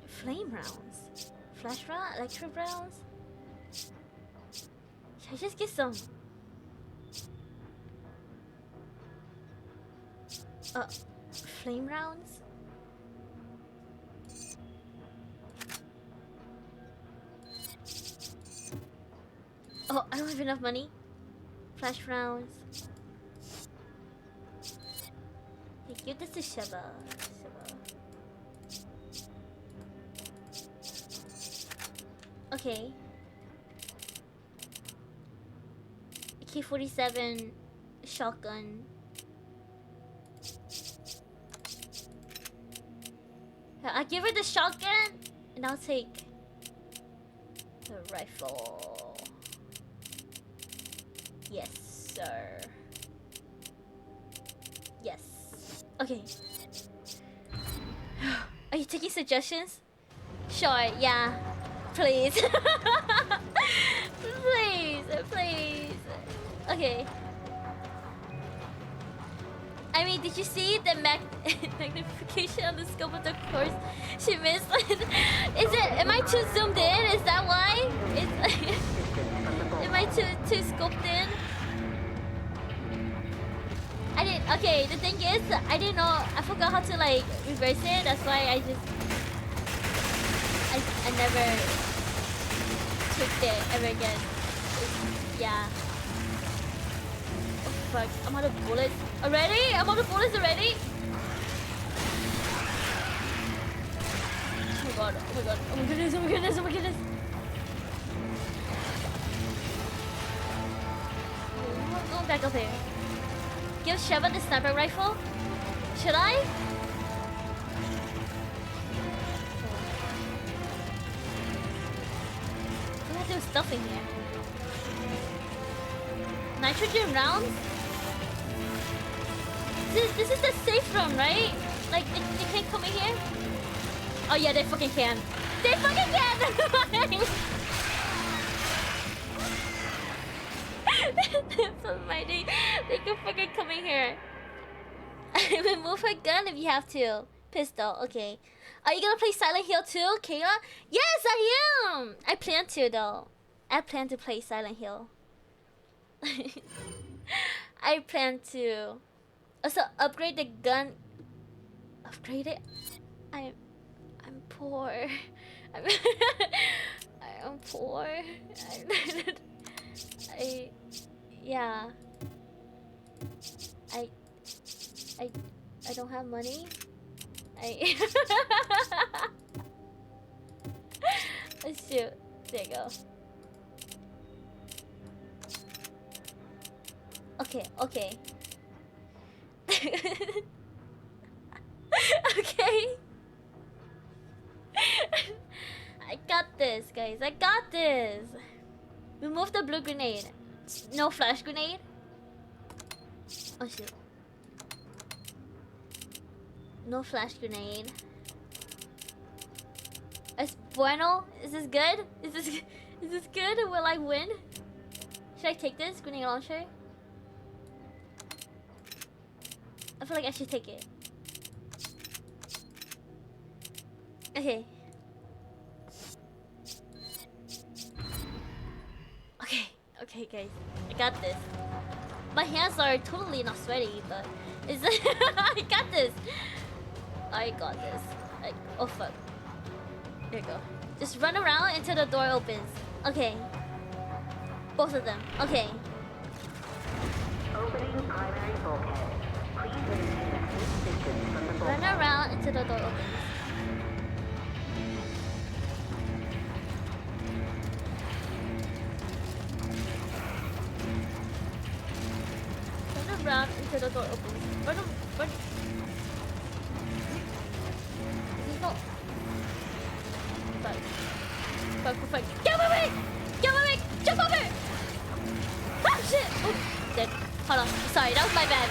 Flame rounds? Flash round? Electric rounds? Should I just get some? Flame rounds? Oh, I don't have enough money. Flash rounds. Hey, give this to Sheba. Okay. AK-47 shotgun. I'll give her the shotgun and I'll take the rifle. Yes, sir. Yes. Okay. Are you taking suggestions? Sure, yeah. Please. Please, please. Okay. I mean, did you see the magnification on the scope of the course she missed? Am I too zoomed in? Is that why? Am I too scoped in? I didn't. Okay, the thing is, I didn't know. I forgot how to like reverse it. That's why I never tweaked it ever again. Yeah. Oh fuck! I'm out of bullets already. I'm out of bullets already. Oh my god! Oh my god! Oh my goodness! Oh my goodness! Oh my goodness! I'm going back up here. Give Sheva the sniper rifle? Should I? There's stuff in here. Nitrogen rounds? This is the safe room, right? Like, they can't come in here? Oh yeah, they fucking can. They fucking can! So mighty. They can fucking come in here. Remove her gun if you have to. Pistol, okay. Are you gonna play Silent Hill too, Kayla? Yes, I am! I plan to though. I plan to play Silent Hill. I plan to also upgrade the gun. Upgrade it? I'm poor. I'm poor. Yeah. I don't have money. Let's shoot. There you go. Okay, okay. Okay. I got this, guys. I got this. Remove the blue grenade. No flash grenade. Oh shit. No flash grenade. Es bueno? Is this good? Is this good? Will I win? Should I take this grenade launcher? I feel like I should take it. Okay. Okay, guys. I got this. My hands are totally not sweaty, but it's I got this. I got this. Oh fuck. There you go. Just run around until the door opens. Okay. Both of them. Okay. Opening primary bulkhead. Please maintain a safe distance from the bulkhead. Run around until the door opens. Run around until the door opens. Run. This not. Fuck. Get my way! Jump over! Ah, shit! Oh, dead. Hold on. Sorry, that was my bad.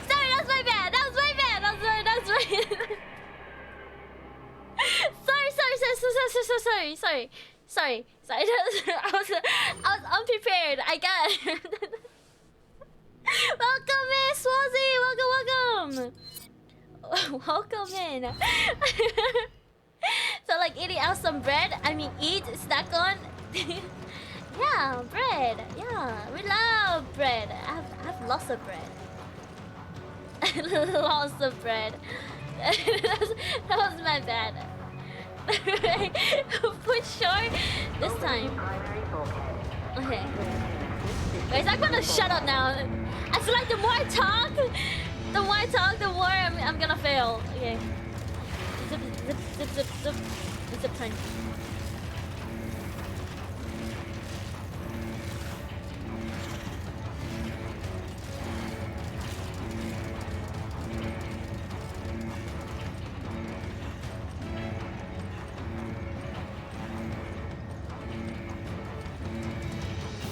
Sorry, that was my bad. That was my bad. Sorry. I was unprepared. I got it. Welcome in, Swazi. Welcome in. So like eating out some bread. I mean, eat, snack on. Yeah, bread. Yeah, we love bread. I have lots of bread. Lots of bread. That was my bad. For sure, This time. Primary bulkhead. Okay. Guys, I'm gonna shut up now. I feel like the more I talk, the more I'm gonna fail. Okay. Zip, zip, zip, zip, zip. Zip time.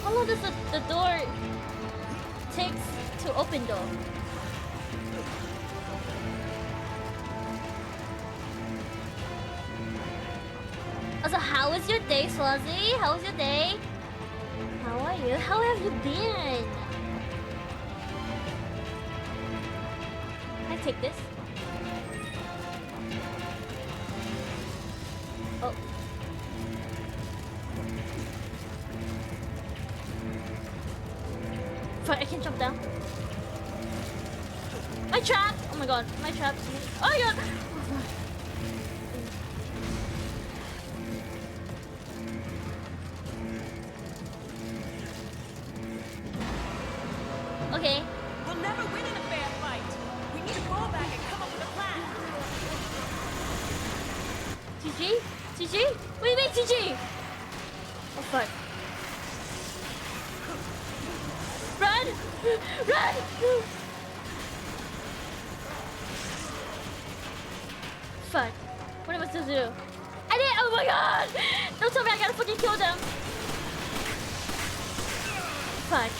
How long does the door takes to open though? Also, how was your day, Swazzy? How was your day? How are you? How have you been? Can I take this? Oh. Fuck, I can jump down. My trap! Oh my god, my trap. Oh my god! Okay. We'll never win in a fair fight. We need to fall back and come up with a plan. TG? TG? Wait, TG! Oh fuck. Run! Run! Fuck. What am I supposed to do? I did! Oh my god! Don't tell me I gotta fucking kill them! Fuck.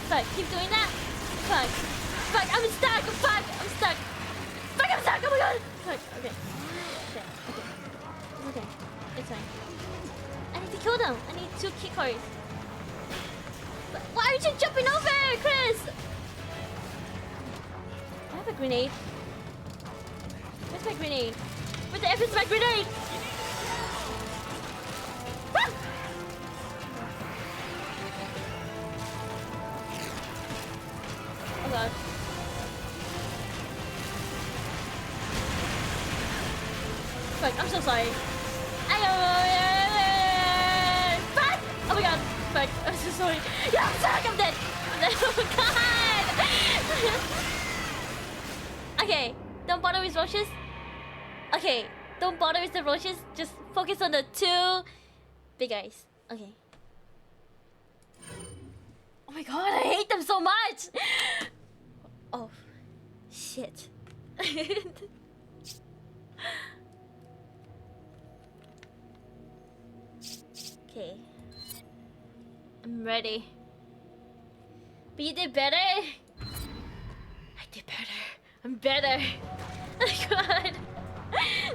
Fuck, keep doing that? Fuck. Fuck, I'm stuck! Fuck, I'm stuck! Fuck, I'm stuck! Oh my god! Fuck, okay. Okay, okay. It's okay. It's fine. I need to kill them! I need 2 key cards. Why aren't you jumping over, Chris? I have a grenade. Where's my grenade? Where the F is my grenade? Ah! Oh god. Fuck, I'm so sorry. Fuck! Oh my god. Fuck, I'm so sorry. Yeah, I'm stuck, I'm dead. I'm dead. Oh god. Okay, don't bother with roaches. Okay, don't bother with the roaches. Just focus on the 2 big guys. Okay. Oh my god, I hate them so much. Oh, shit. Okay. I'm ready. But you did better. I did better. I'm better. Oh my god.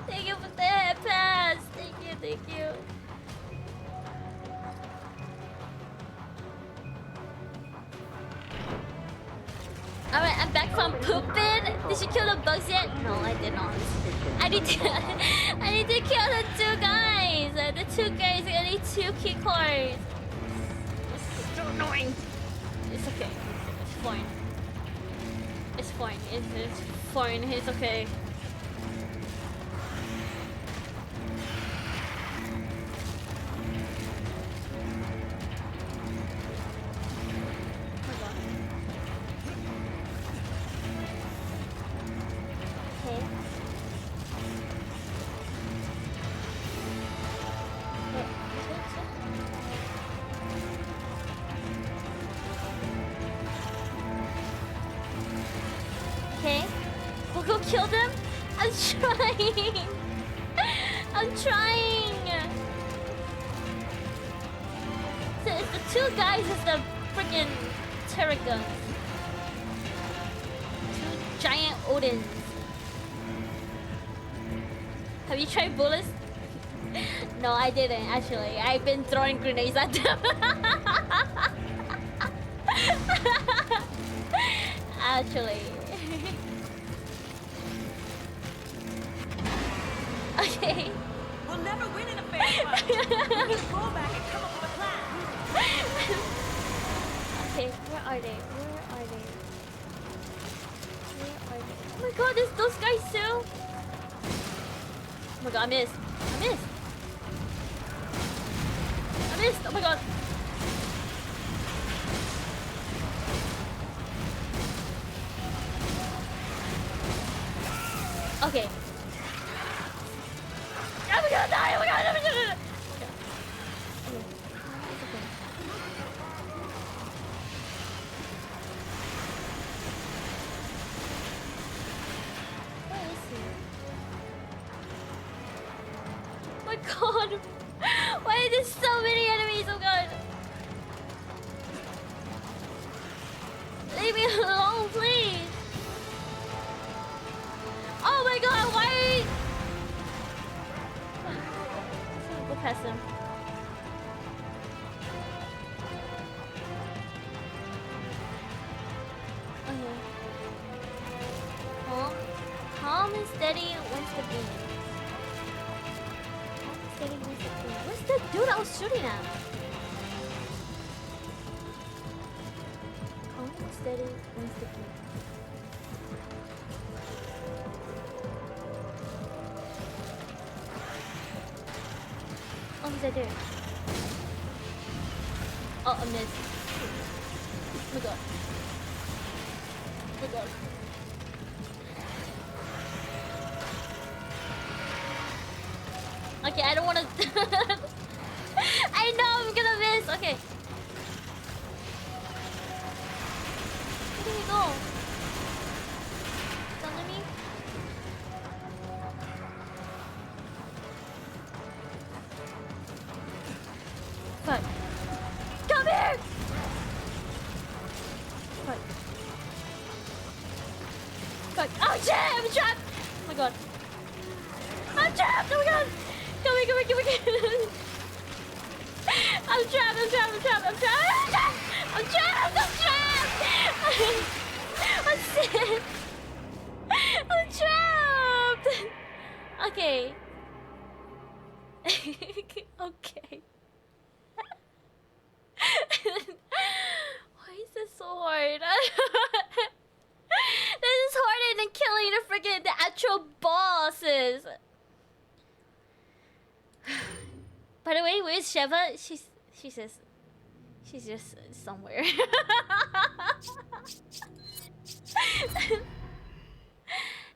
Thank you for the head pass. Thank you, thank you. Alright, I'm back from pooping. Did you kill the bugs yet? No, I did not. I need to I need to kill the 2 guys. The 2 guys, I need 2 key cards. It's so annoying. It's okay. It's fine. It's fine. It's fine. It's okay. Kill them? I'm trying. I'm trying. So it's the 2 guys with the freaking terror guns. 2 giant Odins. Have you tried bullets? No, I didn't actually. I've been throwing grenades at them. Actually. Okay. We'll never win in a fair fight. We need to go back and come up with a plan. Okay, where are they? Where are they? Where are they? Oh my god, there's those guys too? Oh my god, I missed. I missed. Oh my god. Okay. Oh my god, die! Oh my god! Oh my god! Okay. Where is he? Oh my god! Why are there so many enemies? Oh god! Leave me alone, please! Oh my god, why? Go past him. Okay. Calm and steady wins the game. Calm and steady wins the game. Where's the dude I was shooting at? Calm and steady wins the game. Oh, he's right there. Oh, I missed. Oh my god. Oh my god. Okay, I don't wanna... I know I'm gonna miss! Okay. Where did he go? Is that me? Fuck. Come here! Fuck. Fuck. Oh shit! I'm trapped! Oh my god. I'm trapped! Oh my god! Come here, come here, come here! I'm trapped, I'm trapped, I'm trapped, I'm trapped! I'm trapped! I'm trapped! I'm sick! I'm trapped! Okay. Okay. Why is this so hard? This is harder than killing the actual bosses. By the way, where's Sheva? She's just somewhere.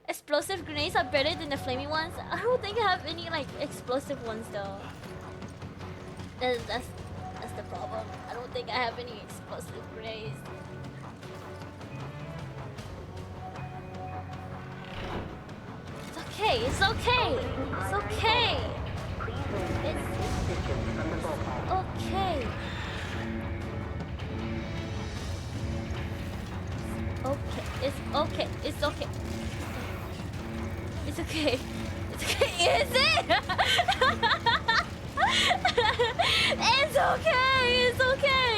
Explosive grenades are better than the flaming ones. I don't think I have any like explosive ones though. That's the problem. I don't think I have any explosive grenades. It's okay. It's okay. It's okay. It's okay. Okay. It's okay. It's okay. It's okay. It's okay. Is it? It's okay. It's okay.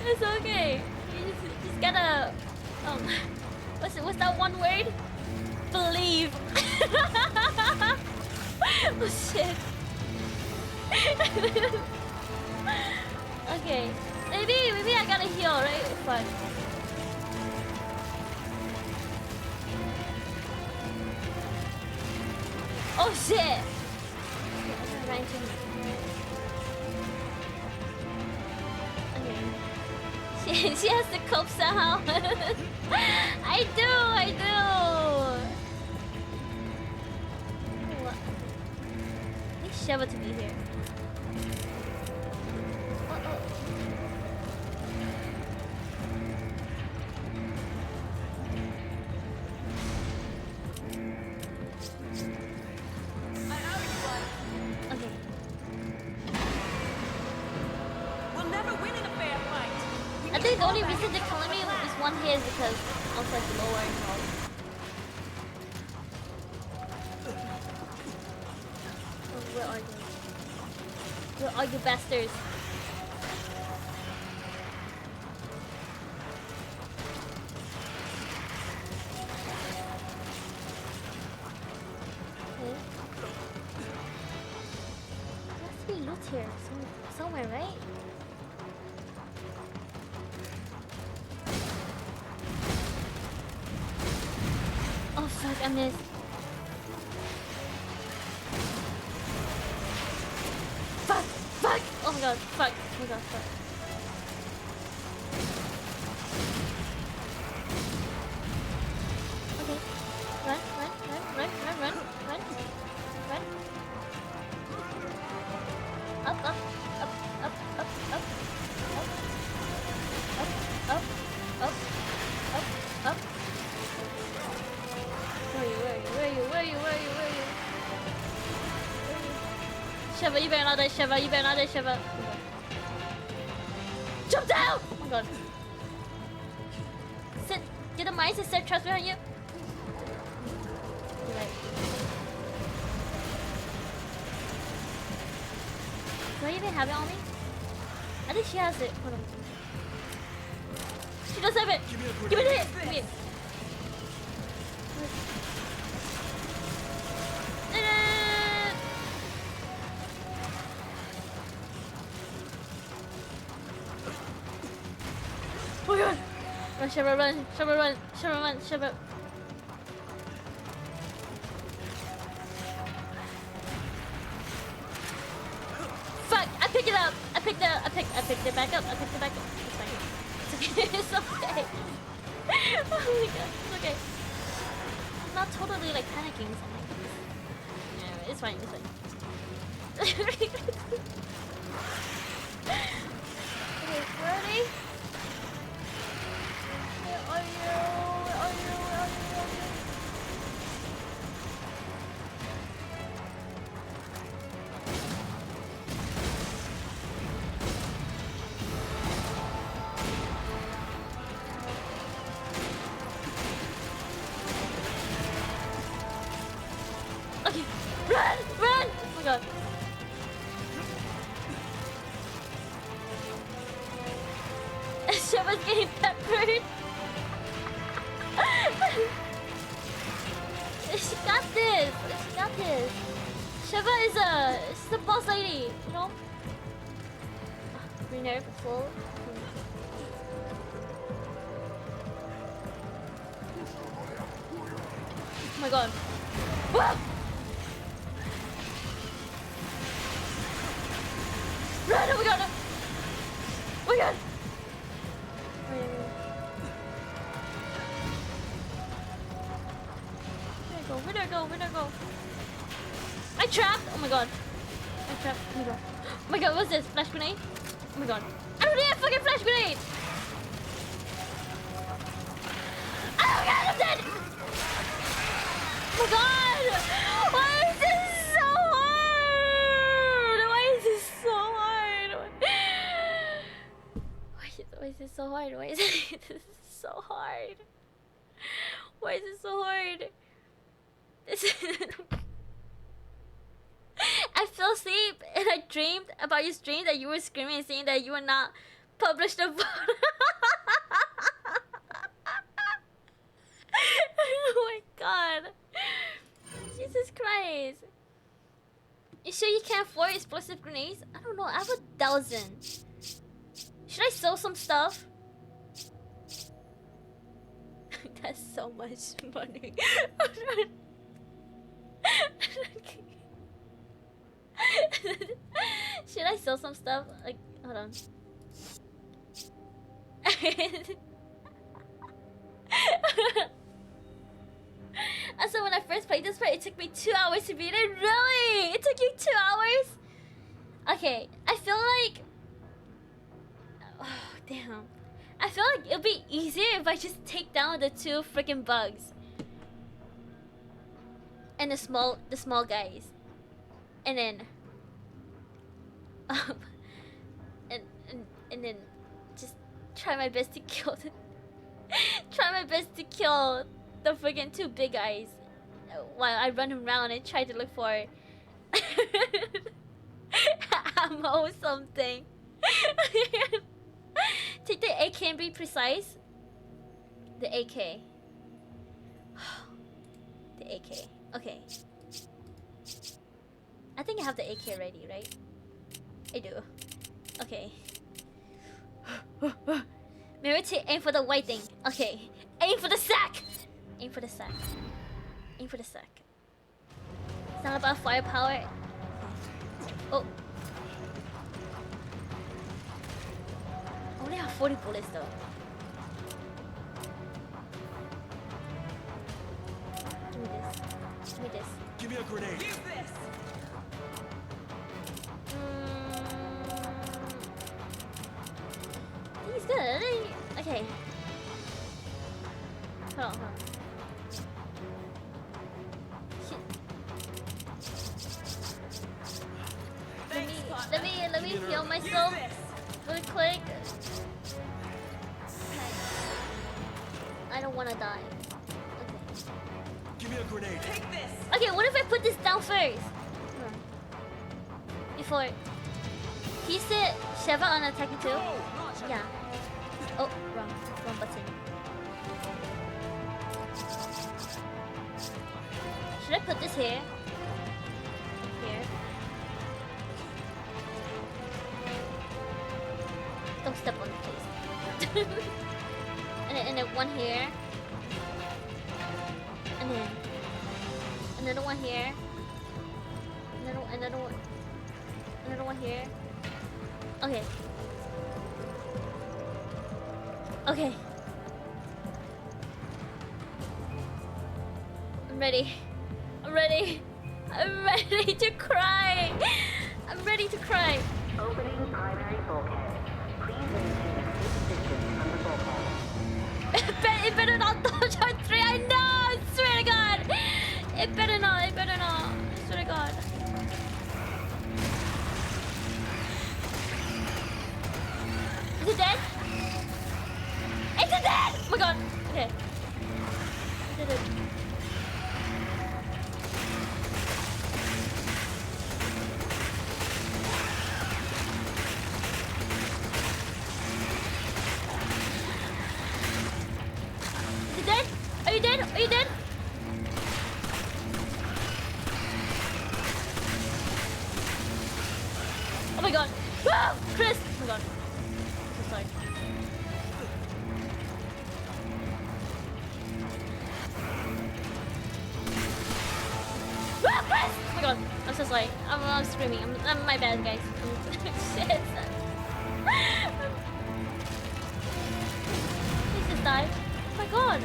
It's okay. You just gotta what's that one word? Believe. Oh shit. Okay. Maybe I gotta heal, right? Fuck. Oh shit! Okay. She has the cope somehow. I do. I need Sheva to be here. I think the only reason they're killing me is one hit is because I was like lower in health. Oh, where are you? Where are you bastards? Okay. There has to be loot here somewhere, right? Oh fuck, I missed. Fuck! Oh my god, fuck. Oh my god, fuck. Okay. Run, run, run, run, run, run, run. Run. Up, up, up, up, up, up. Up, up, up, up, up. Where are you, where are you, where are you, where are you, where are you, where are you? Shiva, you better not die, Shiva, you better not die, Shiva. Oh my god. Jump down! Oh my god. Sit, get the mice and set traps behind you. You're right. Do I even have it on me? I think she has it. Hold on. She does have it! Give me the hit! Give me it. Oh my god! Run, Shiva, run! Shiva, run! Shiva, run! Shiva! Fuck! I picked it up! I picked it back up. I picked it back up. It's fine. It's okay. It's okay. Oh my god. It's okay. I'm not totally like panicking. So yeah, it's fine. It's fine. Okay, where are they? Where are you? Where are you? Where are you? Where are you? Okay, run! Run! Oh my god. Shiva's getting peppered. She got this. She got this. Shiva is she's a boss lady, you know? Renerve full. Oh my god. Whoa! Run! Oh my god! Oh my god! Where'd I go? Where'd I go? I trapped! Oh my god. I trapped. Oh my god. Oh my god, what's this? Flash grenade? Oh my god. I don't need a fucking flash grenade! Oh my god, I'm dead! Oh my god! Why is this so hard? Why is this so hard? Why is this so hard? Why is this so hard? Why is this so hard? I fell asleep and I dreamed about your stream that you were screaming and saying that you were not published the photo. Oh my god. Jesus Christ. You sure you can't afford explosive grenades? I don't know, I have 1,000. Should I sell some stuff? That's so much money. Should I sell some stuff? Like, hold on. Also, when I first played this part, it took me 2 hours to beat it. Really? It took you 2 hours? Okay, I feel like... Oh, damn. I feel like it'll be easier if I just take down the 2 freaking bugs. And the small guys. And then... and then just try my best to kill the... try my best to kill the freaking 2 big guys. While I run around and try to look for... ammo or something. Take the AK and be precise. The AK. The AK. Okay. I think I have the AK ready, right? I do. Okay. Mirror to aim for the white thing. Okay. Aim for the sack! Aim for the sack. Aim for the sack. It's not about firepower. Oh. 40 bullets though. Give me this. Give me this. Give me a grenade. Use this. He's good. Okay. Hold on, hold on. Shit. Let me heal myself really quick. I don't wanna die. Okay. Give me a grenade. Take this. Okay, what if I put this down first? Before. He said Sheva on attacking too? Yeah. Oh, wrong button. Should I put this here? Here. Don't step on it, please. and then one here. And then another one here. Another one here. Okay. Okay. I'm ready. I'm ready. I'm ready to cry. I'm ready to cry. Opening primary bulkhead. Please maintain a safe distance from the bulkhead. It better not dodge on 3. I know. I swear to God. It better not. It better not. I swear to God. Is it dead? Is it dead? Oh my God. Okay. Did it. Is it dead? Are you dead? Are you dead? Oh my God. Ah, Chris. Oh my God. I'm so sorry. Ah, Chris! Oh my God. I'm so sorry. I'm screaming. I'm my bad, guys. Shit. Please just die. Oh my God.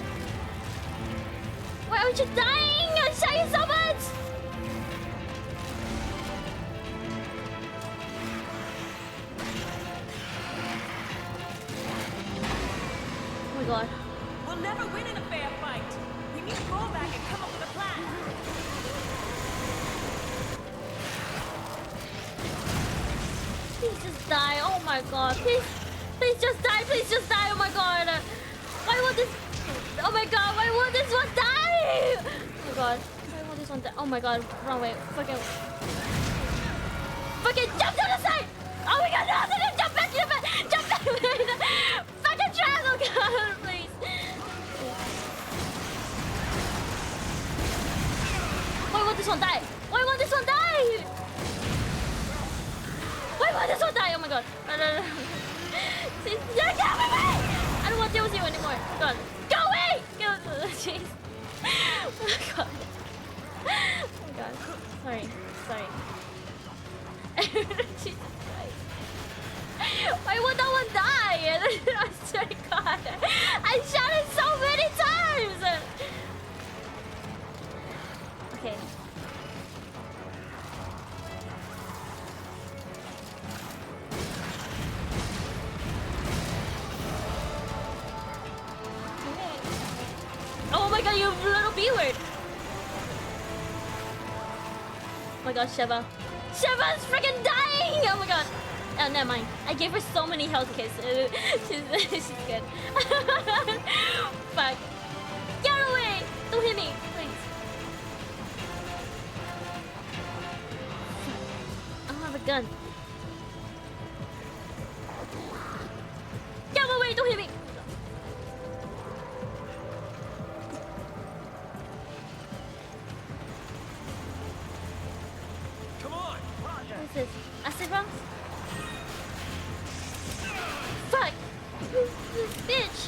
Why aren't you dying? I'm trying so much. Oh my God. We'll never win in a fair fight. We need to go back and come up with a plan. Please just die. Oh my God. Please just die. Please just die. Oh my God. Why won't this? Oh my God. Why won't this one die? Oh my God. Why won't this one die? Oh my God. Wrong way. Fucking jump to the side. Oh my God. No, jump back to the back. Jump back. Fucking trap. Oh God. Please. Why won't this one die? Why won't this one die? Why won't this one die? Oh my God. No. Please, get away! I don't want to deal with you anymore. God. Go away! Go. Jeez. Oh my God. Oh my God. Sorry. Jesus Christ. Why would that one die? I swear to God. I shot it so many times! Okay. Oh my God, you little B-word! Oh my God, Sheva. Sheva's freaking dying! Oh my God. Oh, never mind. I gave her so many health kits. She's good. Fuck. Get away! Don't hit me, please. I don't have a gun. Get away! Don't hit me! Come on. What is this? Acid bombs? Fuck! This bitch!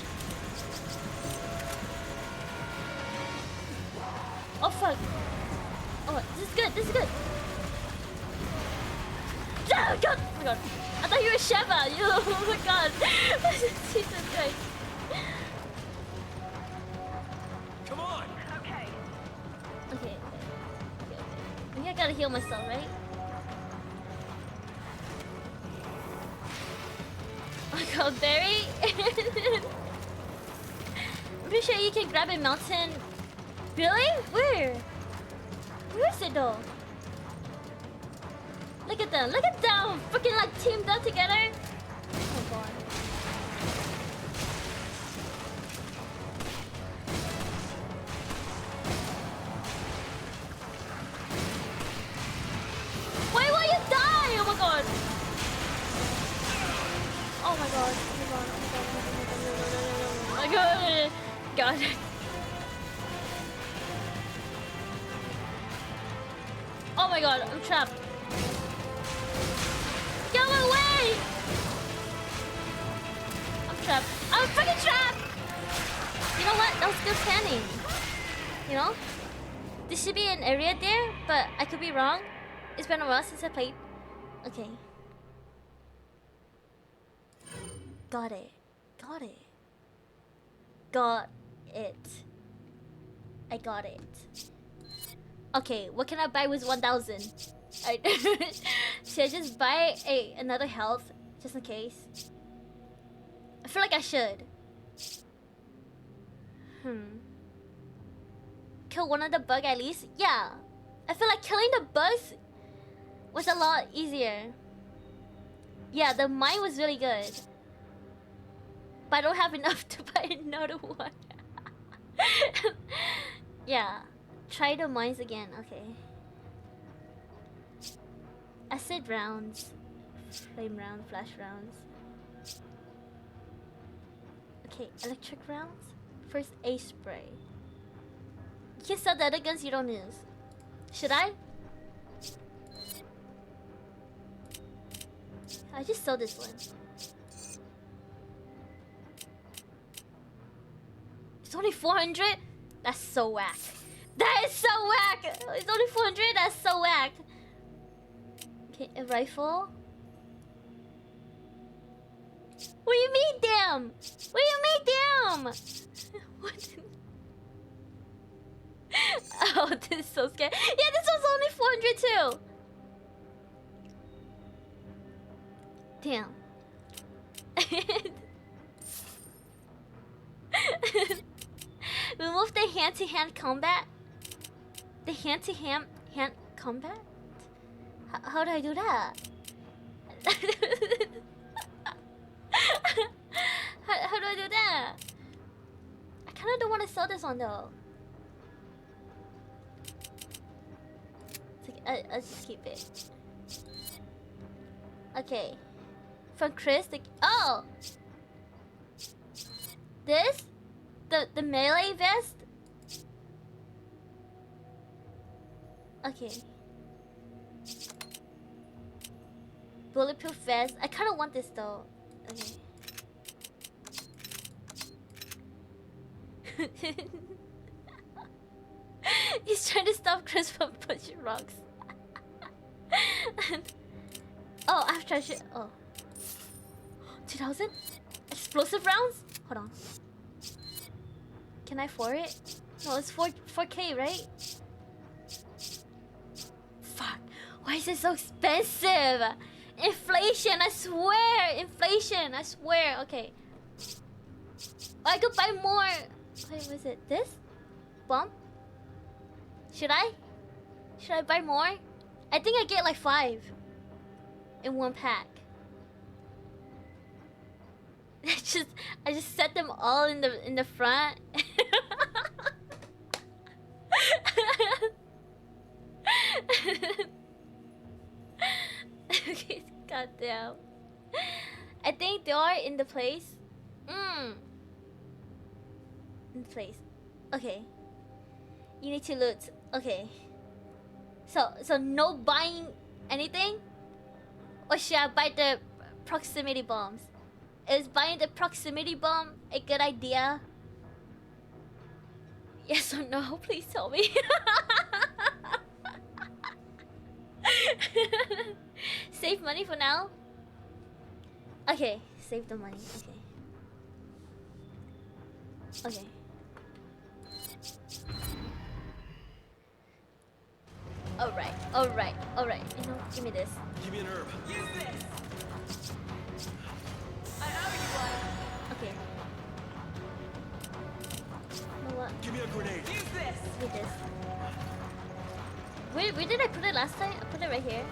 Oh fuck! Oh, this is good. Oh God! Oh my God! I thought you were a Sheva. You, oh my god. Jesus Christ. Come on! Okay. Okay. I think I gotta heal myself, right? Oh my god, Barry. I'm pretty sure you can grab a mountain. Really? Where? Where is it though? Look at them. Look at them. Freaking like teamed up together. Oh god. Why will you die? Oh my god. Oh my god. Oh my god. Oh my god. Oh my god. God. Oh my god, I'm trapped. Get out of my way! I'm trapped. I'm freaking trapped! You know what? That was good planning. You know? There should be an area there, but I could be wrong. It's been a while since I played. Okay. Got it. Got it. Got it. I got it. Okay, what can I buy with 1,000? Should I just buy another health, just in case? I feel like I should. Kill one of the bugs at least? Yeah. I feel like killing the bugs was a lot easier. Yeah, the mine was really good. But I don't have enough to buy another one. Yeah. Try the mines again, okay. Acid rounds. Flame round, flash rounds. Okay, electric rounds. First aid spray. You can sell the other guns you don't use. Should I? I just sell this one. It's only 400? That's so whack. That is so whack! It's only 400? That's so whack. Okay, a rifle. What do you mean, damn? What do you mean, damn? What? Oh, this is so scary. Yeah, this one's only 400 too. Damn. Remove the hand-to-hand combat. The hand-to-hand combat? How do I do that? how do I do that? I kind of don't want to sell this one though. It's like, I'll just keep it. Okay. From Chris, oh! This? The melee vest? Okay. Bulletproof vest. I kind of want this though. Okay. He's trying to stop Chris from pushing rocks. Oh, I have treasure. Oh. 2,000? Explosive rounds? Hold on. Can I afford it? No, it's 4K, right? Fuck. Why is it so expensive? Inflation, I swear. Inflation, I swear. Okay. Oh, I could buy more. Wait, what is it? This? Bomb? Should I? Should I buy more? I think I get like 5 in one pack. I just set them all in the front. Okay, goddamn. I think they are in the place. In the place. Okay. You need to loot. Okay. So no buying anything? Or should I buy the proximity bombs? Is buying the proximity bomb a good idea? Yes or no? Please tell me. Save money for now. Okay, save the money. Okay. Okay. Alright. You know, give me this. Give me an herb. Use this. I owe you one. Okay. You know what? Give me a grenade. Use this. Give me this. Where did I put it last time? I put it right here.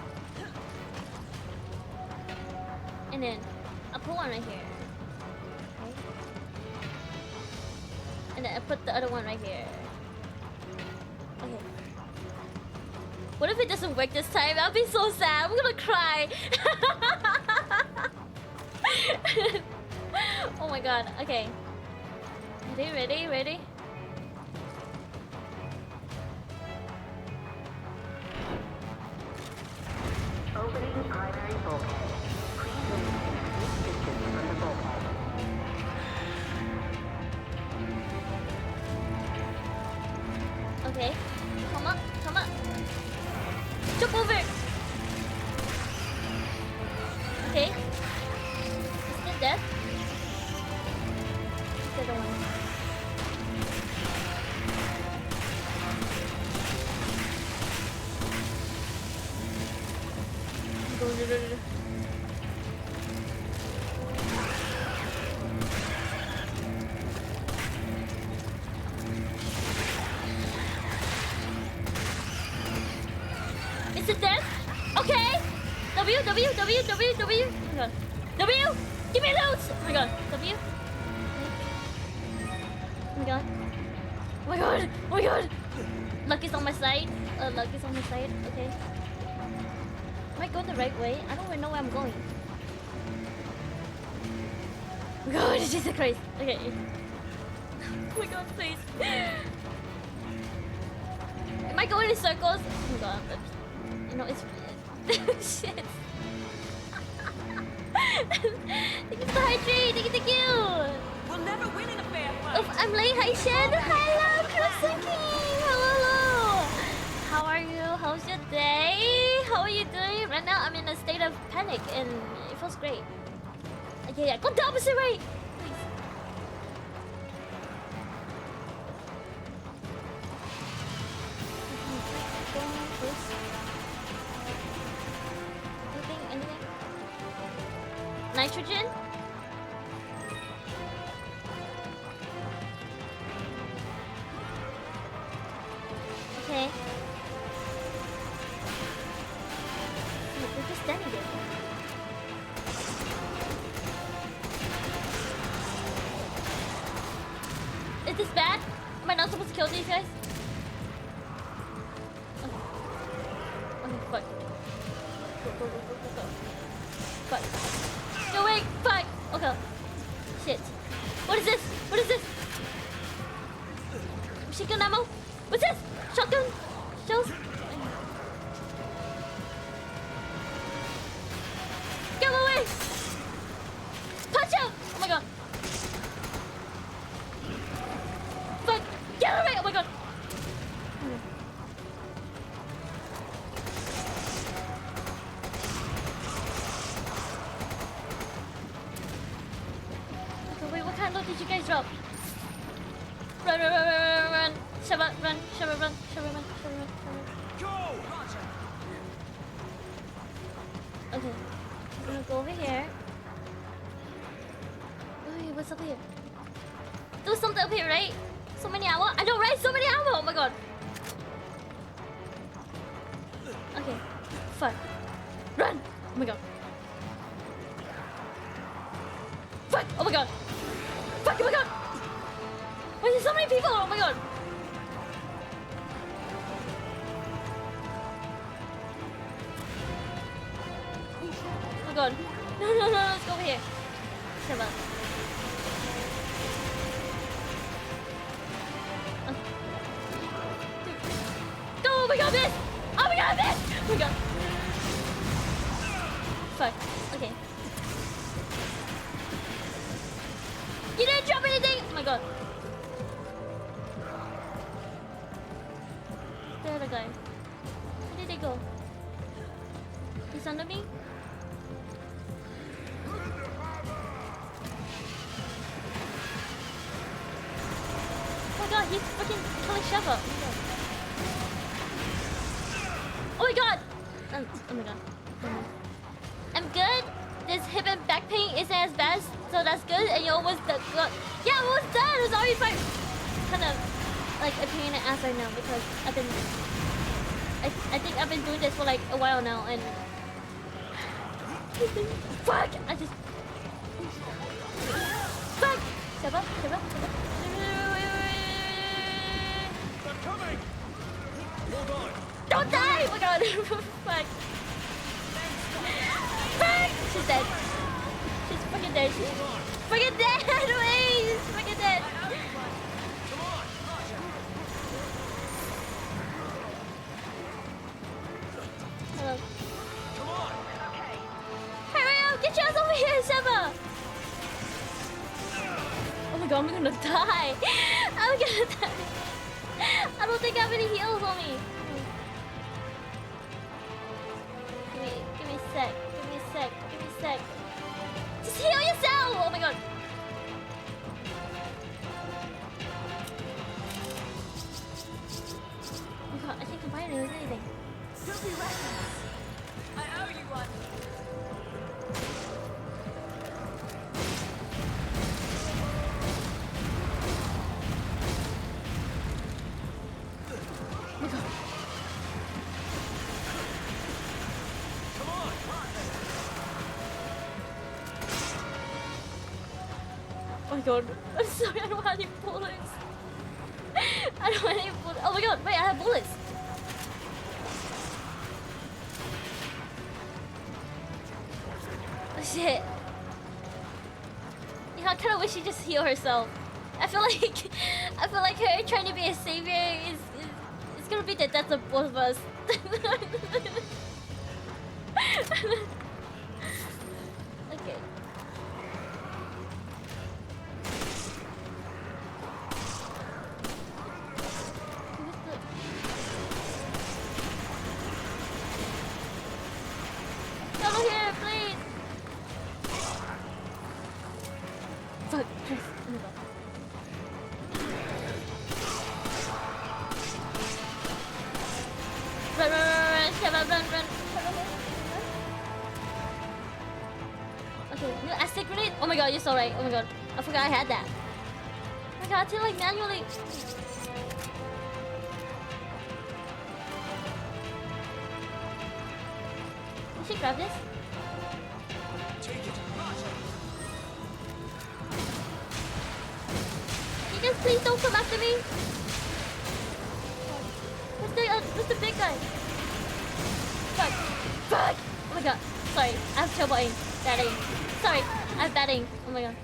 And then I'll put one right here. Okay. And then I put the other one right here. Okay. What if it doesn't work this time? I'll be so sad. I'm gonna cry. Oh my god. Okay. Ready? Opening primary bulkhead. Please remain a safe distance from the bulkhead. Okay. Come up. Jump over. Okay. Still dead. The other one. Go. Is it dead? Okay. W. Oh my god. W. Give me those. Oh my god. W. Oh my god. Oh my god. Luck is on my side. Okay. Am I going the right way? I don't even know where I'm going. Oh my god, Jesus Christ. Okay. Oh my god, please. Am I going in circles? Oh my god, but you know, it's shit. Thank you for the hydrate. Thank you. We'll never win in a fair fight. Oof, I'm late. Hi, Shen. Hello, Crimson King. Hello. How are you? How's your day? How are you doing? Right now, I'm in a state of panic and it feels great. Okay, go the opposite way. Please. Anything? Nitrogen? Okay. We're just standing there. Is this bad? Am I not supposed to kill these guys? Okay, fuck. Go. Fuck. No, wait, fuck. Okay. Shit. What is this? Shotgun ammo? What's this? Shotgun? Shells? Get away! Punch out! Oh my god. Fuck! Get away! Oh my god. Okay, wait, what kind of loot did you guys drop? Run. Shabba, run. Go! Okay. I'm gonna go over here. Wait, what's up here? There's something up here, right? So many ammo. I know, right? So many ammo. Oh my god. Okay. Fuck. Run. Oh my god. Fuck. Oh my god. Fuck. Oh my god. Why is there so many people? Oh my god. Oh my god. No. Let's go over here. Shut up. Go! Oh my god, miss! Oh my god, miss! Oh my god. Fuck. Okay. You didn't drop anything! Oh my god. The other guy. Where did they go? He's under me? god, he's freaking killing Sheva. Oh my god! Oh my god. I'm good. This hip and back pain isn't as bad, so that's good. And you're almost done. Yeah, I'm almost done. It was already fine. Kind of like a pain in the ass right now because I've been. I think I've been doing this for like a while now and. Fuck! I just. Fuck! Sheva, Sheva, Sheva. They're coming! Hold on! Don't die! Oh my god! Fuck! Fuck! She's dead. She's fucking dead. She's fucking dead! Wait! She's fucking dead! Hello. Come on! Hurry up! Get your ass over here, Sheva! Oh my god, I'm gonna die! I'm gonna die! I don't think I have any heals on me! Give me a sec. Give me a sec. Give me a sec. Just heal yourself! Oh my god! Oh my god, I can't combine it with anything. Don't be reckless. I owe you one. Oh my god. Oh my god. I'm sorry, I don't have any bullets. I don't have any bullets. Oh my god, wait, I have bullets. Oh shit. Yeah, I kinda wish she just healed herself. I feel like her trying to be a savior is gonna be the death of both of us. Okay. Come here, please. Fuck, Chris. Oh my god. Run, run, run, run, Sheva, run, run. Okay, new acid grenade. Oh my god, you're so right. Oh my god, I forgot I had that. Oh my god, to like manually. Did she grab this? Take it! Roger! You guys please don't come after me. Where's the big guy? Fuck. Fuck! Oh my god. Sorry, I have trouble aim. Bad aim. Sorry, I have bad aim. Oh my god.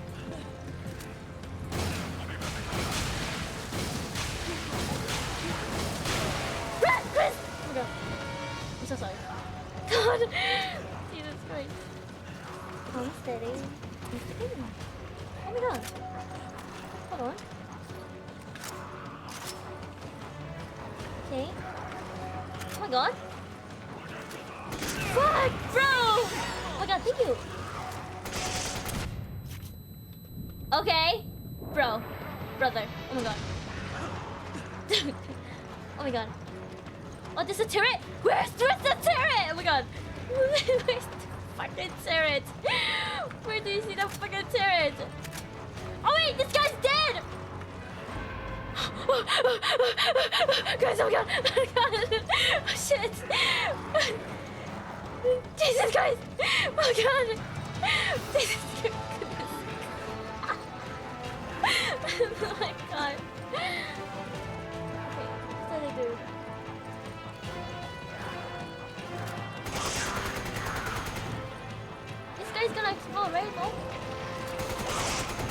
Run, Chris! Oh my god. I'm so sorry. God! Jesus Christ. I'm steady. I'm steady. Oh my god. Hold on. Okay. Oh my god. Fuck, bro! Oh my god, thank you. Okay. Bro. Brother. Oh my god. Oh my god. Oh, there's a turret? Where's the turret? Oh my god. Where's the fucking turret? Where do you see the fucking turret? Oh wait, this guy's dead! Guys, oh my god! Oh my god! Oh shit! Jesus Christ! Oh my god! Jesus Christ! Oh my god! Okay, what do they do? This guy's gonna explode, right? No?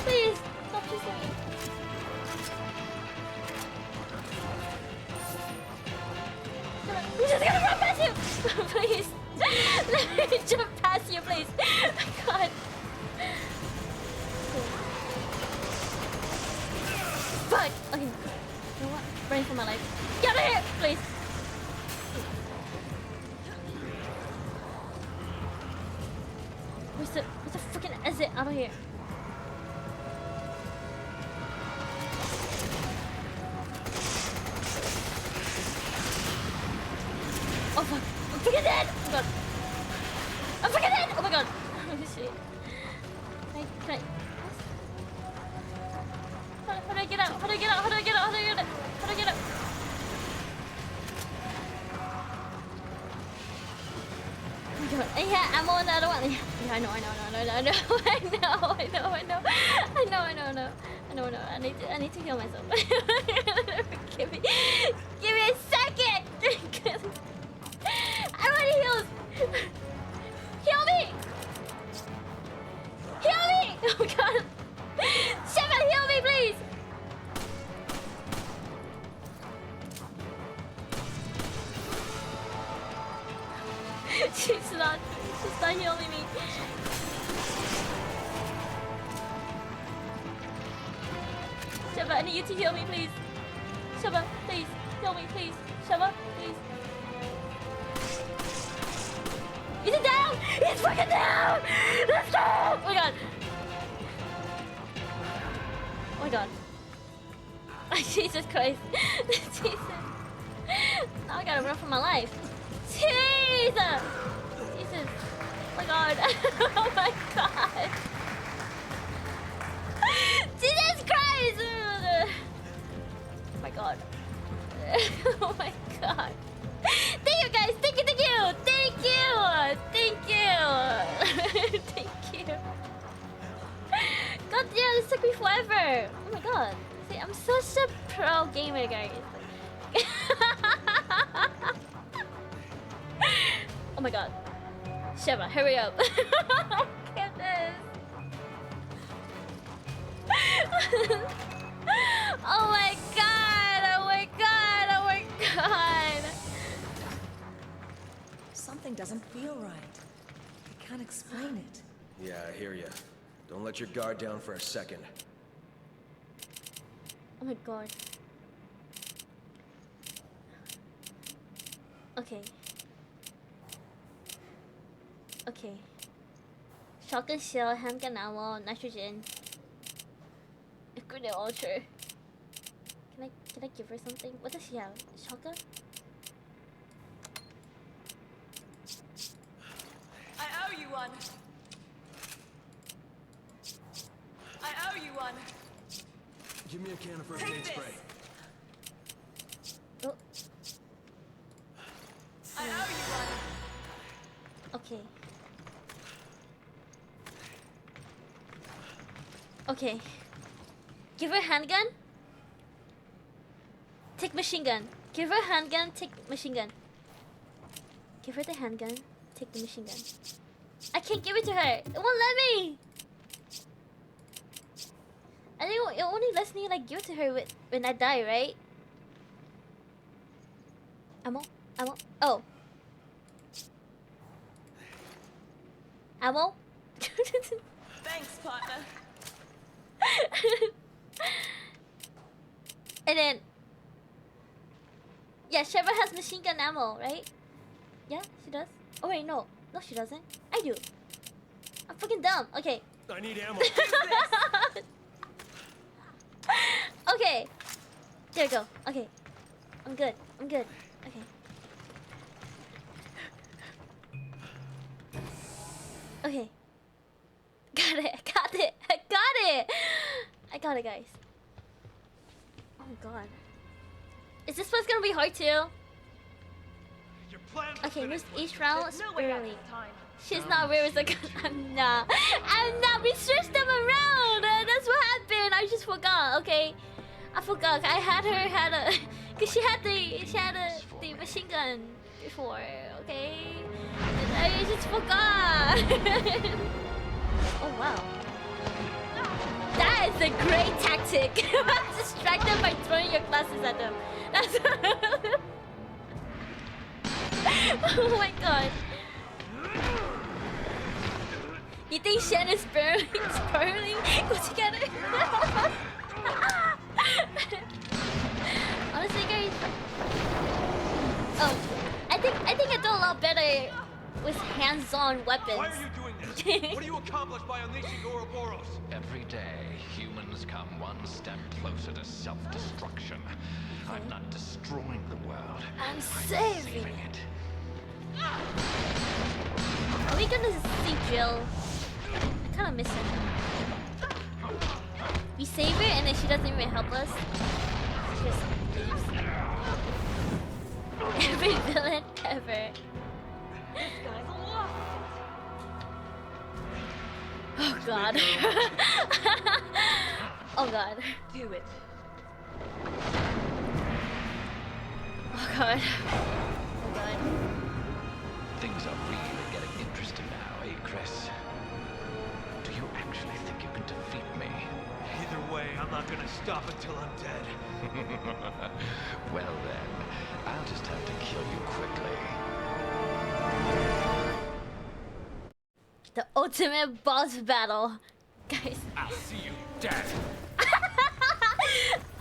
Please, stop chasing me. I'm just gonna run past you! Please! Let me jump past you, please! God! Fuck! Okay. You know what? Running for my life. Get out of here! Please! Where's the freaking exit out of here? Oh fuck! I'm freaking dead! Oh god! I'm freaking dead! Oh my god! Oh shit! Can I? How do I get out? How do I get out? How do I get out? How do I get out? How do I get out? Oh my god! Yeah, ammo on the other one. Yeah, I know. I need to heal myself. Give me a second. I want heals. Heal me. Heal me. Oh god. Shepard, heal me, please. She's not healing me. Shepard, I need you to heal me, please. Shepard, please, heal me, please. Shepard, please. Is it down? It's fucking down! Let's go! Oh my god. Oh my god. Jesus Christ. Jesus. Now I gotta run for my life. Jesus! Jesus. Oh my god. Oh my god. Jesus Christ! Oh my god. Oh my god. Thank you guys! Thank you! Thank you! Thank you! Thank you! Thank you! God damn, this took me forever! Oh my god. See, I'm such a pro gamer, guys. Oh my god. Sheva, hurry up. Oh goodness. Oh my god! Oh my god! Oh my god! Something doesn't feel right. I can't explain it. Yeah, I hear ya. Don't let your guard down for a second. Oh my god. Okay. Okay. Shotgun shell, handgun ammo, nitrogen. Grenade launcher. Can I give her something? What does she have? Shotgun? I owe you one. I owe you one. Give me a can of first Take aid this. spray. Oh. I owe you one. Okay. Okay. Give her handgun. Take machine gun. Give her handgun, take machine gun. Give her the handgun, take the machine gun. I can't give it to her. It won't let me. I think it only lets me like give it to her when I die, right? Ammo? Ammo? Oh. Ammo? Thanks, partner. And then, yeah, Sheva has machine gun ammo, right? Yeah, she does. Oh wait, no, she doesn't. I do. I'm fucking dumb. Okay. I need ammo. Okay. There we go. Okay. I'm good. Okay. Okay. Got it. I got it, guys. Oh my god. Is this one's gonna be hard too? Okay, miss each round early. She's not where is the gun? I'm not. We switched them around. That's what happened. I just forgot. Okay, I forgot. I had her cause she had the machine gun before. Okay, I just forgot. Oh wow. That is a great tactic. Distract them by throwing your glasses at them. That's oh my god. You think Shen is spiraling? Go together. Honestly, guys. Oh, I think I do a lot better with hands-on weapons. Why are you doing this? What do you accomplish by unleashing Ouroboros? Every day, humans come one step closer to self-destruction. I'm not destroying the world. I'm saving it. Are we gonna see Jill? I kind of miss her. We save her and then she doesn't even help us. She just leaves. Every villain ever. This guy's lost Oh god. Oh god. it. Do it. Oh god. Oh god. Things are really getting interesting now, eh, Chris? Do you actually think you can defeat me? Either way, I'm not gonna stop until I'm dead. Well then, I'll just have to kill you quickly. The ultimate boss battle. Guys. I'll see you dead.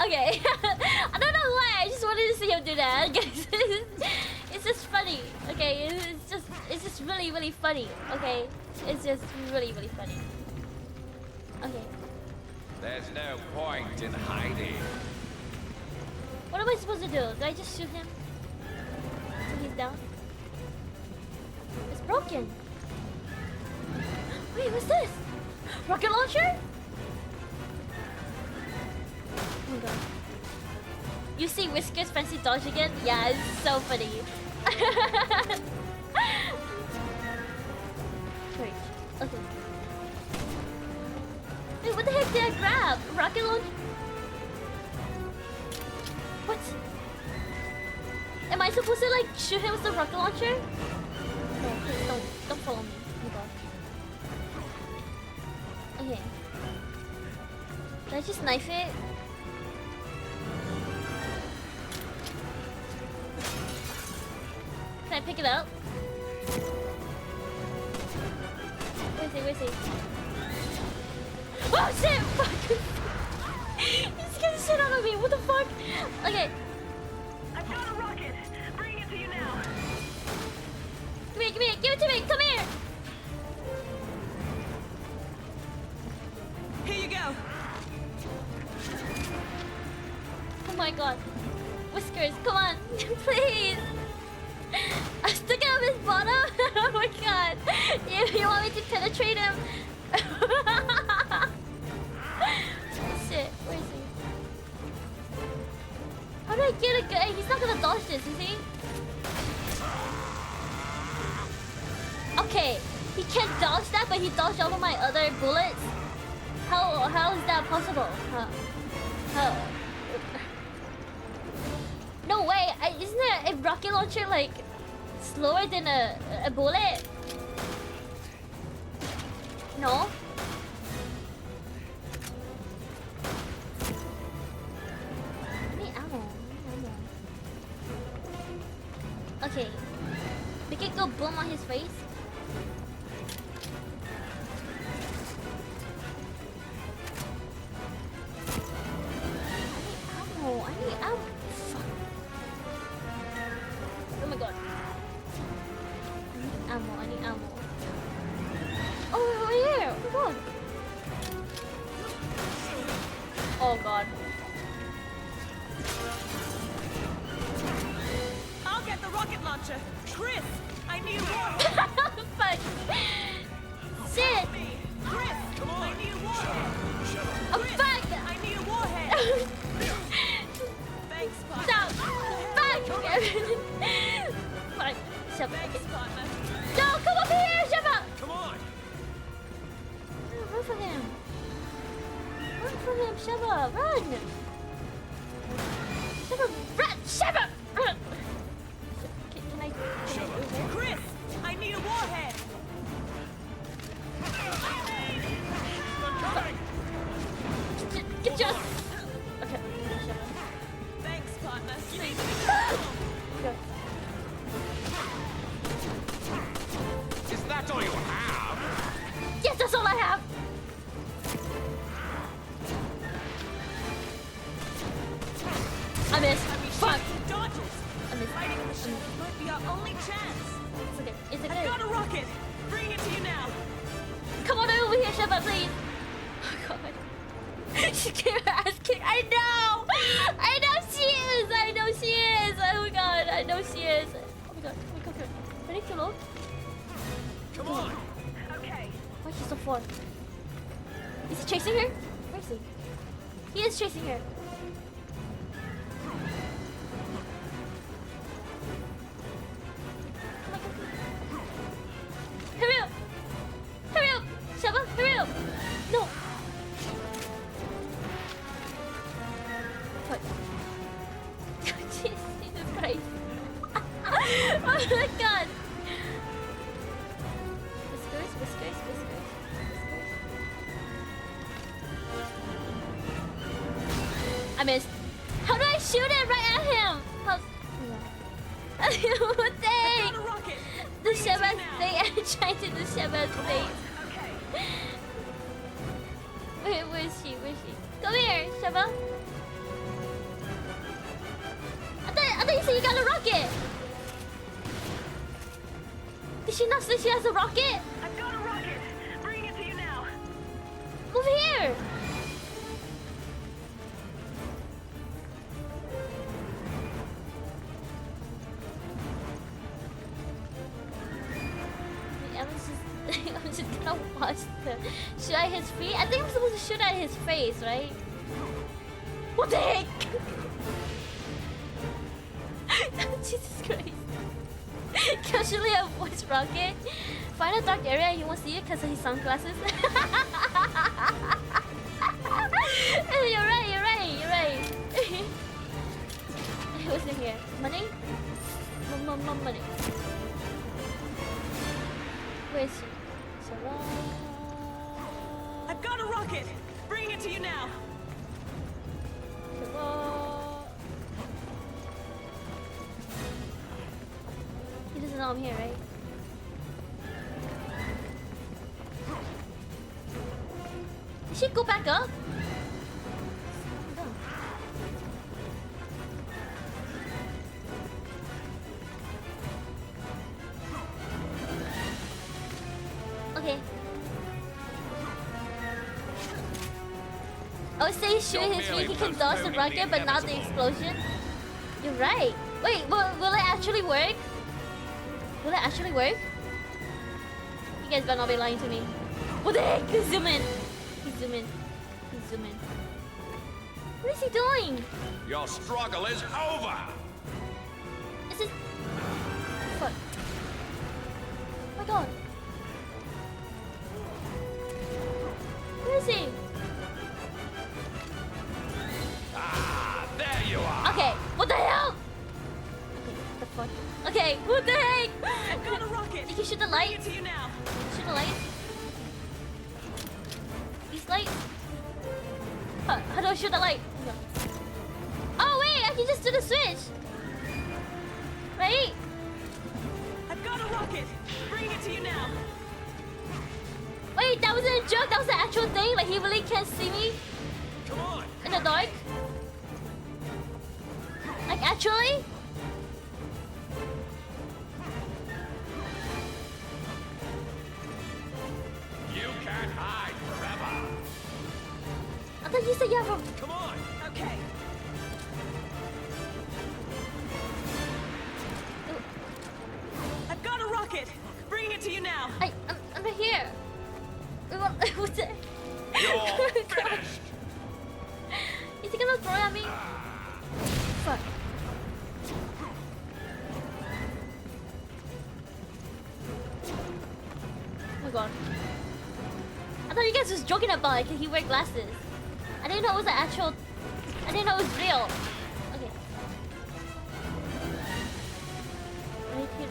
Okay. I don't know why, I just wanted to see him do that. Guys, it's just funny. Okay, it's just really, really funny. Okay. It's just really, really funny. Okay. There's no point in hiding. What am I supposed to do? Do I just shoot him? So he's down? It's broken. Wait, what's this? Rocket launcher? Oh my god. You see Whisker's fancy dodge again? Yeah, it's so funny. Wait, okay. Wait, what the heck did I grab? Rocket launcher? What? Am I supposed to like shoot him with the rocket launcher? No, please don't follow me. Oh my god. Okay. Did I just knife it? Can I pick it up? Where is he? Where is he? Oh shit! Fuck! He's gonna shit out of me. What the fuck? Okay. I've got a rocket. Bring it to you now. Give it to me! Come here! Here you go. Oh my god. Whiskers, come on! Please! I'm stuck out of his bottom! Oh my god! You want me to penetrate him? Shit, where is he? How do I get a gun? He's not gonna dodge this, is he? Okay, he can't dodge that, but he dodged all of my other bullets. How is that possible? How? No way! Isn't a rocket launcher like slower than a bullet? No? I need ammo. Okay. Make it go boom on his face. I need ammo. Fuck. Oh my god. I need ammo. Oh, over here. Oh my god. Oh god. I'll get the rocket launcher. Chris, I need more. Fuck. Shit. Chris, I need a warhead. Oh Chris, fuck. I need a warhead. Thanks, partner. Stop. Fuck. Fuck. Shut up. Thanks, partner. No, come up here. Shut up. Come on! Run for him. Run for him. Shut up. Run. Shut up. Run. Shut up. Run. Can I do this? Chris, I need a warhead. Get your... Okay. Thanks, partner. Go. Is that all you have? Yes, that's all I have. I missed. Fuck. Dodges. I missed. Fighting the machine might be our only chance. It's okay. It's I've okay. got a rocket. Bring it to you now. Come on over here, Shepard, please. Oh god. She came out god. Okay. Why is she so far? Is he chasing her? Where is he? He is chasing her. Come on, come on. Hurry up! Hurry up! Shaba, hurry up! No! What? Jesus Christ. Oh my god! Whiskers, whiskers, whiskers, whiskers. I missed. How do I shoot it right at him? How? What the heck? Got a rocket. The Shaba's thing. I'm trying to do Shaba's thing. Okay. Wait, where is she? Where is she? Come here, Shaba. I thought you said you got a rocket. Did she not say she has a rocket? I've got a rocket. Bringing it to you now. Over here. I'm just gonna watch the shoot at his feet. I think I'm supposed to shoot at his face, right? What the heck? Jesus Christ. Casually a voice rocket. Find a dark area and you won't see it because of his sunglasses. You're right, you're right, you're right. What's in here? Money? Money. Where is she? I've got a rocket. Bringing it to you now. He doesn't know I'm here, right? Did she go back up? Okay. I would say shoot his feet, he can dodge the rocket, but not the explosion. You're right. Wait, will it actually work? Will it actually work? You guys better not be lying to me. What the heck? He's zooming. He's zooming. He's zooming. What is he doing? Your struggle is over. Is this... Fuck. Oh my god. Where is he? Ah, there you are. Okay, what the hell? Okay, what the fuck? Okay, what the heck? Got a rocket. Did you shoot the Bring light? it to you now. Shoot the light? These lights? How do I shoot the light? No. Oh wait, I can just do the switch. Right? I've got a rocket. Bring it to you now. Wait, that wasn't a joke, that was an actual thing? Like he really can't see me? Come on. In the dark? Like actually? You can't hide forever. I thought you said you have a... Come on. Okay. I've got a rocket. Bringing it to you now. I'm right here. What's it? You're finished. Is he gonna throw it at me? Fuck. Oh my god. I thought you guys was joking about it because he wear glasses. I didn't know it was an actual... I didn't know it was real. Okay.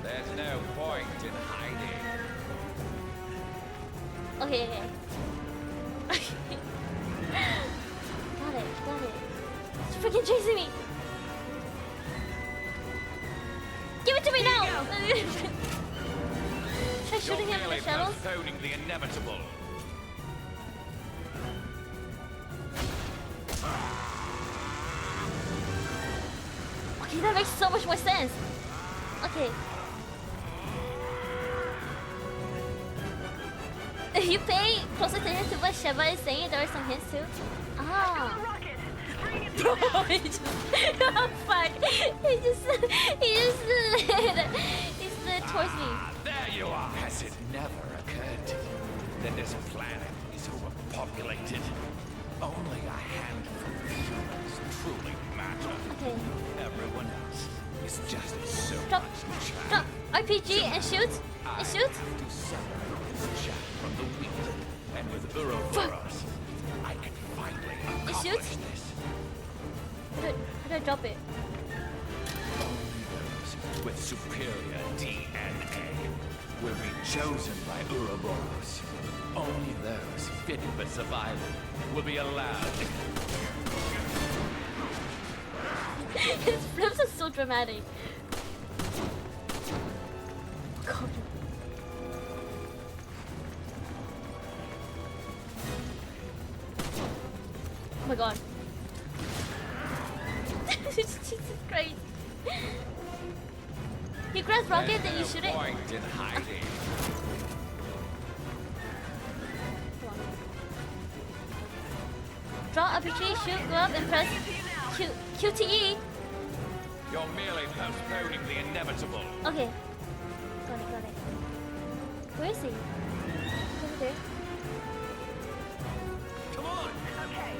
There's no point in hiding. Okay, okay. Got it. It's freaking chasing me. Give it to me now. Try shooting him in the shadows. Postponing the inevitable. Okay, that makes so much more sense. Okay. If you pay close attention to what Sheva is saying, there are some hints too. Ah. Bro, he just... Oh, fuck. He just slid towards me. There you are. Has it never occurred to you that this planet is overpopulated? Only a handful of humans truly matter. Okay. Everyone else is just so Drop. much chaff. Drop. RPG and shoot. And shoot. I have to separate this chaff from the wheat. And with Uroboros, I can finally And accomplish shoot. this. How do I drop it? Only those with superior DNA will be chosen by Uroboros. Only those fit for survival will be allowed. His flips are so dramatic. God. Oh my god. Jesus Christ. He grabs rocket, then you shoot it. Point in hiding. Draw RPG, shoot, go up, and press QTE. You're merely postponing the inevitable. Okay. Got it. Where is he? Over there. Come on! Okay.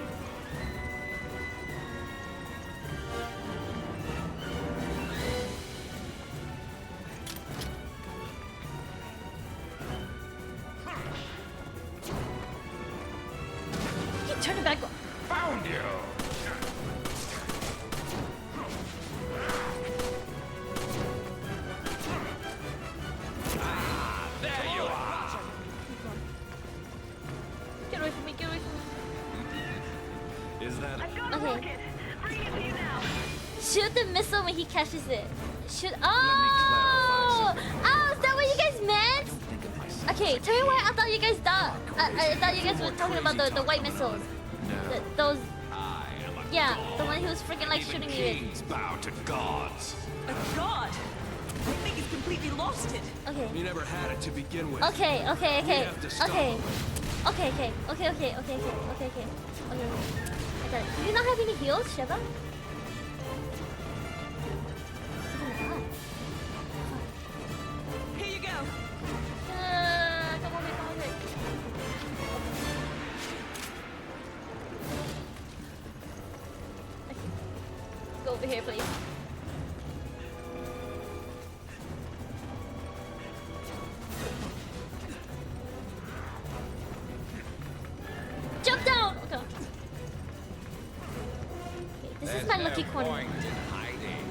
He turned it back. Found you! There you are! Get away from me, get away from me. Is that... I've got a Okay. rocket. Bring it to you now. Shoot the missile when he catches it. Shoot. clarify Oh! something. Oh, is that what you guys meant? Think of myself. Okay, tell me why I thought you guys thought. I thought you guys were talking about the white missiles. Those. I am a Yeah, god. the one he was freaking like Even shooting me with. kings bow to gods. A god! I think he's completely lost it. Okay. You never had it to begin with. Okay. We have to stop Okay. him. Okay. I got it. Do you not have any heals, Sheva? Oh my god. Here you go. Come on, quick. Go over here, please. Jump down! Okay. Okay, this is my There's lucky no corner. point in hiding.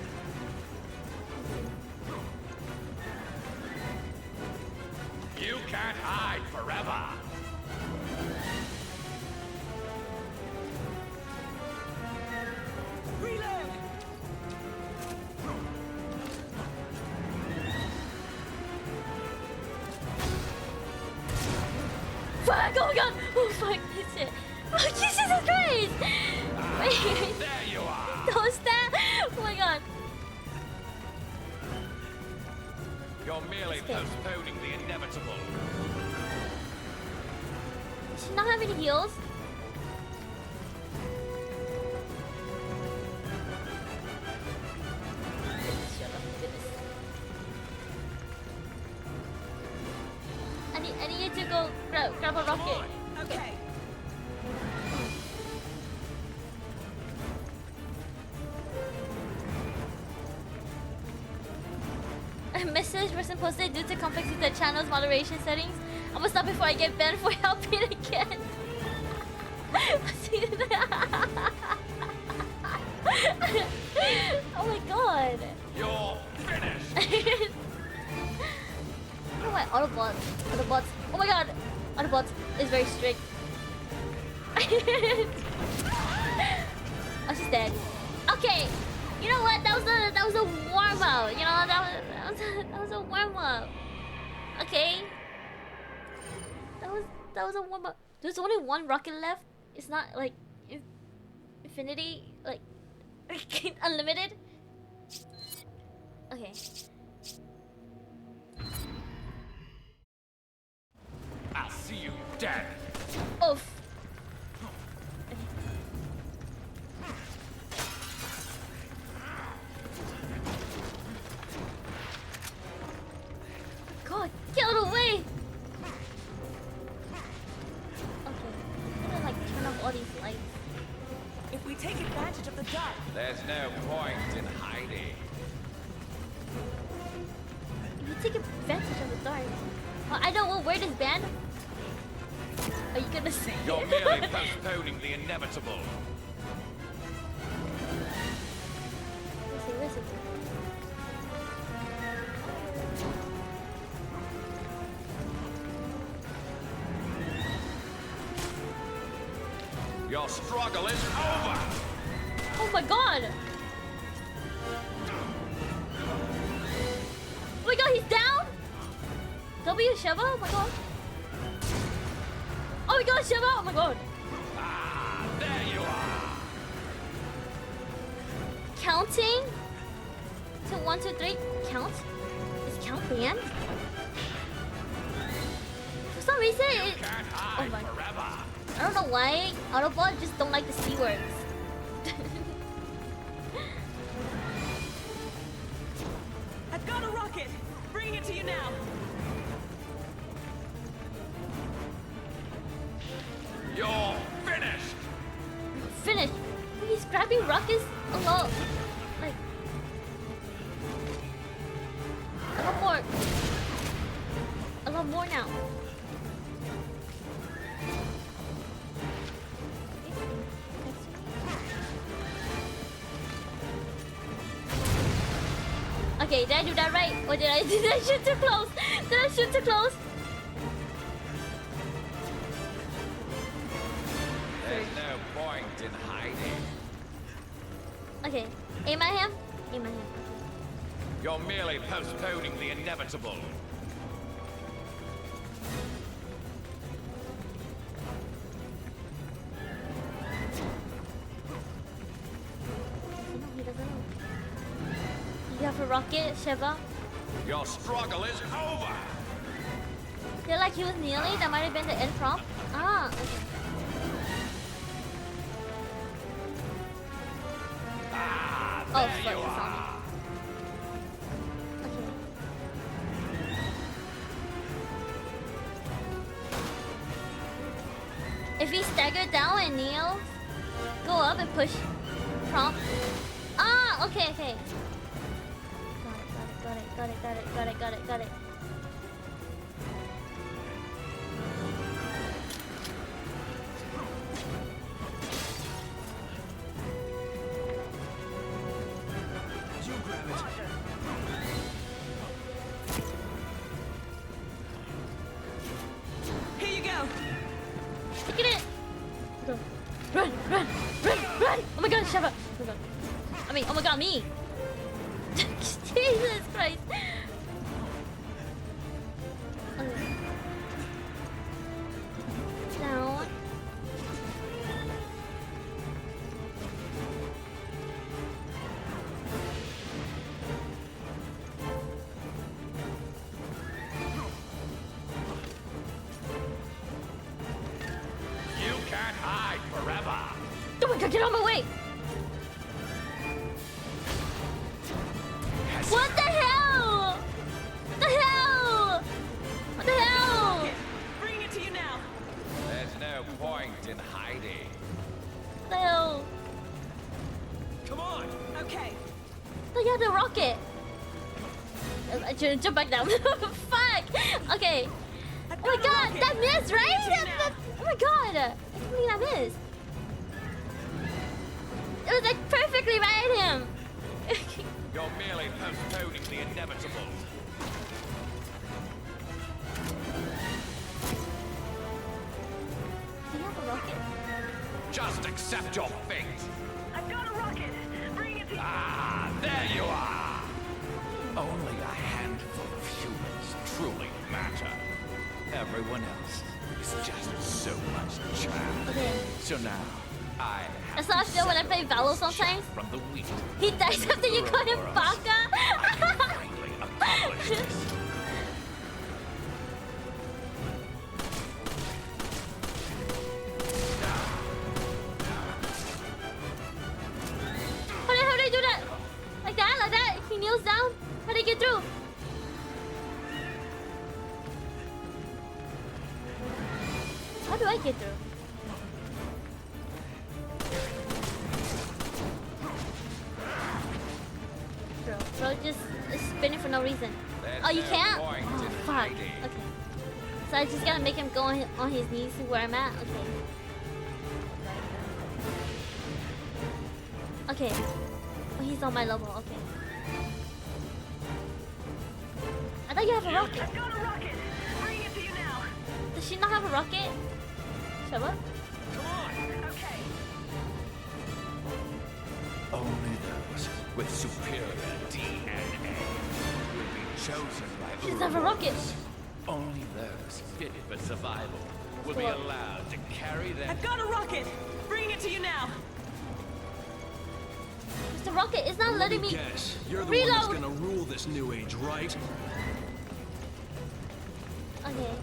You can't hide forever. Reload! Fuck! Oh my god! Oh fuck! This shit! Oh Jesus Christ! Wait! There you are. Don't stab! Oh my god! You're merely Okay. postponing the inevitable. Does she not have any heals? Shut up, goodness. I need you to go grab a rocket. Okay. A message was posted due to conflicts with the channel's moderation settings. I'm gonna stop before I get banned for helping again. Oh my god. You're finished. Oh my Autobots. Oh my god. Autobots is very strict. Oh, she's dead. Okay. You know what? That was a warm up. You know that was a warm up. Okay. That was a warm up. There's only one rocket left. It's not like infinity, like unlimited. Okay. I'll see you dead. Oof. God, kill take advantage of the dark. There's no point in hiding. You take advantage of the dark. Well, I know what word is banned. Are you gonna say You're it? merely postponing the inevitable. Where is it? Your struggle is over. Oh my god! Oh my god, he's down! W Shiva? Oh my god. Oh my god, Shiva! Oh my god. Ah, there you are. Counting? To 1, 2, 3. Count? Is count banned? For some reason it... Can't Oh hide my... forever. I don't know why Autobot just don't like the C words. I've got a rocket. Bringing it to you now. You're finished. Finished. He's grabbing rockets a lot. Like... A lot more. A lot more now. Okay, did I do that right? Or did I shoot too close? Did I shoot too close? There's no point in hiding. Okay, aim at him. Aim at him. You're merely postponing the inevitable. No, he doesn't know. You have a rocket, Shiva? Your struggle is over. Feel like he was kneeling? That might have been the end prompt. Ah, okay. Ah, Oh, there fuck, you he saw me. are. Okay. If he staggered down and kneels, go up and push prompt. Ah, okay, okay. Got it. You grab it. Here you go. Look at it! Go. Run! Oh my god, Shiva! Oh my god. Oh my god, me! Jesus Christ! Okay. Down. You can't hide forever. Oh my god, get out of my way! What the hell? What the hell? What the hell? Rocket. Bringing it to you now. There's no point in hiding. What the hell? Come on. Okay. Oh yeah, the rocket. I shouldn't jump back down. Fuck. Okay. I've Oh my got a god, rocket. that missed, Bring right? it to you now. Oh my god. I can't believe that missed. It was like perfectly right at him. You're merely postponing the inevitable. Do you have a rocket? Just accept your fate. I've got a rocket. Bring it to you. Ah, there you are. Only a handful of humans truly matter. Everyone else is just so much chaff. Okay. So now, I have That's how I feel when I play Valo to sometimes. from the wheat. He dies after you call him Baka. I can finally accomplish this. How do I do that? Like that? Like that? He kneels down? How do I get through? How do I get through? spinning for no reason. Oh, you can't? Oh, fuck. Okay. So I just gotta make him go on his knees where I'm at? Okay. Okay. Oh, he's on my level. Okay. I thought you have a rocket. I've got a rocket. Bring it to you now. Does she not have a rocket? Shut up. Come on. Okay. Only those with superior DNA will be chosen by She doesn't have a rocket. Only those fitted for survival will be allowed to carry their... I've got a rocket. Bring it to you now. Mr. Rocket is not letting me guess. You're the reload. one who's gonna rule this new age, right? Okay.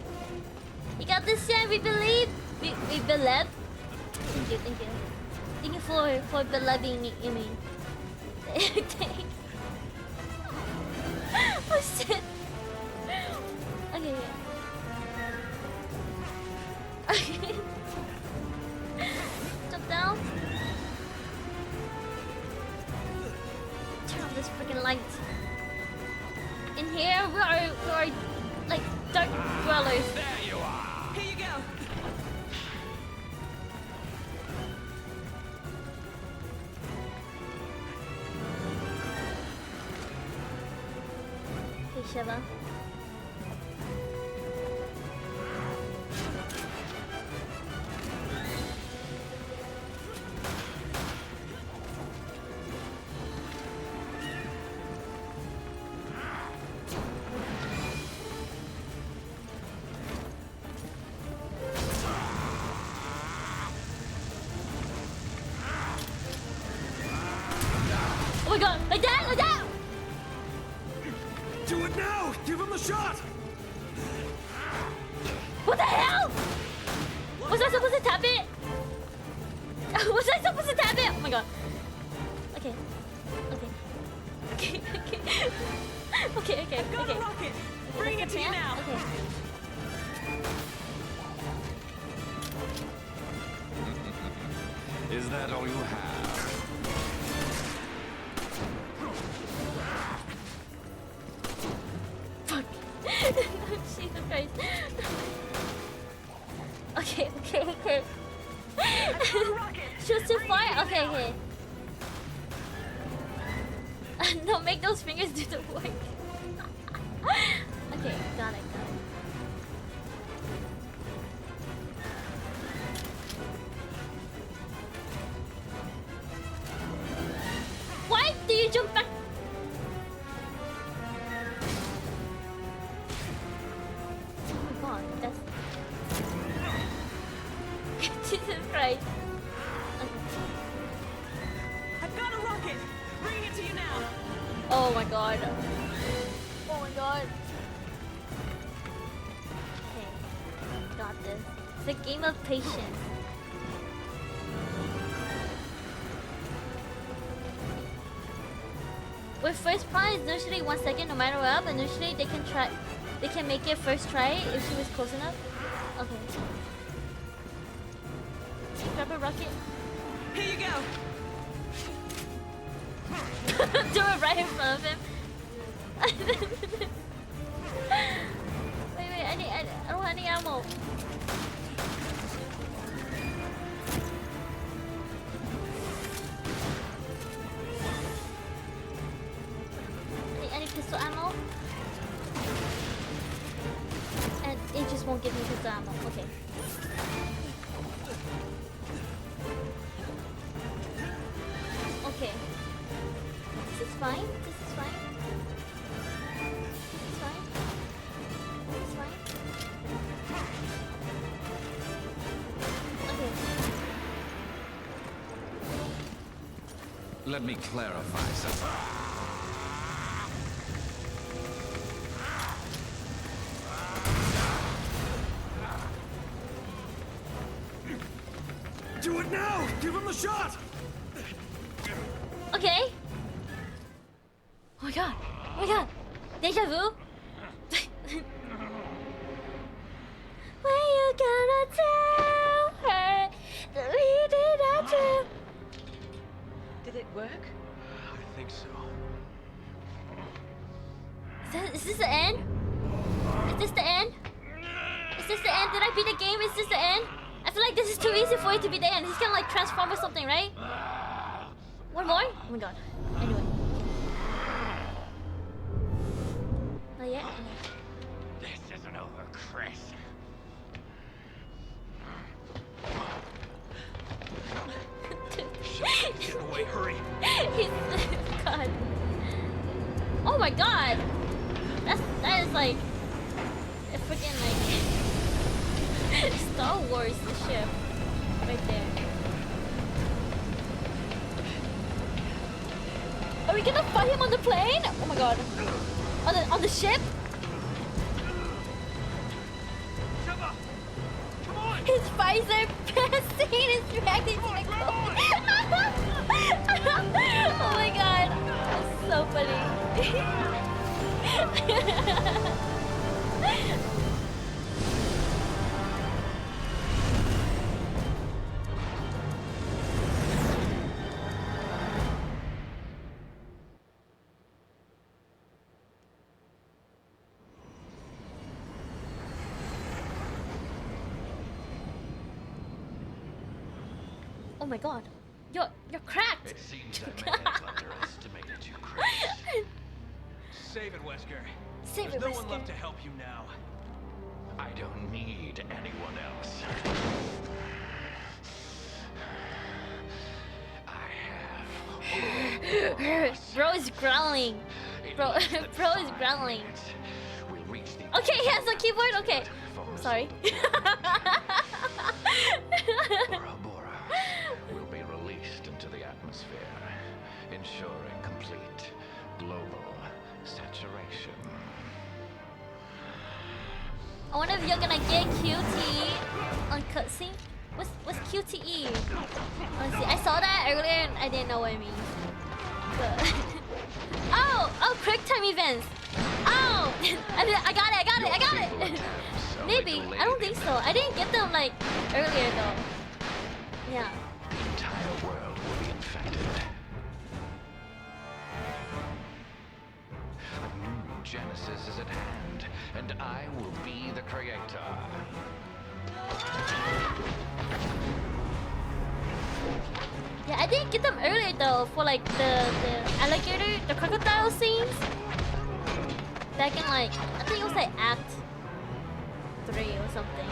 You got this, Jen. We believe. We believe. Thank you. Thank you for believing me. I mean. Oh shit. Okay. Okay. Jump down. Turn off this freaking light. In here, we are like dark dwellers. There you are! Here you go. Okay, Shiva. Oh my god, like that! Do it now! Give him a shot! What the hell? Was I supposed to tap it? Was I supposed to tap it? Oh my god. Okay. Okay. I've got a rocket. Bring it to you now. Okay. Is that all you have? Fuck. Jesus Christ. Okay. She was too far. Okay. No, make those fingers do the work. Okay, got it. Why do you jump back? Oh my god, that's... Jesus Christ. I've got a rocket. Bring it to you now. Oh my god. Oh my god. Okay, got this. It's a game of patience. With first prize, usually 1 second no matter what, but usually they can make it first try if she was close enough. Okay. Grab a rocket. Here you go. Do it right in front of him. Wait, I don't have any ammo. Any pistol ammo? And it just won't give me pistol ammo. Okay. Okay. This is fine. Okay. Let me clarify something. Do it now! Give him a shot! Okay. Oh my god. Deja vu. When you gonna tell her that we did our trip? Did it work? I think so. Is this the end? Is this the end? Is this the end? Did I beat the game? Is this the end? I feel like this is too easy for it to be the end. He's gonna like transform or something, right? One more? Oh my god. Anyway. Not yet? This isn't over, Chris. Get away, hurry. He's god. Oh my god. That is like a freaking like Star Wars ship right there. Are we gonna fight him on the plane? Oh my god. On the ship? Sheva! Come on! His visor passing is reacting to the cold. Oh my god. That's so funny. Oh my god. You're cracked. It seems I may have underestimated you, Chris. Save it, Wesker. Save There's it, no one Wesker. left to help you now. I don't need anyone else. I have. Bro is growling. Bro is growling. We'll reach the Okay, he has a keyboard. Okay. Sorry. Bora Bora will be released into the atmosphere, ensuring complete global saturation. I wonder if you're gonna get QTE on cutscene. What's QTE? Let's see. I saw that earlier and I didn't know what it means. But oh, quick time events. Oh, I got it. Maybe. I don't think so. I didn't get them like earlier though. Yeah. The entire world will be infected. A new Genesis is at hand, and I will be the creator. Yeah, I didn't get them earlier though for like the alligator, the crocodile scenes. Back in like, I think it was like Act 3 or something.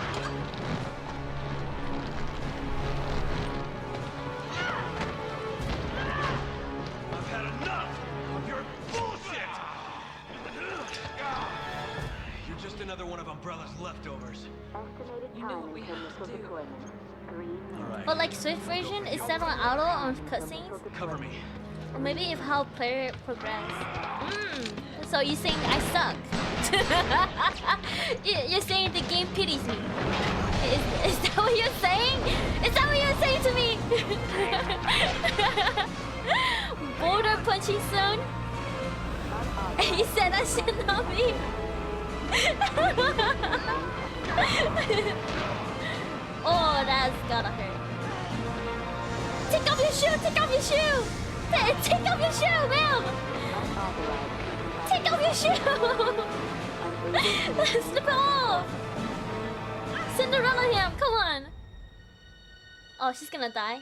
I've had enough of your bullshit! You're just another one of Umbrella's leftovers. Estimated You know time what we until have missile to do. deployment. 3 Alright. But like Swift version is set on auto on cutscenes, Cover me. or maybe if how player progress. So you're saying I suck? You're saying the game pities me? Is that what you're saying? Is that what you're saying to me? Border punching soon? He said I should not be. Oh, that's gotta hurt. Take off your shoe! Take off your shoe! Take off your shoe, ma'am! Take off your shoe! Slip it off! Cinderella him, come on! Oh, she's gonna die.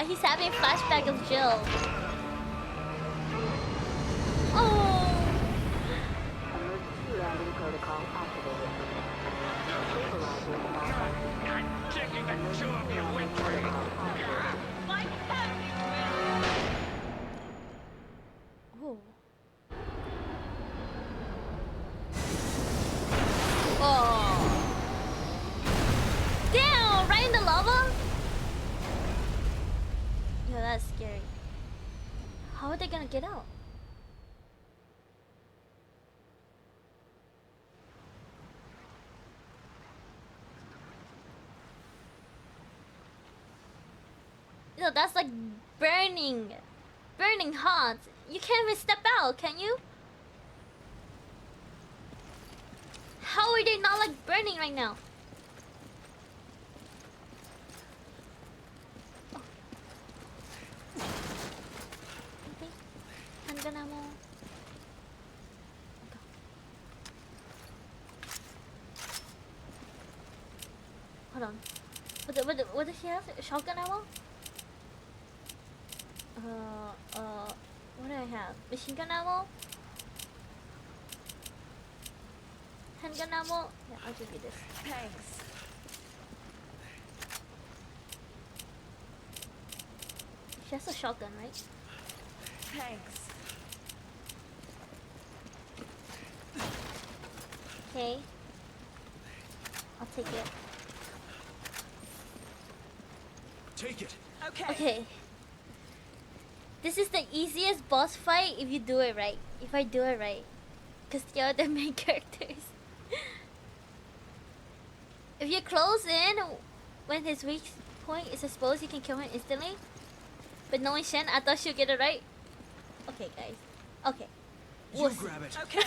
He's having a flashback of Jill. Oh! Emergency landing protocol activated. Stabilizing malfunction. I'm taking a tour of your wintry. Oh. Oh. Damn, right in the lava? Yeah, that's scary. How are they gonna get out? You know, that's like burning hot. You can't even step out, can you? How are they not like burning right now? Oh. Okay. Handgun ammo. Hold on. What does she have? Shotgun ammo? What do I have? Machine gun ammo? Handgun ammo? Yeah, I'll give you this. Thanks. She has a shotgun, right? Thanks. Okay. I'll take it. Take it. Okay. Okay. This is the easiest boss fight if you do it right. If I do it right. Because the other main characters. If you close in when his weak point is exposed, you can kill him instantly. But knowing Shen, I thought she'd get it right. Okay, guys. Okay. You grab it. Okay.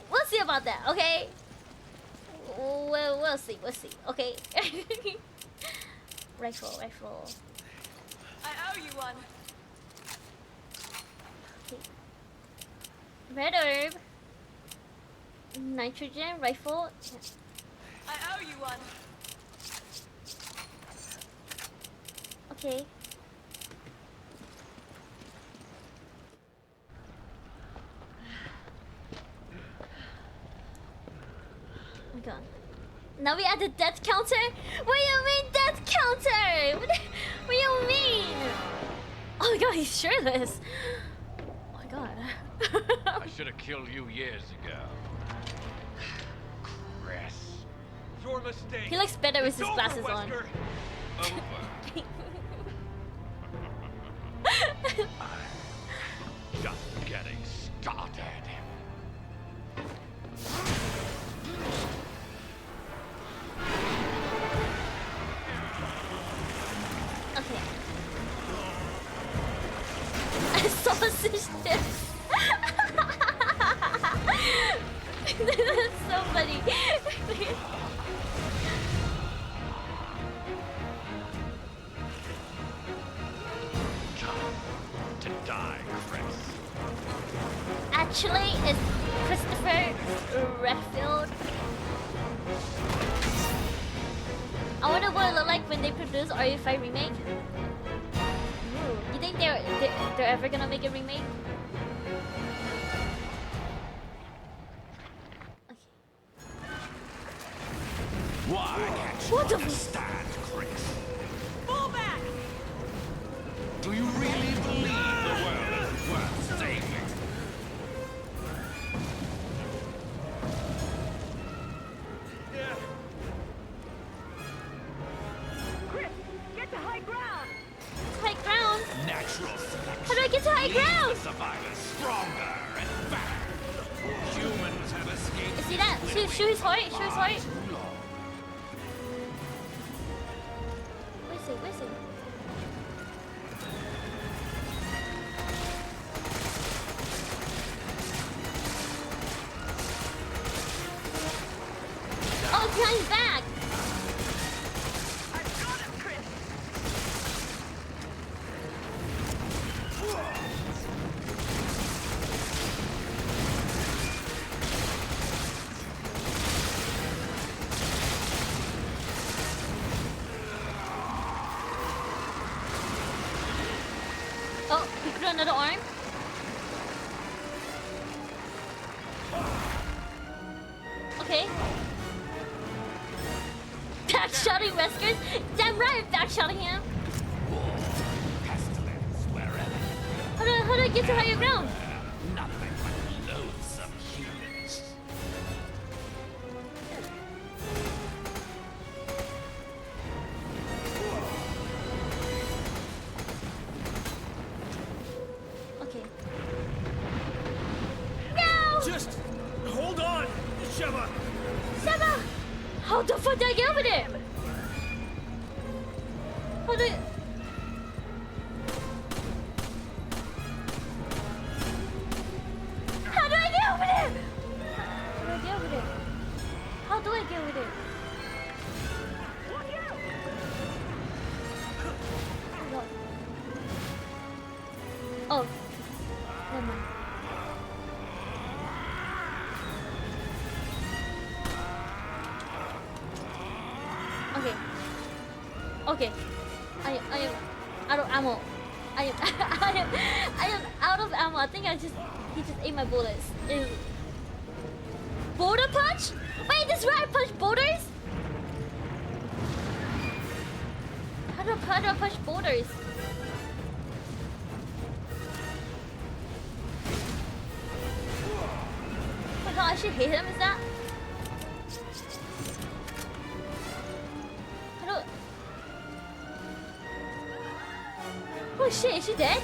We'll see about that, okay? We'll see, okay? Rifle. I owe you one. Okay. Red herb. Nitrogen, rifle. Yeah. I owe you one. Okay. Oh my god. Now we add the death counter? What do you mean death counter? What do you mean? Oh my god, he's shirtless. Oh my god. I should have killed you years ago. Chris. Your mistake. He looks better with his It's glasses over, on. Wesker. Over. Just getting started. Okay. Sausage chips. That's so funny. Time to die, Chris. Actually, it's Christopher Redfield. I wonder what it look like when they produce RE5 remake. Ooh, you think they're ever gonna make a remake? Why can't you What the understand, Chris? Fall back. Do you really believe the world is worth saving? Yeah. Chris, get to high ground. High ground? Natural selection. How do I get to high leaves ground? the survivors stronger and faster. Humans have escaped. See that? Shoot his heart. Shoot his heart. too long. Where's he? Oh, it's behind his back. I've got him, Chris. Oh, he grew another arm. Okay. Backshotting Weskers? Damn right, backshotting him. Pestilence wherever. How do I get to higher ground? Nothing but loathsome humans. Okay. No! Just hold on, Sheva. Seba! How the fuck did I get over there? How did... Oh, never mind. Okay. Okay. I am out of ammo. I am I am out of ammo. I think he just ate my bullets. Ew. Boulder punch? Wait, this is where I punch boulders? How do I punch boulders? Oh my god, I should hit him, is that? I don't... Oh shit, is she dead?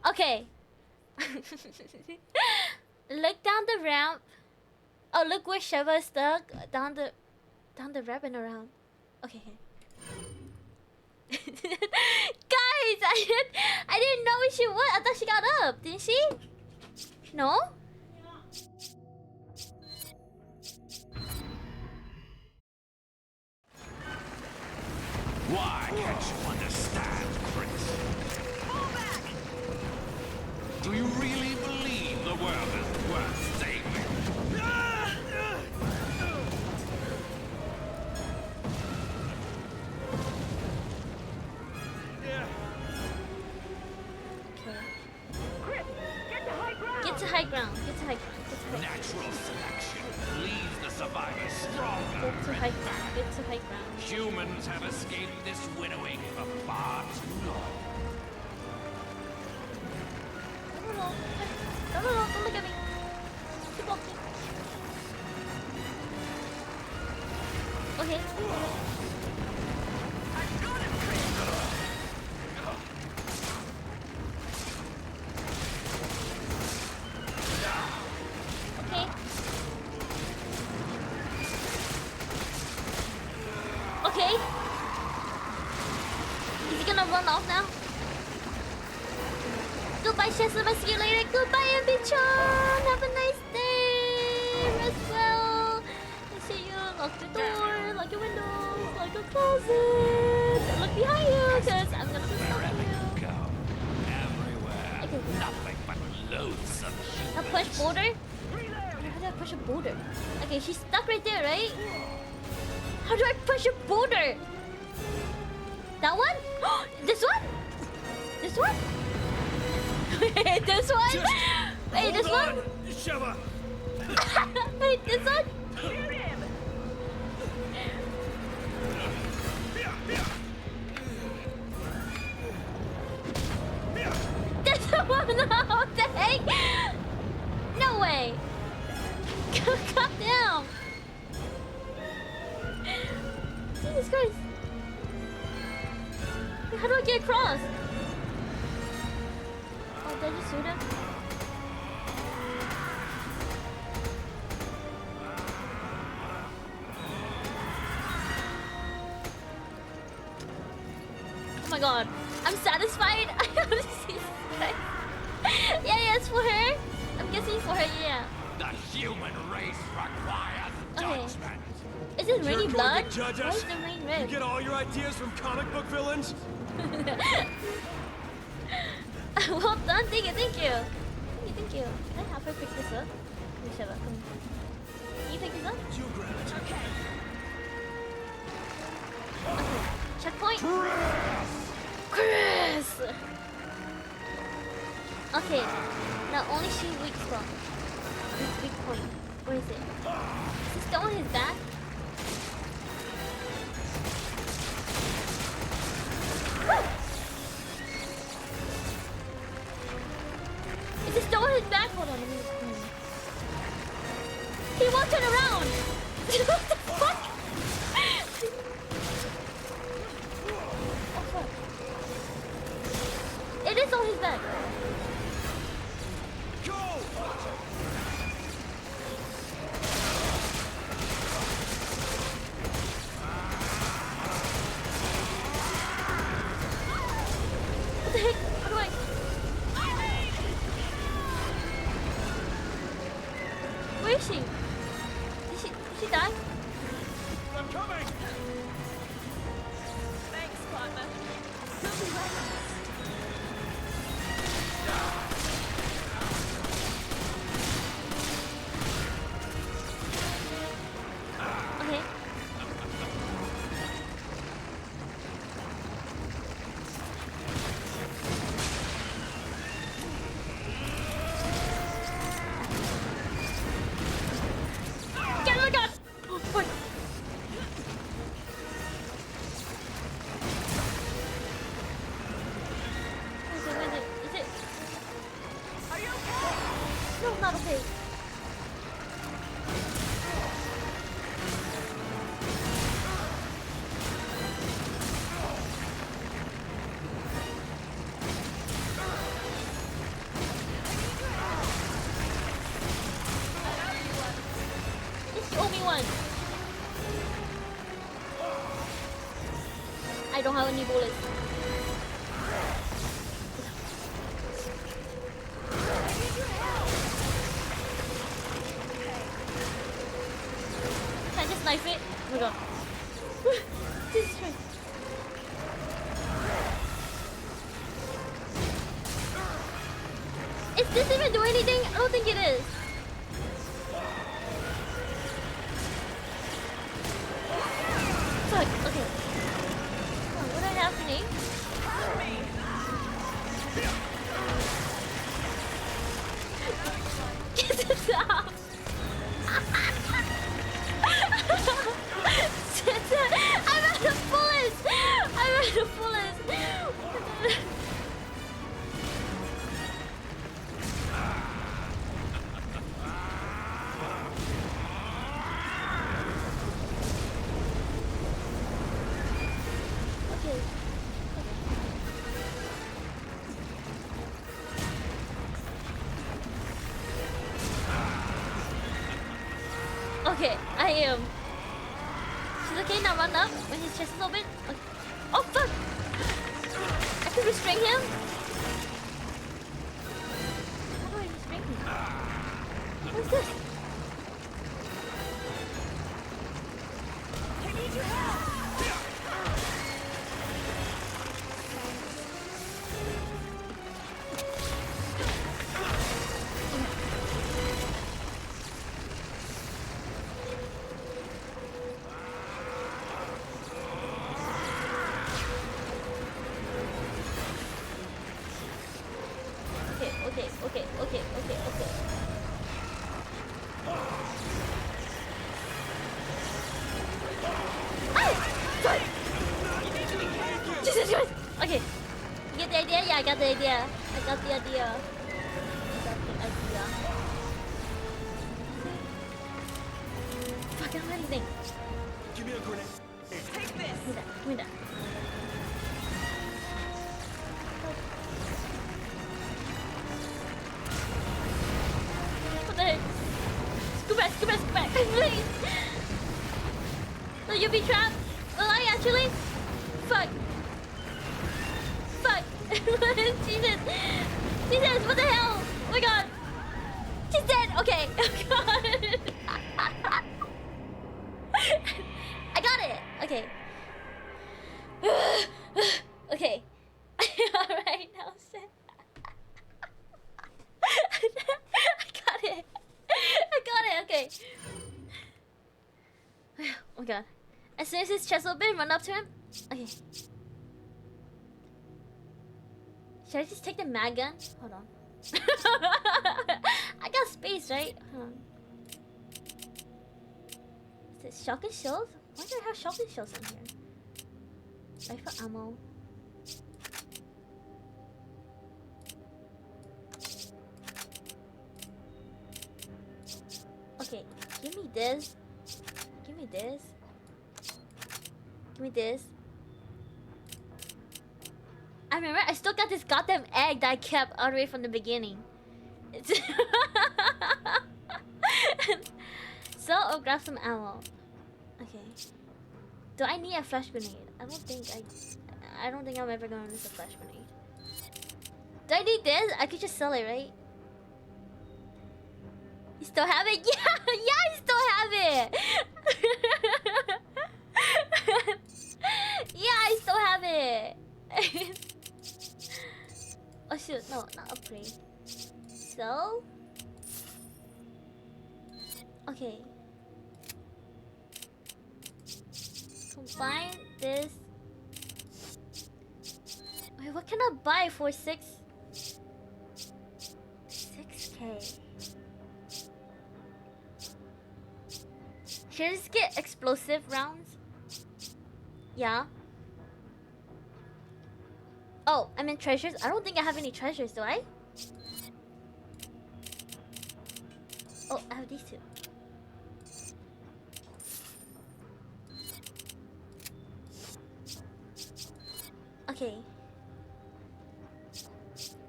Okay. Look down the ramp. Oh, look where Sheva is stuck. Down the ramp and around. Okay. Guys, I didn't know where she was. I thought she got up. Didn't she? No? Why can't you understand, Chris? Fall back! Do you really believe the world is worth saving? Chris, get to high ground! Get to high ground. Get to high ground. Get to high ground. Natural selection leaves the survivors stronger. Get to high ground. Get to high ground. Humans have escaped this winnowing for far too long. No, don't look at me. Keep walking. Okay. Okay. Okay. Is he gonna run off now? Goodbye, Chester. I'll see you later. Goodbye, Ambichon. Have a nice day. Rest well. I see you. Lock the door. Lock your windows. Lock your closet. Don't look behind you, because I'm gonna be stalking you. Go. Everywhere. Okay. Nothing but loathsome I push boulder? How do I push a boulder? Okay, she's stuck right there, right? How do I push a boulder? That one? This one? This one? Wait, this one? Wait, this one? Sheva! Wait, this one? Shoot him! This one? What the heck? No way! Calm down! Jesus Christ! Wait, how do I get across? Oh, did I just shoot him? Oh my god. I'm satisfied. I honestly yeah, it's for her. I'm guessing for her, yeah. The human race requires Okay. judgment. Is it You're raining going blood? to judge Why us? is the rain You red? get all your ideas from comic book villains? Well done, thank you. Thank you. Can I have her pick this up? Come, Sheva, come. Can you pick this up? You grab it. Okay. Checkpoint. Chris! Okay. Now only she weak spot. Weak point. Where is it? Is he still on his back? Is he still on his back? Hold on, let me look. He won't turn around! What the fuck? Oh fuck. It is on his back. Go! Coming! Thanks, partner. Okay. Get oh my god! Oh, fuck. Where is it? Is it? Are you okay? No, not okay. It's the only one. I don't have any bullets. Can I just knife it? Oh my god. Jesus Christ. Is this even doing anything? I don't think it is. Fuck, okay. Oh, what is happening? Get this out! I'm out of bullets! I'm out of bullets! Okay. Okay, I am. She's okay now, run up when his chest is open. Okay. Oh fuck! I can restrain him? How do I restrain him? What's this? I need your help. Okay. Ah! Sorry! Jesus Christ! Okay. You get the idea? Yeah, I got the idea. I got the idea. Fuck, I don't have anything. Give me a grenade. Take this. Give me that. What the heck? Scoot back, please! Will you be trapped? Will I actually? Fuck! Jesus! Jesus, what the hell? Oh my god! She's dead! Okay! Oh god! I got it! Okay. Okay. Alright, now set. I got it, okay. Oh my god. As soon as his chest open, run up to him. Okay. Should I just take the mag gun? Hold on. I got space, right? Hold on. Is it shotgun shells? Why do I have shotgun shells in here? Rifle ammo. Okay, give me this. Give me this. Give me this. I remember I still got this goddamn egg that I kept all the way from the beginning. So I'll grab some ammo. Okay. Do I need a flash grenade? I don't think I'm ever gonna use a flash grenade. Do I need this? I could just sell it, right? You still have it? Yeah, I still have it. No, not upgrade. So... Okay. Combine this. Wait, what can I buy for 6K? Should I just get explosive rounds? Yeah. Oh, I mean treasures? I don't think I have any treasures, do I? Oh, I have these two. Okay.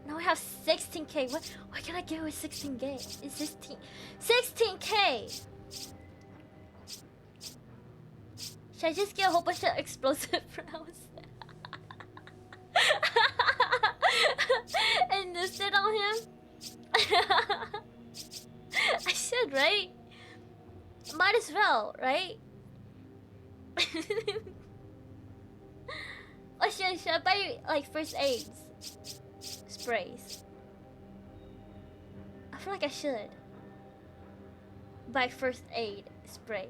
Now I have 16K. What can I get with 16K? It's 16K! Should I just get a whole bunch of explosive rounds? And just sit on him? I should, right? Might as well, right? Or should I buy like first aids? Sprays. I feel like I should buy first aid spray.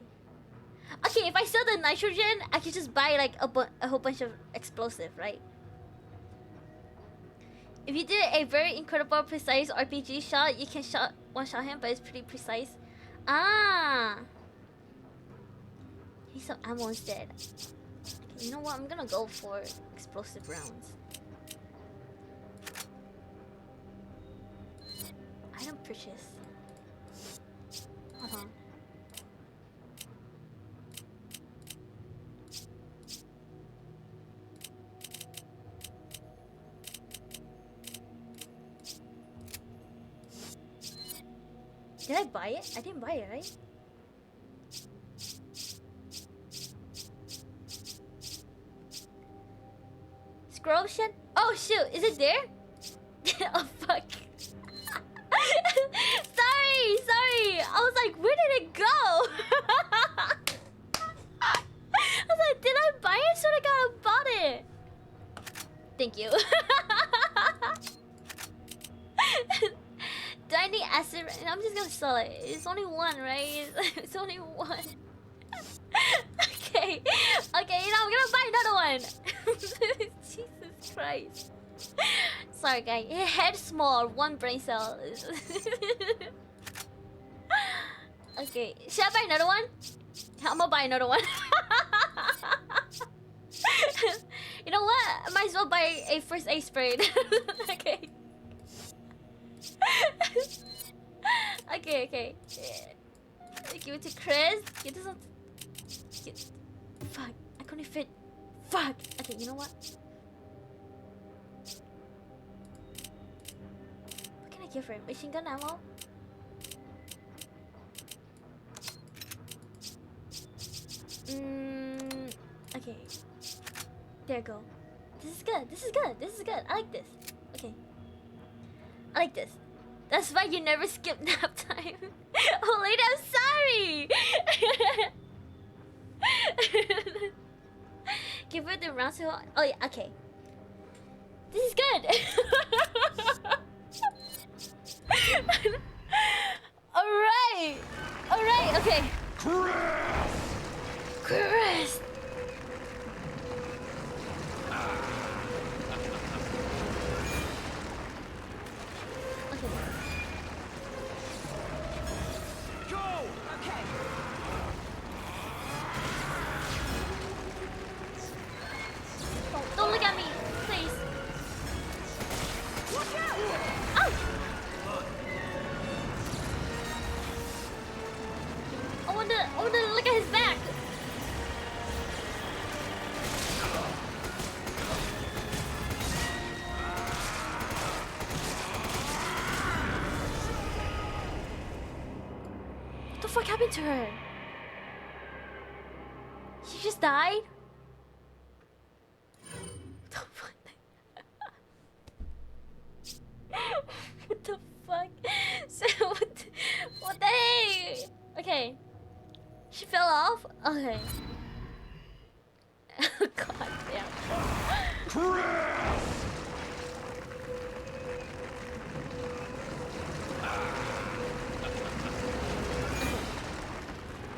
Okay, if I sell the nitrogen, I could just buy like a whole bunch of explosive, right? If you did a very incredible precise RPG shot, you can one-shot him, but it's pretty precise. Ah! Need some ammo instead. Okay, you know what? I'm gonna go for explosive rounds. Item purchase. Hold on. Did I buy it? I didn't buy it, right? Scroll shed? Oh shoot, is it there? Oh fuck. Sorry. I was like, where did it go? I was like, did I buy it? Should I have bought it? Thank you. Do I need acid? I'm just gonna sell it. It's only one, right? It's only one. Okay, I'm gonna buy another one. Jesus Christ. Sorry, guys. Head small, one brain cell. Okay, should I buy another one? I'm gonna buy another one. You know what? I might as well buy a first aid spray. Okay. Okay. Give it to Chris. Give this one. Fuck. I couldn't fit. Fuck. Okay, you know what? What can I give her? Machine gun ammo? Okay. There you go. This is good. I like this. Okay. I like this. That's why you never skip nap time. Oh, lady, I'm sorry. Give her the round to... Oh, yeah, okay. This is good. Alright, okay. Chris! Don't look at me, please. Watch out! Ow! I want to look at his back. What the fuck happened to her? She just died? What the fuck? So what the heck? Okay. She fell off? Okay. God damn.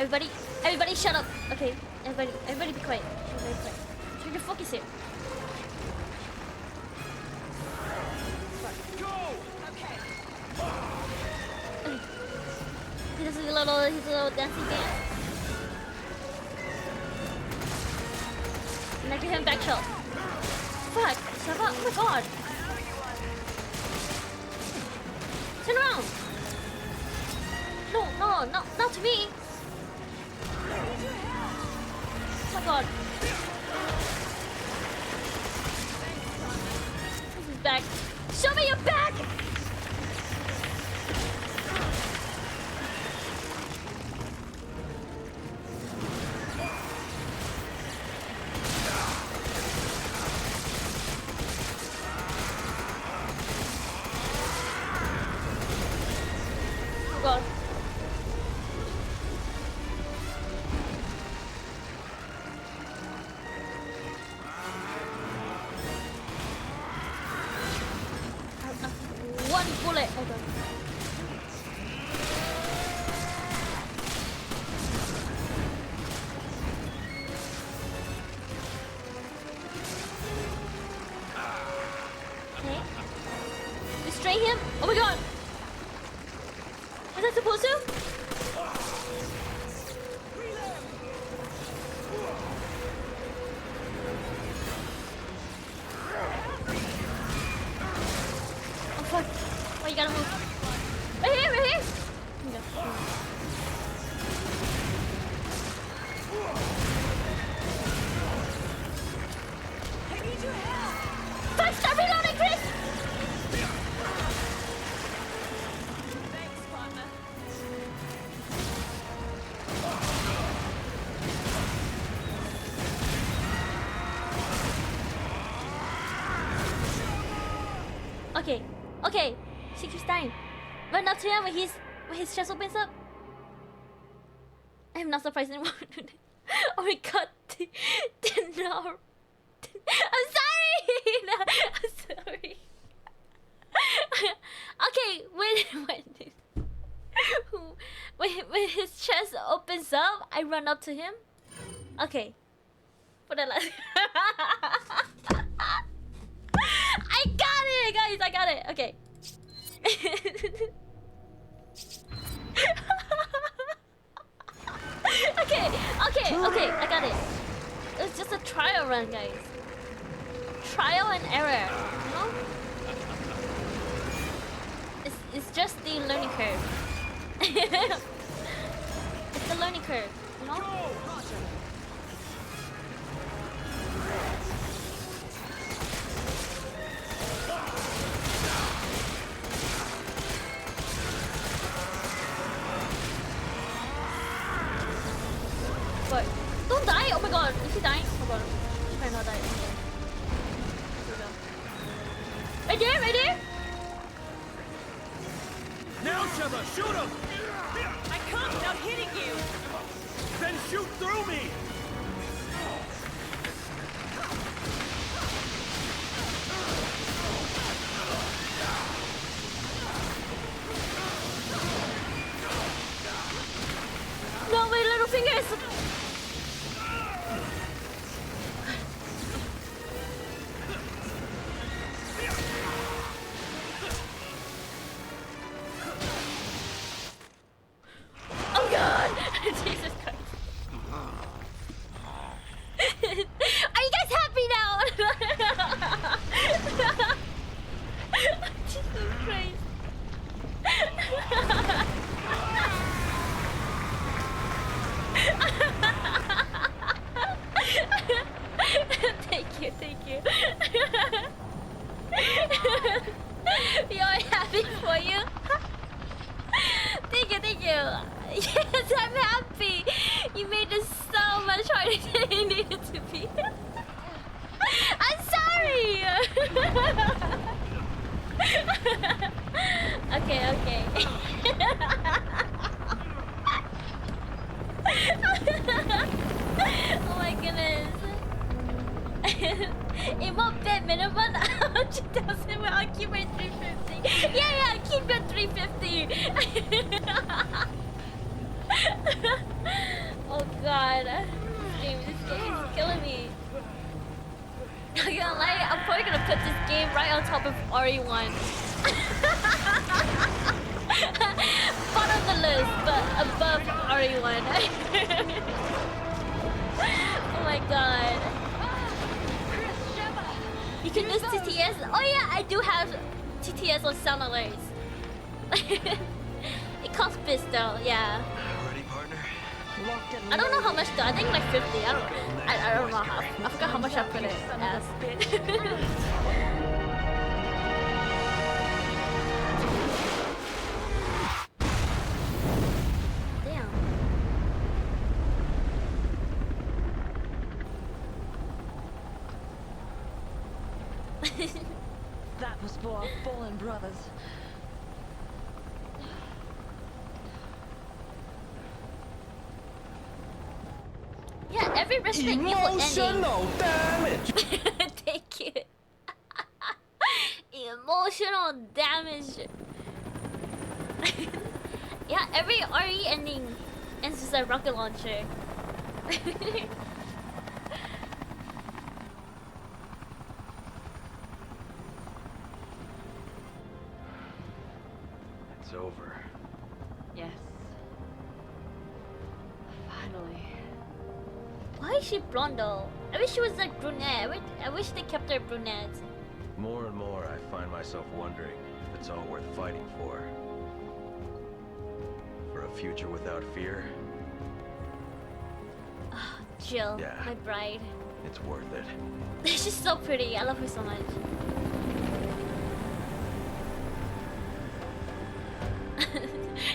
Everybody shut up. Okay, everybody be quiet. Everybody quiet. Try to focus here. Okay. He does his little dancing dance. And I give him back shot. Fuck, shut up. Oh my god. Turn around. No, not to me. Oh my god. This is back. Show me your back! Oh god. One bullet. Oh god. Okay. Restrain him. Oh my god. Was I supposed to? Oh fuck. Oh, you gotta move. Right here, right here. Okay. I need your help. Fuck, stop reloading, Chris! Thanks, partner. Okay. She keeps dying. Run up to him when his chest opens up. I'm not surprised anymore. Oh my god. No. I'm sorry! No, I'm sorry. Okay, when his chest opens up, I run up to him. Okay. For the last I got it, guys! I got it! Okay. Okay, I got it. It was just a trial run, guys. Trial and error, you know? It's just the learning curve. It's the learning curve, you know? What? Don't die! Oh my god, is he dying? Oh my god, he's trying not to die. Here we go. Right there, right there! Now, Sheva, shoot him! I can't without hitting you. Then shoot through me! No, my little fingers! Oh god! Jesus Christ. Are you guys happy now? Jesus Christ. Thank you. Yo, I'm happy for you. Thank you. Yes, I'm happy. You made this so much harder than it needed to be. I'm sorry. Okay. Oh my goodness. It won't fit minimum 100,000, but I'll keep it 350. Yeah, keep it 350. god. This game is killing me. Not gonna lie, I'm probably gonna put this game right on top of RE1. Bottom of the list, but above RE1. Oh my god. You can use TTS. Oh yeah, I do have TTS on sound alerts. It costs bits though, yeah. Ready, partner? I don't know how much though. I think like 50. I don't know. I forgot how much I put it as. Damn. That was for our fallen brothers. Yeah, every Resident Evil ending. Emotional damage! Thank you. Emotional damage. Yeah, every RE ending ends with a rocket launcher. It's over. Yes. Finally. Why is she blonde though? I wish she was like brunette. I wish they kept her brunette. More and more, I find myself wondering if it's all worth fighting for. For a future without fear? Jill, Yeah. my bride. It's worth it. She's so pretty. I love her so much.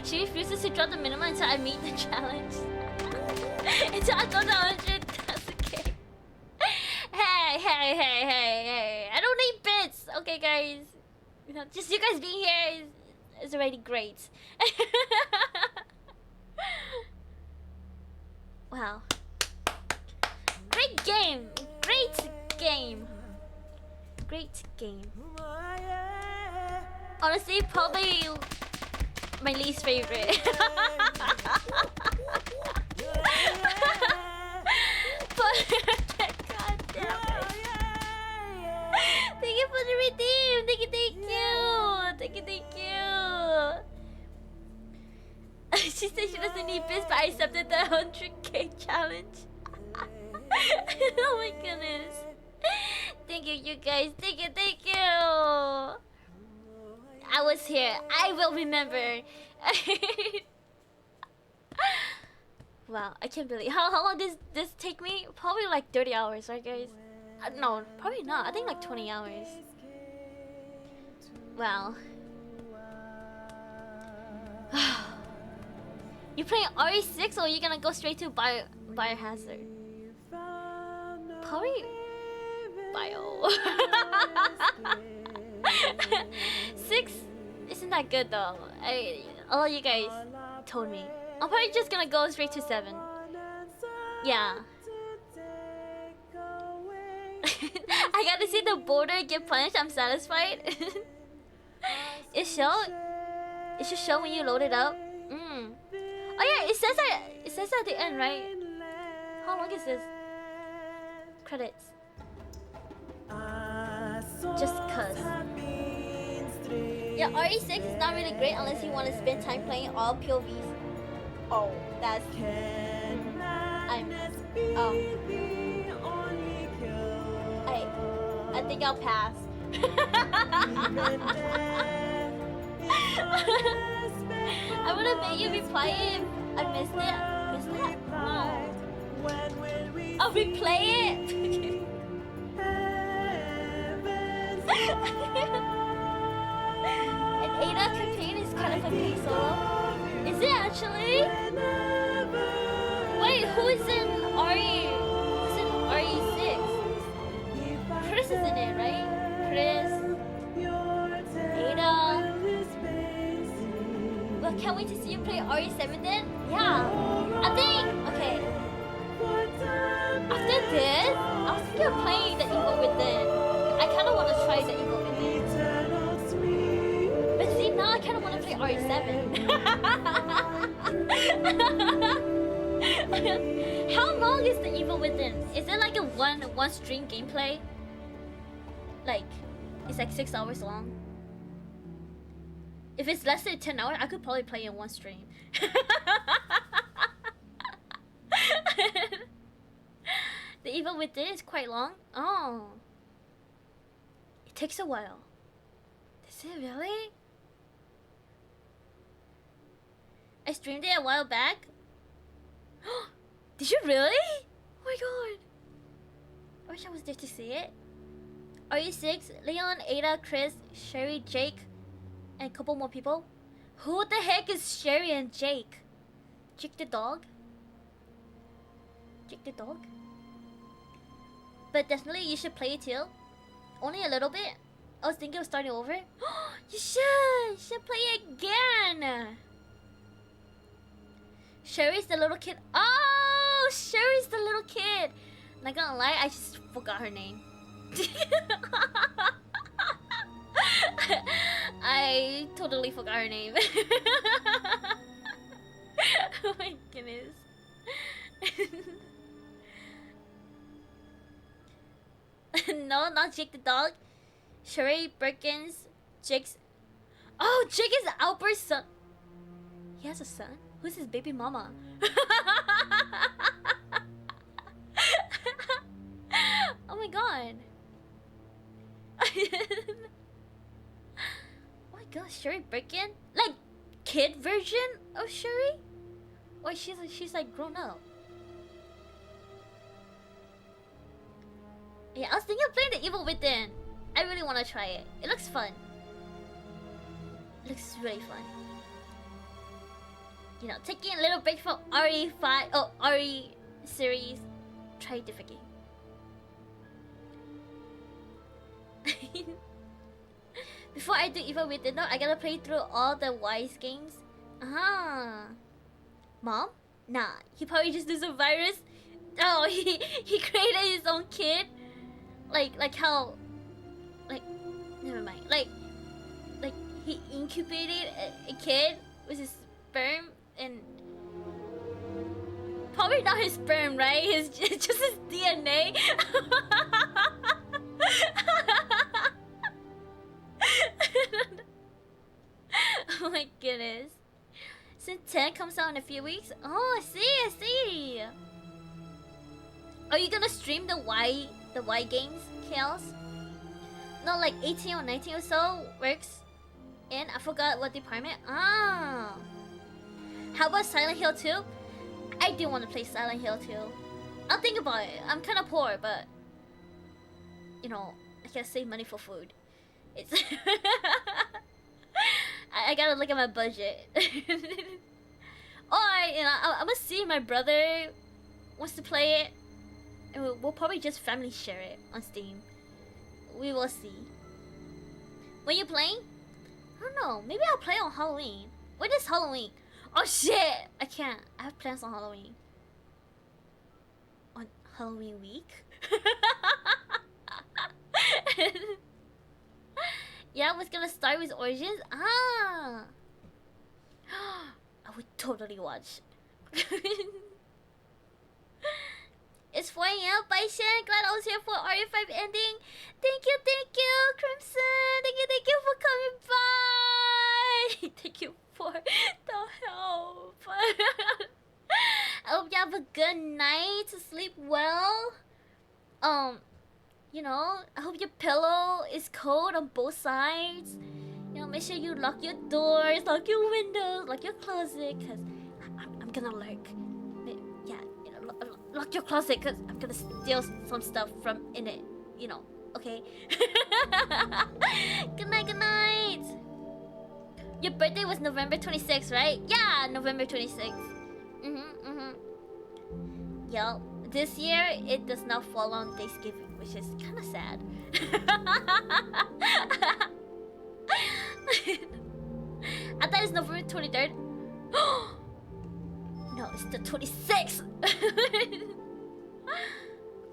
She refuses to drop the minimum until I meet the challenge. Until I go to 100,000k. Hey. I don't need bits. Okay, guys. You know, just you guys being here is already great. Wow. Great game. Great game. Great game. Honestly, probably my least favorite. But god damn it. Thank you for the redeem. Thank you. She said she doesn't need bits, but I accepted the 100k challenge. Oh my goodness. Thank you, you guys. Thank you. I was here. I will remember. Wow, I can't believe how long does this take me? Probably like 30 hours, right guys? No, probably not. I think like 20 hours. Wow. You playing RE6 or are you gonna go straight to Biohazard? Probably Bio. 6 isn't that good though. All of you guys told me. I'm probably just gonna go straight to 7. Yeah. I got to see the border get punished. I'm satisfied. It should show when you load it up. Oh yeah, it says at the end, right? How long is this? Credits. Just cuz. Yeah, RE6 is not really great unless you want to spend time playing all POVs. Oh, that's... I think I'll pass. I would have made you replay it if I missed it. Missed it? No. I'll replay it. An Ada campaign is kind of a big solo. Is it actually? Wait, who's in RE? Who's in RE6? Chris is in it, right? Chris, Ada. Well, can't wait to see you play RE7 then? Yeah. I think, okay. After this, I was thinking of playing the Evil Within. I kind of want to try the Evil Within. But see, now I kind of want to play RE7. How long is the Evil Within? Is it like a one stream gameplay? Like, it's like 6 hours long. If it's less than 10 hours, I could probably play in one stream. The Evil Within is quite long. Oh, it takes a while. Does it really? I streamed it a while back. Did you really? Oh my god. I wish I was there to see it. RE6, Leon, Ada, Chris, Sherry, Jake, and a couple more people. Who the heck is Sherry and Jake? Jake the dog? Jake the dog? But definitely you should play it too. Only a little bit. I was thinking of starting over. You should play it again. Sherry's the little kid. Oh, Sherry's the little kid. Not gonna lie, I just forgot her name. I totally forgot her name. Oh my goodness. No, not Jake the dog. Sherry Birkins, Jake's. Oh, Jake is Albert's son. He has a son? Who's his baby mama? Oh my god. Oh my god, Sherry Birkin? Like kid version of Sherry? Or she's like grown up. Yeah, I was thinking of playing the Evil Within. I really want to try it. It looks fun. It looks really fun. You know, taking a little break from RE5, oh, RE series. Try a different game. Before I do Evil Within, though, I gotta play through all the Wise games. Mom? Nah, he probably just used a virus. Oh, he created his own kid. Like how, like, never mind. Like he incubated a kid with his sperm and probably not his sperm, right? It's just his DNA. Oh my goodness. Since 10 comes out in a few weeks. Oh, I see. Are you gonna stream the Y games, Chaos? No, like 18 or 19 or so works in. I forgot what department. Ah. How about Silent Hill 2? I do want to play Silent Hill 2. I'll think about it. I'm kind of poor, but you know, I can save money for food. It's I gotta look at my budget. Or you know, I'm gonna see if my brother wants to play it, and we'll probably just family share it on Steam. We will see. When you playing? I don't know. Maybe I'll play on Halloween. When is Halloween? Oh shit! I can't. I have plans on Halloween. On Halloween week? Yeah, I was gonna start with Origins. Ah! I would totally watch. It's 4 AM, Bison. Glad I was here for RE5 ending. Thank you, Crimson. Thank you for coming by. Thank you for the help. I hope you have a good night. Sleep well. You know, I hope your pillow is cold on both sides. You know, make sure you lock your doors, lock your windows, lock your closet, cause I'm gonna lurk. Yeah, you know, lock your closet, cause I'm gonna steal some stuff from in it. You know, okay. Good night. Your birthday was November 26th, right? Yeah, November 26th. Yo, this year it does not fall on Thanksgiving, which is kind of sad. I thought it's November 23rd. No, it's the 26th.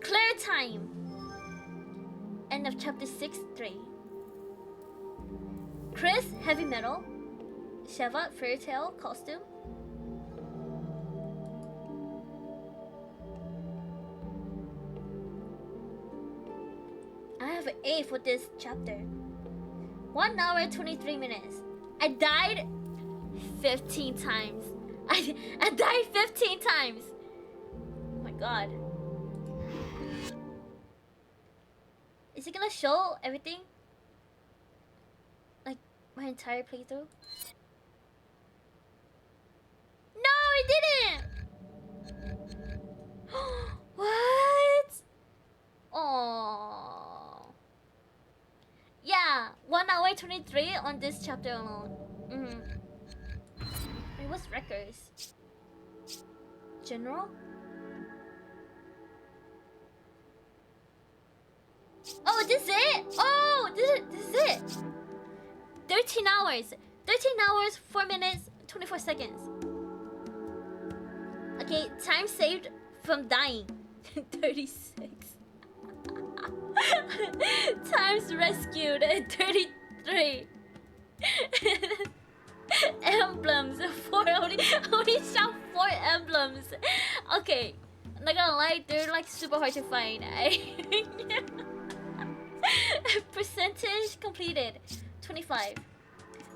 Clear time. End of chapter 6-3. Chris, heavy metal. Sheva, fairy tale costume. I have an A for this chapter. 1 hour 23 minutes. I died 15 times. I died 15 times. Oh my god. Is it gonna show everything? Like my entire playthrough? No, it didn't! What? Oh. Yeah, 1 hour 23 on this chapter alone. Wait, what's records? General? Oh, this is it? Oh, this is it. 13 hours. 13 hours, 4 minutes, 24 seconds. Okay, time saved from dying. 36. Times rescued. 33. Emblems. 4. Only shot 4 emblems. Okay, I'm not gonna lie, they're like super hard to find. Percentage completed 25.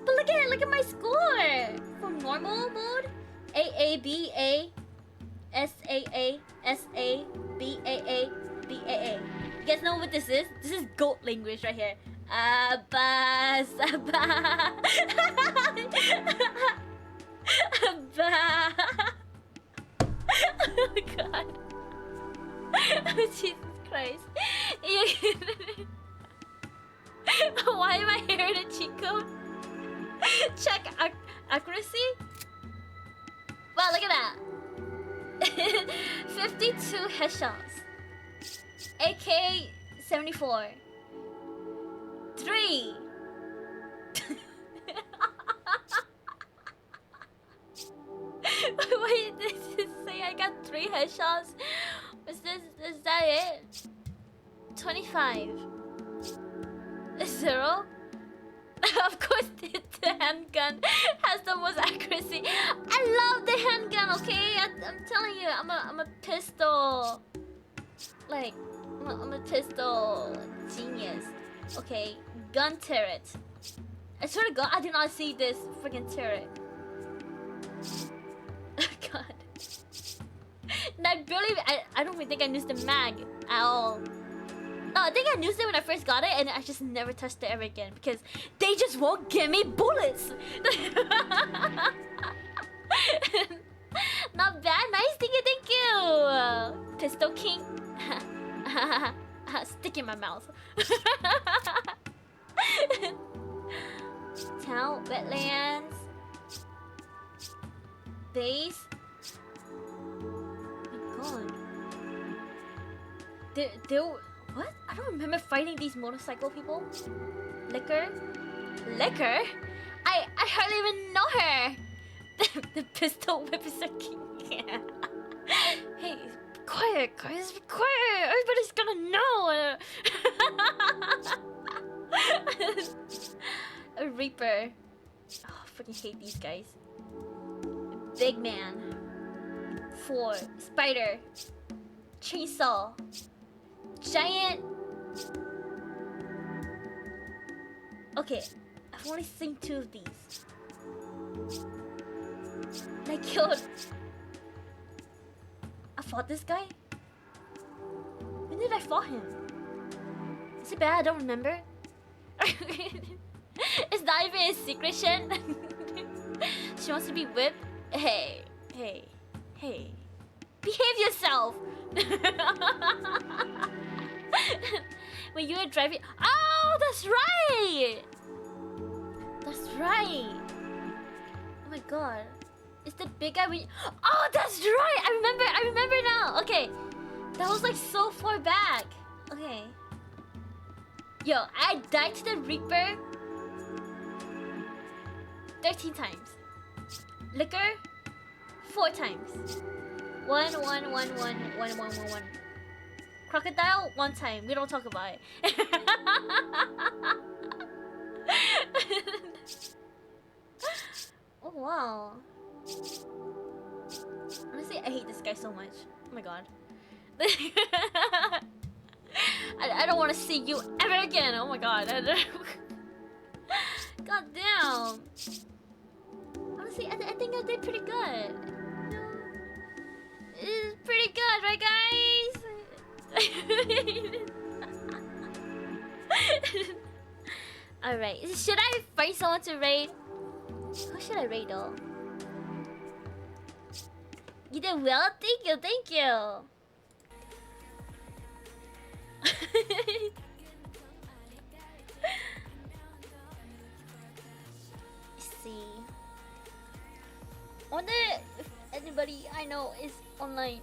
But look at my score for normal mode. AABA, SAA, SA, BAA, BAA. You guys know what this is? This is goat language right here. Abba, Sabba. Abba. Oh my god. Oh, Jesus Christ. Why am I hearing a cheat code? Check accuracy? Wow, look at that. 52 headshots. AK 74. 3. Wait, did it say I got 3 headshots? Is that it? 25. 0. Of course, the handgun has the most accuracy. I love the handgun. Okay, I'm telling you, I'm a pistol. Like, I'm a pistol genius. Okay, gun turret. I swear to God, I did not see this freaking turret. Oh God. And I don't even think I used the mag at all. No, I think I used it when I first got it, and I just never touched it ever again because they just won't give me bullets. Not bad, nice, thank you. Pistol King. Stick in my mouth. Town, wetlands, base. Oh my God. There. What? I don't remember fighting these motorcycle people. Liquor? Liquor? I hardly even know her. The pistol whip is a king. Hey, quiet, guys, be quiet. Everybody's gonna know. A Reaper. Oh, I freaking hate these guys. Big man. 4. Spider. Chainsaw. Giant. Okay, I've only seen 2 of these. I killed. I fought this guy? When did I fight him? Is it bad? I don't remember. It's not even a secret shit. She wants to be whipped. Hey. Behave yourself. When you were driving. Oh, that's right. That's right. Oh my God. It's the big guy when. Oh, that's right. I remember now. Okay, that was like so far back. Okay. Yo, I died to the Reaper 13 times. Liquor 4 times. 1. Crocodile 1 time. We don't talk about it. Oh wow. Honestly, I hate this guy so much. Oh my God. I I don't want to see you ever again. Oh my god. God damn. Honestly, I think I did pretty good. It's pretty good, right, guys? Alright, should I find someone to raid? Who should I raid though? You did well? Thank you, thank you. See. I wonder if anybody I know is online.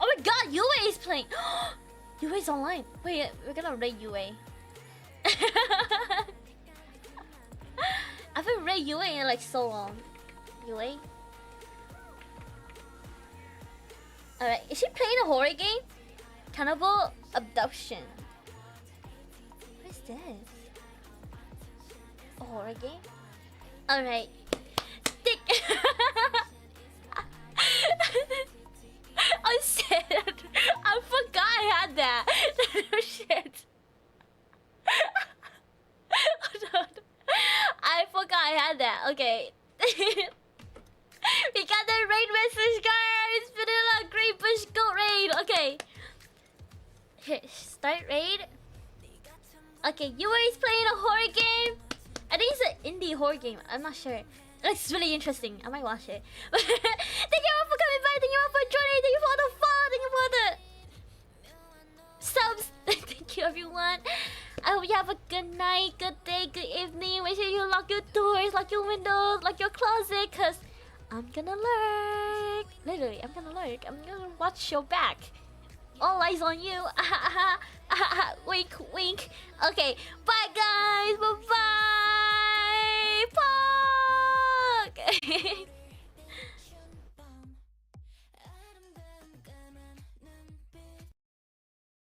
Oh my god, UA is playing! UA is online. Wait, we're gonna raid UA. I haven't raid UA in like so long. UA? Alright, is she playing a horror game? Cannibal Abduction. What is this? A horror game? Alright. Dick! I'm sad. I forgot I had that. Oh shit. Hold on. I forgot I had that. Okay. We got the raid message, guys. Vanilla Great Bush Goat raid. Okay. Here, start raid. Okay, you is playing a horror game. I think it's an indie horror game. I'm not sure. It looks really interesting. I might watch it. Thank you all for coming by. Thank you all for joining. Thank you for the fun. Thank you for the subs. Thank you, everyone. I hope you have a good night, good day, good evening. Make sure you lock your doors, lock your windows, lock your closet, cause I'm gonna lurk. Literally, I'm gonna lurk. I'm gonna watch your back. All eyes on you. Wink, wink. Okay, bye guys. Bye bye.